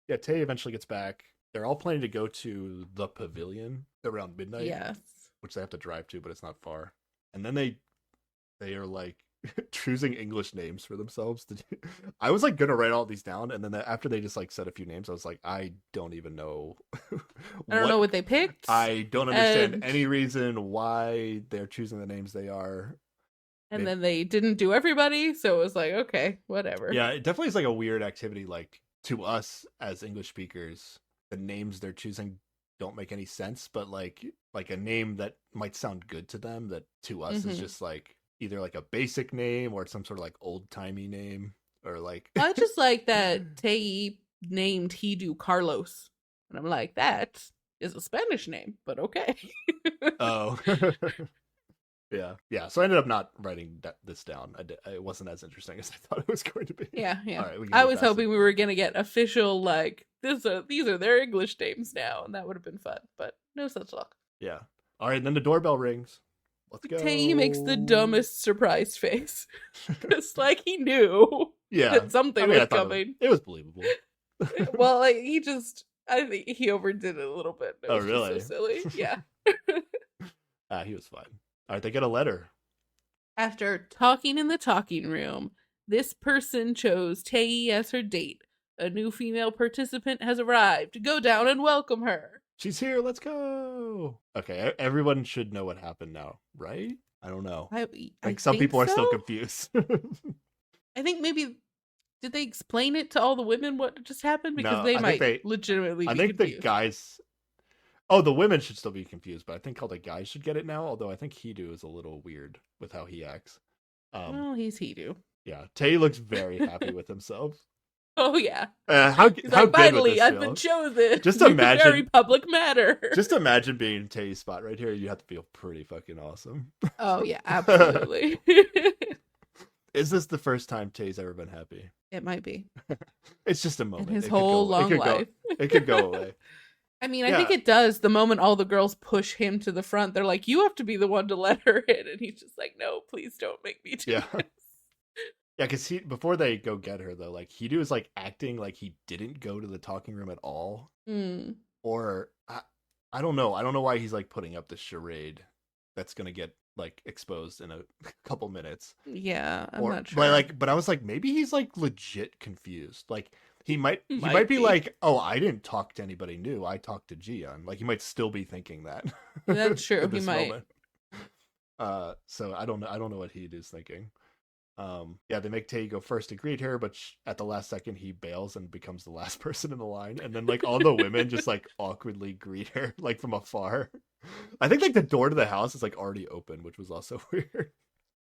Yeah, Tay eventually gets back. They're all planning to go to the pavilion around midnight, Yes. which they have to drive to, but it's not far. And then they are like choosing English names for themselves. I was like gonna write all these down, and then after they just like said a few names, I was like, I don't even know I don't know what they picked. I don't understand and any reason why they're choosing the names they are. and Maybe- then they didn't do everybody, so it was like, okay, whatever. Yeah, it definitely is like a weird activity. Like to us as English speakers, the names they're choosing don't make any sense, but like a name that might sound good to them that to us is Mhm. just like either like a basic name or some sort of like old timey name or like I just like that Tei named Hidu Carlos, and I'm like, that is a Spanish name, but okay. oh. Yeah. So I ended up not writing this down. It wasn't as interesting as I thought it was going to be. Yeah. All right, we can I move was past hoping it. we were gonna get official like these are their English names now, and that would have been fun, but no such luck. Yeah. All right, then the doorbell rings. Let's go. Tei makes the dumbest surprise face, just like he knew Yeah. that something I mean, I was thought coming. it was believable. Well, like, I think he overdid it a little bit. It Oh, was just really? so silly. Yeah. He was fine. All right, they get a letter. After talking in the talking room, this person chose Tae as her date. A new female participant has arrived. Go down and welcome her. She's here. Let's go. Okay, everyone should know what happened now, right? I don't know. I Like some think people are still so? confused. I think maybe did they explain it to all the women what just happened? Because No, they I might think legitimately I be think confused. the guys. Oh, the women should still be confused, but I think all the guys should get it now. Although I think Hidu is a little weird with how he acts. Well, he's Hidu. Yeah, Tay looks very happy with himself. Oh yeah. How He's how like, good would finally, this I've feel? been chosen. Just It's a imagine- very public matter. Just imagine being in Tay's spot right here. You have to feel pretty fucking awesome. Oh yeah, absolutely. Is this the first time Tay's ever been happy? It might be. It's just a In moment. his It could whole go- it long could go- life. It could go away. I mean, I think it does. The moment all the girls push him to the front, they're like, "You have to be the one to let her in," and he's just like, "No, please don't make me do Yeah. this." Yeah, because before they go get her though, like Hidu is like acting like he didn't go to the talking room at all, Mm. or I don't know. I don't know why he's like putting up this charade that's gonna get like exposed in a couple minutes. Yeah, I'm Or not sure. but I was like, maybe he's like legit confused. Like he might Might be be. like, oh, I didn't talk to anybody new. I talked to Jian. Like he might still be thinking that. That's true, at he this might. moment. So I don't know. I don't know what he is thinking. Yeah, they make Tay go first to greet her, but at the last second he bails and becomes the last person in the line, and then like all the women just like awkwardly greet her like from afar. I think like the door to the house is like already open, which was also weird.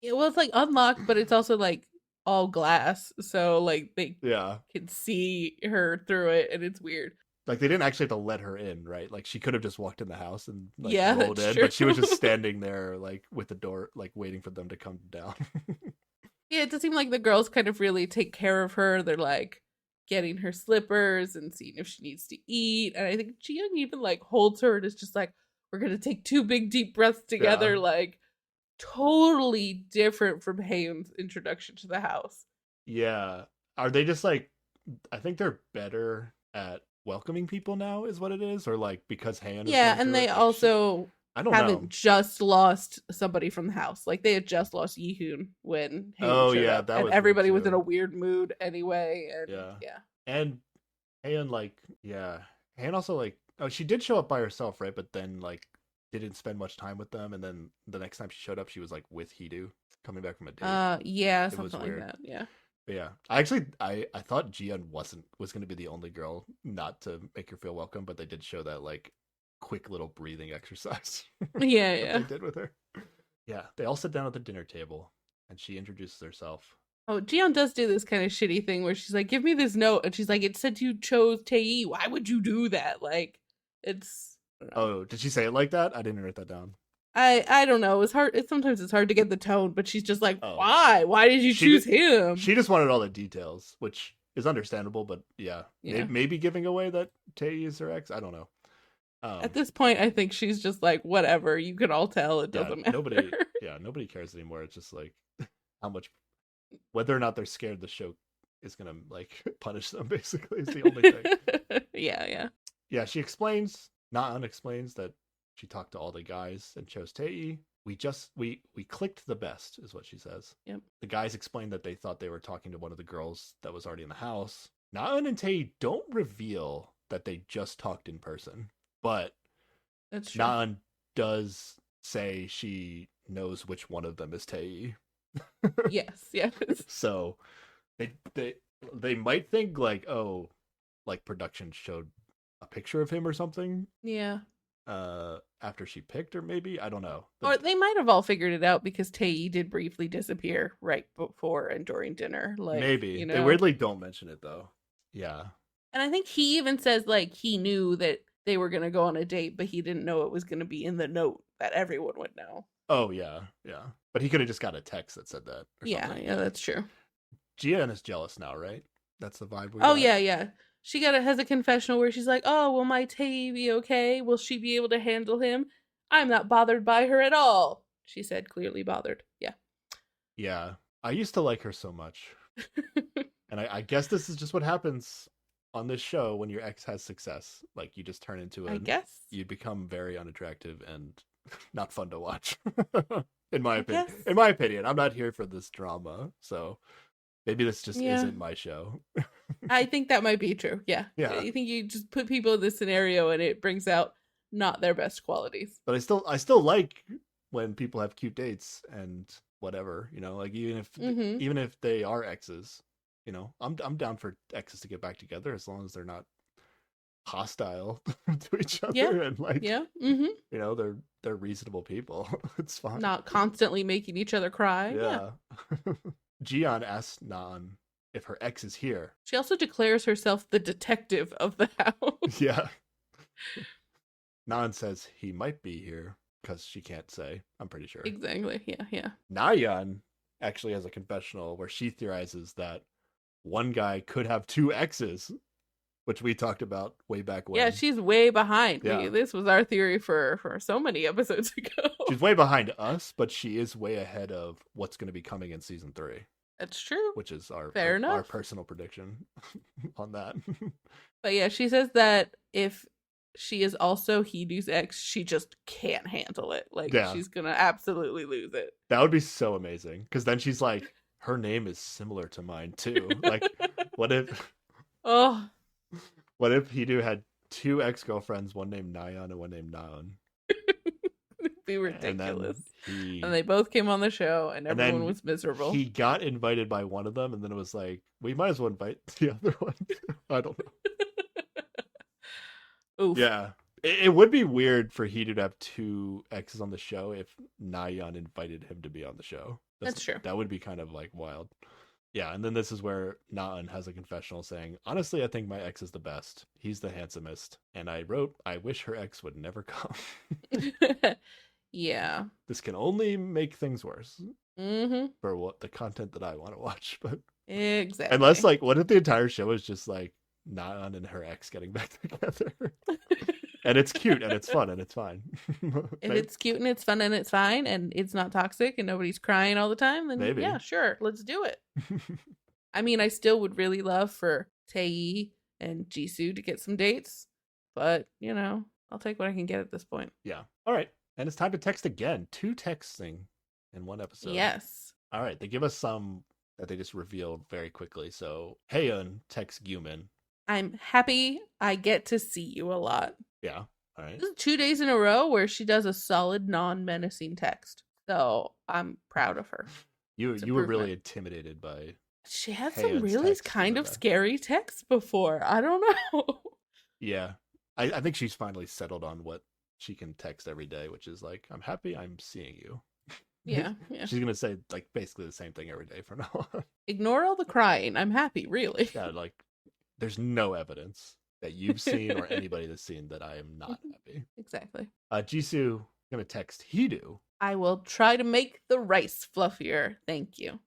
Yeah, well, it's like unlocked, but it's also like all glass, so like they Yeah, can see her through it, and it's weird. like they didn't actually have to let her in, right? Like she could have just walked in the house and like Yeah, rolled that's in, but she was true. just standing there like with the door like waiting for them to come down. Yeah, it does seem like the girls kind of really take care of her. They're like getting her slippers and seeing if she needs to eat. And I think Jiyoung even like holds her and is just like, we're gonna take 2 big deep breaths together, Yeah. like totally different from Haeun's introduction to the house. Yeah, are they just like? I think they're better at welcoming people now, is what it is, or like because Han. Yeah, and they also I don't haven't know. just lost somebody from the house. Like they had just lost Yihoon when Haeun Oh, showed yeah, up, that and was weird, everybody was in too. a weird mood anyway. And Yeah. yeah. And Han like Han also like she did show up by herself, right? But then like didn't spend much time with them, and then the next time she showed up, she was like with Hidu coming back from a date. Yeah, It was something like weird. that. Yeah. But yeah, I thought Jian was going to be the only girl not to make her feel welcome, but they did show that like quick little breathing exercise. Yeah, that yeah. they did with her. Yeah, they all sit down at the dinner table, and she introduces herself. Oh, Jiyeon does do this kind of shitty thing where she's like, "Give me this note," and she's like, "It said you chose Tae. Why would you do that?" Like, it's. I don't know. Oh, did she say it like that? I didn't write that down. I don't know. It's hard. Sometimes it's hard to get the tone, but she's just like, Oh. "Why? Why did you She choose did- him?" She just wanted all the details, which is understandable, but yeah, Yeah. maybe giving away that Tae is her ex. I don't know. Um, At this point, I think she's just like, whatever. You can all tell. It yeah, doesn't matter. nobody cares anymore. It's just like how much, whether or not they're scared the show is gonna like punish them. Basically, is the only thing. Yeah, yeah. Yeah, she explains, not unexplains that she talked to all the guys and chose Tei. We clicked the best, is what she says. Yep. The guys explained that they thought they were talking to one of the girls that was already in the house. Naeun and Tei don't reveal that they just talked in person, but That's true. Naeun does say she knows which one of them is Tei. Yes, yes. So they might think like, oh, like production showed a picture of him or something Yeah. after she picked, or maybe I don't know. Or they might have all figured it out because Tae did briefly disappear right before and during dinner. Like, maybe you they know. weirdly don't mention it though. Yeah, And I think he even says like he knew that they were gonna go on a date, but he didn't know it was gonna be in the note that everyone would know. oh yeah, but he could have just got a text that said that or Yeah, something. yeah, that's true. Jian is jealous now, right? That's the vibe we Oh got. yeah, yeah. She has a confessional where she's like, "Oh, will my Tae be okay? Will she be able to handle him? I'm not bothered by her at all." She said, clearly bothered. Yeah, I used to like her so much, and I guess this is just what happens on this show when your ex has success. Like you just turn into I a, guess. you become very unattractive and not fun to watch. In my I opinion, guess. in my opinion, I'm not here for this drama, so maybe this just Yeah. isn't my show. I think that might be true. Yeah. Yeah. I think you just put people in this scenario and it brings out not their best qualities. But I still like when people have cute dates and whatever, you know, like Mhm. even if they are exes, you know, I'm down for exes to get back together as long as they're not hostile to each other Yeah. and like Yeah. Mhm. you know, they're reasonable people. It's fine. Not constantly making each other cry. Yeah. Yeah. Jian asks Nan if her ex is here. She also declares herself the detective of the house. Yeah. Nan says he might be here because she can't say. I'm pretty sure. Exactly. Yeah, yeah. Nayeon actually has a confessional where she theorizes that one guy could have two exes, which we talked about way back when. Yeah, she's way behind. Yeah. This was our theory for so many episodes ago. She's way behind us, but she is way ahead of what's going to be coming in season 3, That's true. which is our Fair our enough. personal prediction on that. But yeah, she says that if she is also Hidu's ex, she just can't handle it. Like, Yeah. she's gonna absolutely lose it. That would be so amazing because then she's like, her name is similar to mine too. Like, what if Oh, Hidu had two ex-girlfriends, one named Nayeon and one named Naeun? it'd be And ridiculous. then he And they both came on the show, and And everyone then was miserable. he got invited by one of them, and then it was like, we might as well invite the other one. I don't know. Oof. Yeah. It would be weird for Hidu to have two exes on the show if Nayeon invited him to be on the show. That's true. That would be kind of like wild. Yeah, and then this is where Naeun has a confessional saying, honestly, I think my ex is the best. He's the handsomest. And I wrote, I wish her ex would never come. Yeah. This can only make things worse Mm-hmm. for what the content that I want to watch. But Exactly. unless, like, what if the entire show is just like Naeun and her ex getting back together? And it's cute and it's fun and it's fine. if it's cute and it's fun and it's fine and it's not toxic and nobody's crying all the time, then Maybe. yeah, sure, let's do it. I mean, I still would really love for Tae and Jisoo to get some dates, but you know, I'll take what I can get at this point. Yeah. All right. And it's time to text again. 2 texting in one episode. Yes. All right. They give us some that they just revealed very quickly. So Haeun texts Gyumin. I'm happy I get to see you a lot. Yeah. All right. This is 2 days in a row where she does a solid non-menacing text. So I'm proud of her. You It's were really improvement. intimidated by. She had Haeun's some really text kind the of other day. scary texts before. I don't know. Yeah. I think she's finally settled on what she can text every day, which is like, I'm happy I'm seeing you. Yeah, yeah. She's going to say like basically the same thing every day from now on. Ignore all the crying. I'm happy, really. Yeah. Like, there's no evidence that you've seen or anybody that's seen that I am not happy. Exactly. Jisoo gonna text Hidu. I will try to make the rice fluffier. Thank you.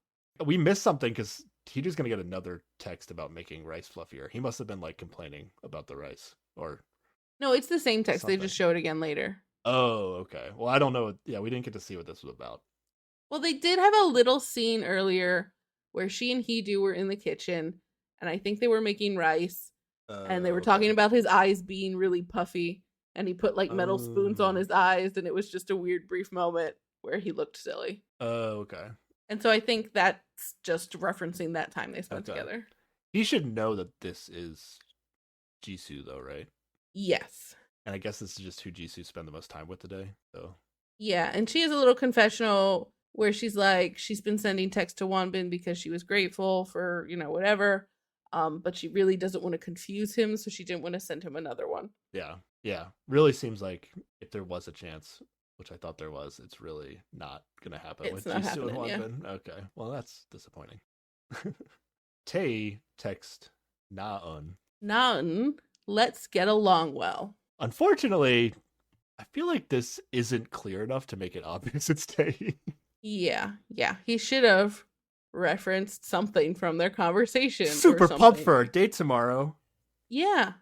We missed something because Hidu's gonna get another text about making rice fluffier. He must have been like complaining about the rice, or No, it's the same text. They Something. just show it again later. Oh, okay. Well, I don't know. Yeah, we didn't get to see what this was about. Well, they did have a little scene earlier where she and Hidu were in the kitchen, and I think they were making rice, and they were talking Okay. about his eyes being really puffy, and he put like metal spoons on Oh. his eyes, and it was just a weird brief moment where he looked silly. Oh, okay. And so I think that's just referencing that time they spent Okay. together. He should know that this is Jisoo, though, right? Yes. And I guess this is just who Jisoo spend the most time with today. So Yeah, and she has a little confessional where she's like, she's been sending texts to Wanbin because she was grateful for, whatever. But she really doesn't want to confuse him, so she didn't want to send him another one. yeah, really seems like if there was a chance, which I thought there was, it's really not gonna happen It's with not Jisoo and happening, yeah. Wanbin. Okay, well that's disappointing. Tae text Naeun. Naeun, let's get along well. Unfortunately, I feel like this isn't clear enough to make it obvious it's Tae. Yeah. He should have referenced something from their conversation. Super pumped for our date tomorrow. Yeah.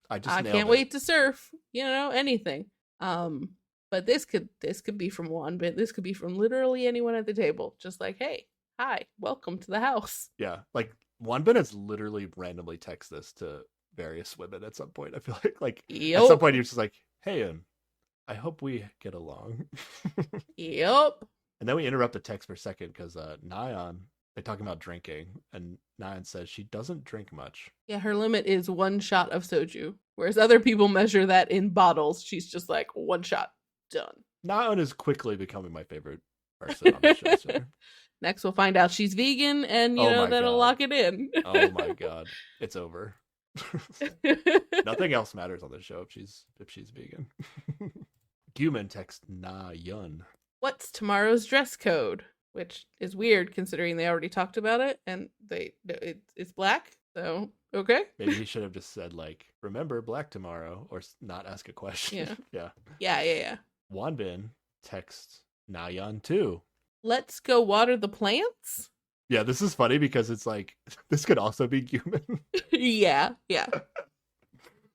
I just I nailed can't it. wait to surf. Anything. But this could be from Wanbin. This could be from literally anyone at the table. Just like, hey, hi, welcome to the house. Yeah, like Wanbin has literally randomly texted this to various women at some point. I feel like at some point he was just like, "Hey, I hope we get along." Yep. And then we interrupt the text for a second because Naeun, they're talking about drinking, and Naeun says she doesn't drink much. Yeah, her limit is 1 shot of soju, whereas other people measure that in bottles. She's just like 1 shot, done. Naeun is quickly becoming my favorite person on the show. So. Next, we'll find out she's vegan, and that'll God. lock it in. Oh my god, it's over. Nothing else matters on the show if she's vegan. Guman text Naeun. What's tomorrow's dress code? Which is weird considering they already talked about it, and it's black. So okay. Maybe he should have just said like, "Remember black tomorrow," or not ask a question. Yeah. Yeah. Yeah. Wanbin texts Naeun too. Let's go water the plants. Yeah, this is funny because it's like this could also be Guman, Yeah.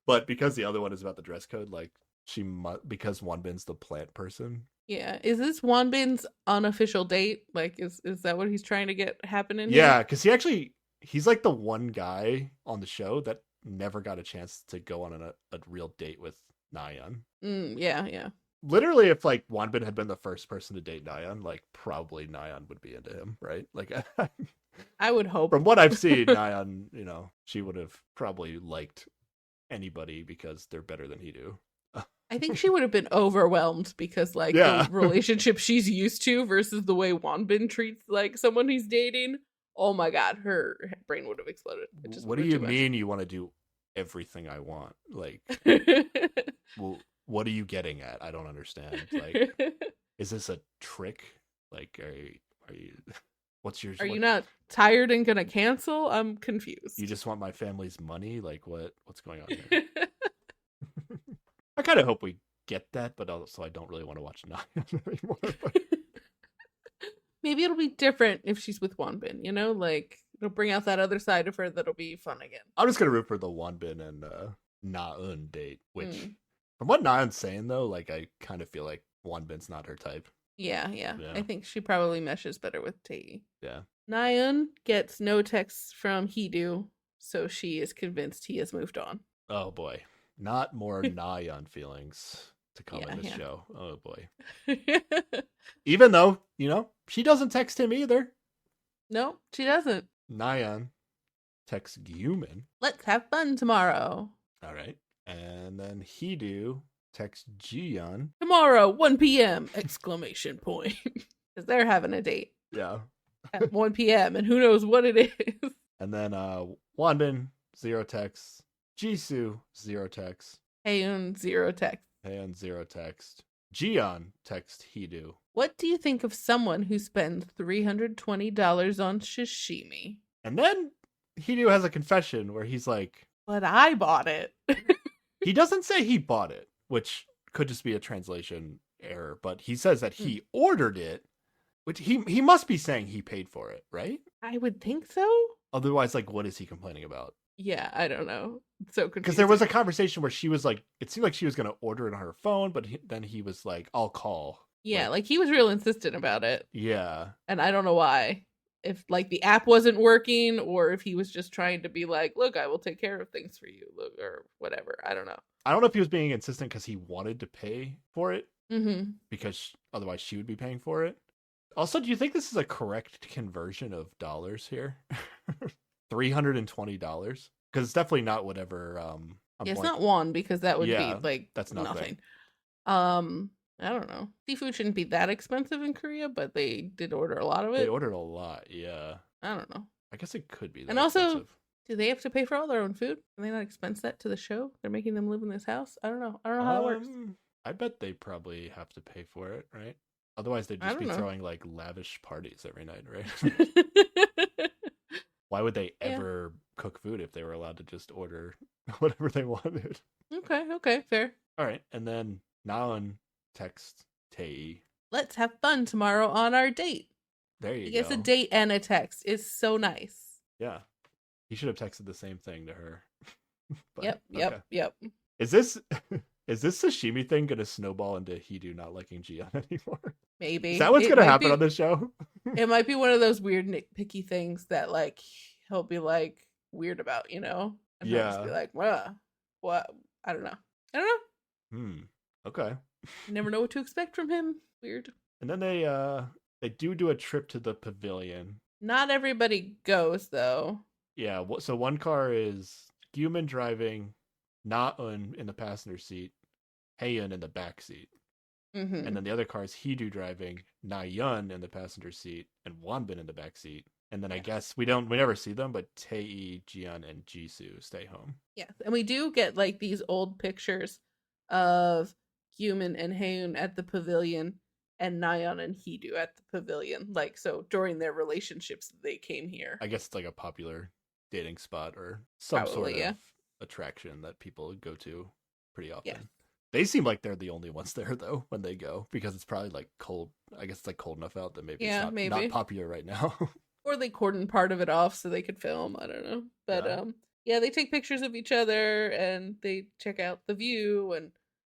but because the other one is about the dress code, like because Wanbin's the plant person. Yeah. Is this Wanbin's unofficial date? Like, is that what he's trying to get happening? Yeah, because he's like the one guy on the show that never got a chance to go on a real date with Naeun. Yeah. Literally, if like Wanbin had been the first person to date Naeun, like probably Naeun would be into him, right? Like I would hope. from what I've seen, Naeun, she would have probably liked anybody because they're better than he do. I think she would have been overwhelmed because like Yeah. the relationship she's used to versus the way Wanbin treats like someone he's dating. Oh my god, her brain would have exploded. What do you mean you want to do everything I want? Like, well, what are you getting at? I don't understand. Like, is this a trick? Like, are you? What's your? Are you not tired and gonna cancel? I'm confused. You just want my family's money? Like, what's going on here? I kind of hope we get that, but also I don't really want to watch Naeun anymore. Maybe it'll be different if she's with Wanbin, like it'll bring out that other side of her that'll be fun again. I'm just gonna root for the Wanbin and Naeun date, which from what Naeun's saying though, like I kind of feel like Wanbin's not her type. Yeah. I think she probably meshes better with Tae. Yeah. Naeun gets no texts from Hidu, so she is convinced he has moved on. Oh boy. Not more Naeun feelings to come in this show. Oh boy. Even though, she doesn't text him either. No, she doesn't. Naeun texts Guman. Let's have fun tomorrow. All right. And then Hidu texts Jiyeon. Tomorrow, 1 p.m. exclamation point. Because they're having a date. Yeah. At 1 p.m. and who knows what it is. And then Wanbin, 0 texts. Jisoo, 0 texts. Haeun, 0 text. Haeun, 0 text. Jiyeon text Hidu. What do you think of someone who spends $320 on sashimi? And then Hidu has a confession where he's like, But I bought it. he doesn't say he bought it, which could just be a translation error, but he says that he ordered it, which he must be saying he paid for it, right? I would think so. Otherwise, like, what is he complaining about? Yeah, I don't know. It's so Because there was a confusing. conversation where she was like, it seemed like she was going to order it on her phone, but then he was like, I'll call. Yeah, Like, like he was real insistent about it. yeah. And I don't know why. If like the app wasn't working or if he was just trying to be like, look, I will take care of things for you, look, or whatever. I don't know. I don't know if he was being insistent because he wanted to pay for it, Mm-hmm. because otherwise she would be paying for it. Also, do you think this is a correct conversion of dollars here? $320? Because it's definitely not whatever. Yeah, it's like, not one because that would be yeah, like that's nothing. nothing. I don't know. Seafood shouldn't be that expensive in Korea, but they did order a lot of They it. ordered a lot. Yeah, I don't know. I guess it could be And that also, expensive. do they have to pay for all their own food? Can they not expense that to the show? They're making them live in this house? I don't know. I don't know how that works. I bet they probably have to pay for it, right? Otherwise, they'd I just don't be know. throwing like lavish parties every night, right? Why would they Yeah. ever cook food if they were allowed to just order whatever they wanted? Okay, fair. All right, and then Naon texts Tae. Let's have fun tomorrow on our date. There I you guess go. a date and a text is so nice. Yeah, he should have texted the same thing to her. But, Yep. Is this is this sashimi thing gonna snowball into Hidu not liking Jian anymore? Maybe. Is that what's It gonna might happen be- on this show? It might be one of those weird nitpicky things that like he'll be like weird about, you know? And he'll just be Yeah. like, well, what? I don't know. I don't know. Okay. You never know what to expect from him. Weird. And then they do a trip to the pavilion. Not everybody goes though. Yeah. So one car is Gyumin driving, Na-eun in the passenger seat, Haeun in the back seat. Mm-hmm. And then the other car is Hidu driving, Na-yeon in the passenger seat, and Wanbin in the back seat. And then I guess we never see them, but Tae, Jian, and Jisoo stay home. Yeah, and we do get like these old pictures of Human and Haeun at the pavilion and Nayeon and Hidu at the pavilion. Like, so during their relationships, they came here. I guess it's like a popular dating spot or some Probably, sort of yeah. attraction that people go to pretty often. Yeah. They seem like they're the only ones there though when they go, because it's probably like cold. I guess it's like cold enough out that maybe Yeah, it's maybe. not popular right now. Or they cordon part of it off so they could film. I don't know. But Yeah. yeah, they take pictures of each other and they check out the view, and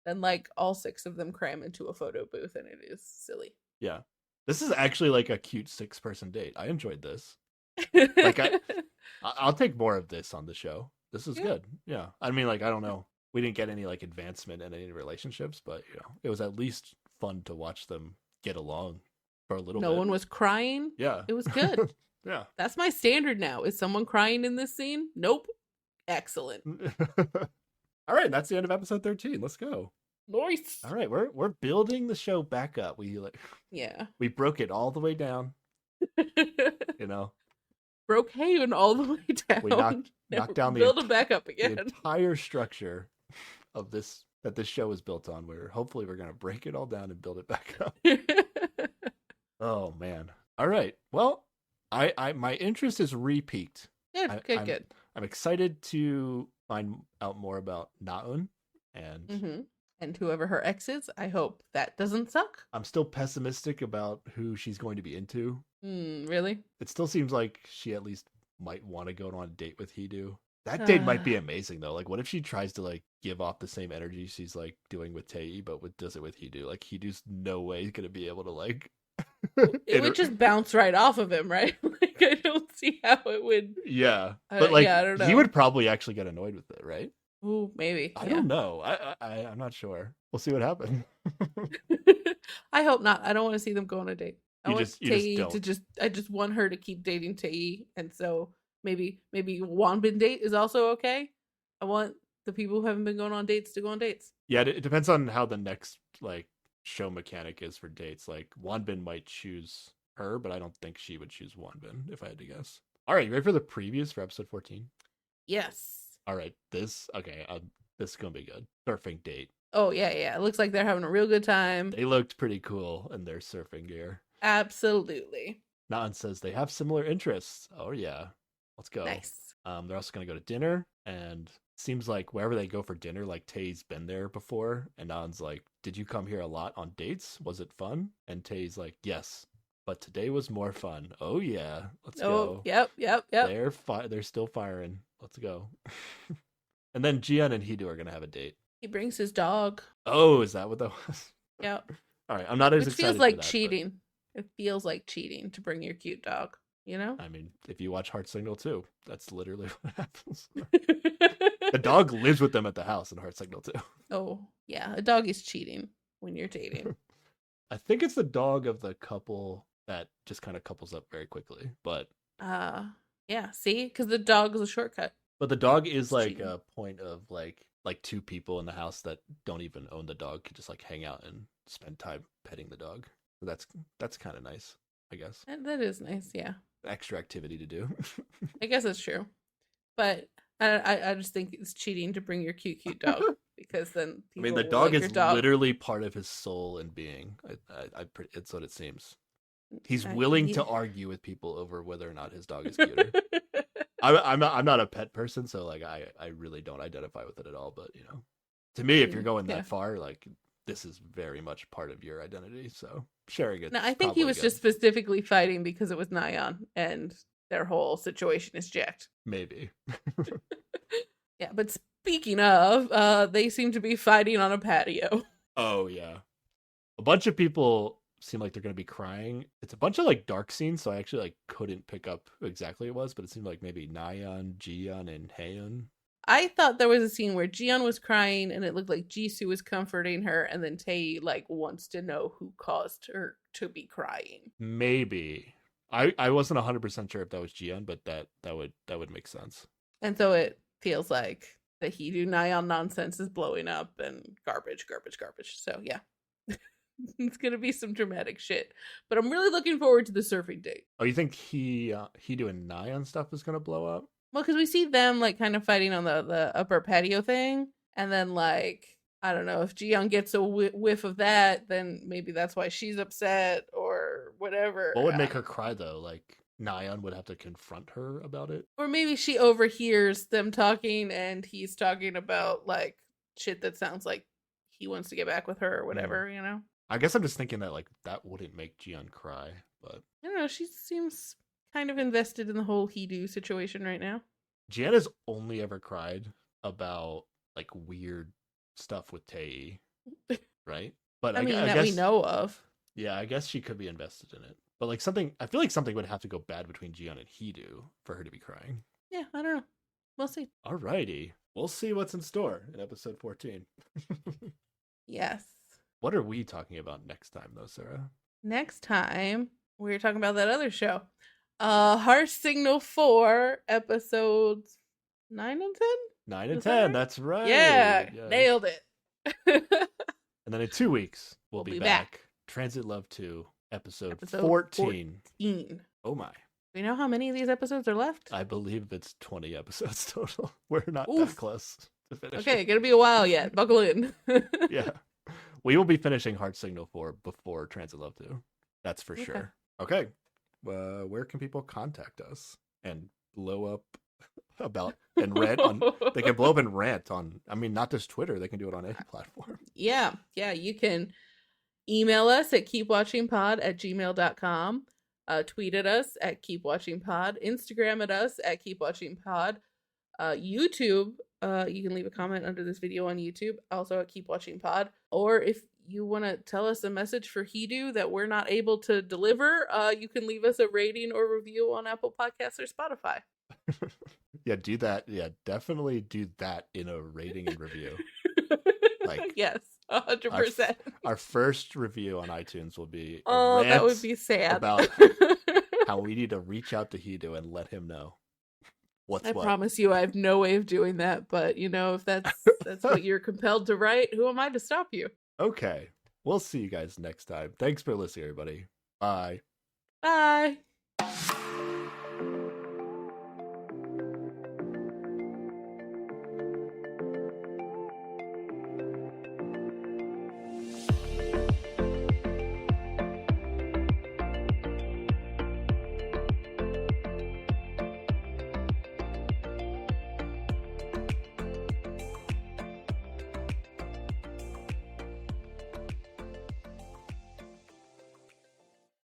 then like all six of them cram into a photo booth, and it is silly. Yeah. This is actually like a cute 6-person date. I enjoyed this. Like I'll take more of this on the show. This is Yeah. good. Yeah. I mean, like, I don't know. We didn't get any like advancement in any relationships, but it was at least fun to watch them get along for a little No bit. one was crying. Yeah. It was good. Yeah. That's my standard now. Is someone crying in this scene? Nope. Excellent. All right, that's the end of episode 13. Let's go. Nice. All right, we're building the show back up. Yeah. We broke it all the way down, Broke Haven all the way down. We knocked down build him back up the again. entire structure of this that this show is built on. Where hopefully we're gonna break it all down and build it back up. Oh man. All right. Well, I my interest is re-peaked. Good. I'm excited to find out more about Naun, and Mm-hmm. And whoever her ex is, I hope that doesn't suck. I'm still pessimistic about who she's going to be into. Really? It still seems like she at least might want to go on a date with Hidu. That date might be amazing though. Like, what if she tries to like give off the same energy she's like doing with Tae, but does it with Hidu? Like, Hidu's no way gonna be able to like. It would just bounce right off of him, right? Like, I don't see how it would. Yeah, but like, yeah, I don't know. he would probably actually get annoyed with it, right? Ooh, maybe. I don't know. I'm not sure. We'll see what happens. I hope not. I don't want to see them go on a date. I You want just Tae don't. to just. I just want her to keep dating Tae, and so maybe Wanbin date is also okay. I want the people who haven't been going on dates to go on dates. Yeah, it depends on how the next like show mechanic is for dates. Like, Wanbin might choose her, but I don't think she would choose Wanbin if I had to guess. All right, you ready for the previews for episode 14? Yes. All right, this is gonna be good. Surfing date. Oh yeah. It looks like they're having a real good time. They looked pretty cool in their surfing gear. Absolutely. Nan says they have similar interests. Oh yeah, let's go. Nice. They're also gonna go to dinner, and seems like wherever they go for dinner, like Tae's been there before, and Nan's like, "Did you come here a lot on dates? Was it fun?" And Tae's like, "Yes, but today was more fun. Oh yeah, let's Oh, go. yep. They're still firing. Let's go. And then Jian and Hidu are gonna have a date. He brings his dog. Oh, is that what that was? Yep. All right, I'm not as Which excited feels for like that, cheating. It feels like cheating to bring your cute dog, you know? but, I mean, if you watch Heart Signal too, that's literally what happens. The dog lives with them at the house in Heart Signal too. Oh, yeah. A dog is cheating when you're dating. I think it's the dog of the couple that just kind of couples up very quickly, but Yeah, see? Because the dog is a shortcut. the dog is It's like cheating. a point of like two people in the house that don't even own the dog could just like hang out and spend time petting the dog. So that's kind of nice, I guess. That is nice, yeah. Extra activity to do. I guess that's true. But I just think it's cheating to bring your cute dog because then I mean, people the will dog like is your dog. literally part of his soul and being. It's what it seems. He's I- willing he- to argue with people over whether or not his dog is cuter. I'm not a pet person, so like I really don't identify with it at all. But you know, to me, if you're going Yeah. that far, like this is very much part of your identity. So sharing it. No, I think he was just specifically fighting because it was Nyan and their whole situation is jacked. maybe. Yeah, but speaking of, they seem to be fighting on a patio. Oh yeah, a bunch of people seem like they're gonna be crying. It's a bunch of like dark scenes, so I actually like couldn't pick up who exactly it was, but it seemed like maybe Nayeon, Jiyeon, and Haeun. I thought there was a scene where Jiyeon was crying and it looked like Jisoo was comforting her, and then Tae like wants to know who caused her to be crying. Maybe I wasn't 100% sure if that was Jiyeon, but that would make sense. And so it feels like the Hidu Nyan nonsense is blowing up and garbage. So yeah. It's gonna be some dramatic shit. But I'm really looking forward to the surfing date. Oh, you think he doing Nayeon stuff is gonna blow up? Well, because we see them like kind of fighting on the upper patio thing, and then like I don't know if Jiyeon gets a whiff of that, then maybe that's why she's upset or whatever. What would make her cry though? Like Nayeon would have to confront her about it. Or maybe she overhears them talking, and he's talking about like shit that sounds like he wants to get back with her or whatever. You know. I guess I'm just thinking that like that wouldn't make Jiyeon cry, but I don't know. She seems kind of invested in the whole Hidu situation right now. Jiyeon has only ever cried about like weird stuff with Tae, right? But I mean, I that guess we know of. yeah, I guess she could be invested in it. But like I feel like something would have to go bad between Jiyeon and Hidu for her to be crying. Yeah, I don't know. We'll see. Alrighty, we'll see what's in store in episode 14. Yes. What are we talking about next time, though, Sarah? Next time, we're talking about that other show. Heart Signal 4, episodes 9 and 10? 9 and Was that 10, right? that's right. Yeah, Yes. nailed it. And then in 2 weeks, we'll be back. Transit Love 2, episode 14. 14. Oh my. Do you know how many of these episodes are left? I believe it's 20 episodes total. We're not Oof. that close to finish. Okay, gonna be a while yet. Buckle in. Yeah. We will be finishing Heart Signal 4 before Transit Love 2. That's for Okay. sure. Okay. Where can people contact us and blow up about and rant on? They can blow up and rant on, I mean, not just Twitter. They can do it on any platform. Yeah, you can email us at keepwatchingpod@gmail.com, tweet at us at keepwatchingpod, Instagram at us at keepwatchingpod, YouTube, you can leave a comment under this video on YouTube, also at keepwatchingpod, or if you want to tell us a message for Hidu that we're not able to deliver, you can leave us a rating or review on Apple Podcasts or Spotify. Yeah, do that. Yeah, definitely do that in a rating and review. Like, yes, 100%. Our first review on iTunes will be a Oh, that rant would be sad. about how we need to reach out to Hidu and let him know what's I what. promise you, I have no way of doing that. But you know, if that's what you're compelled to write, who am I to stop you? Okay, we'll see you guys next time. Thanks for listening, everybody. Bye. Bye.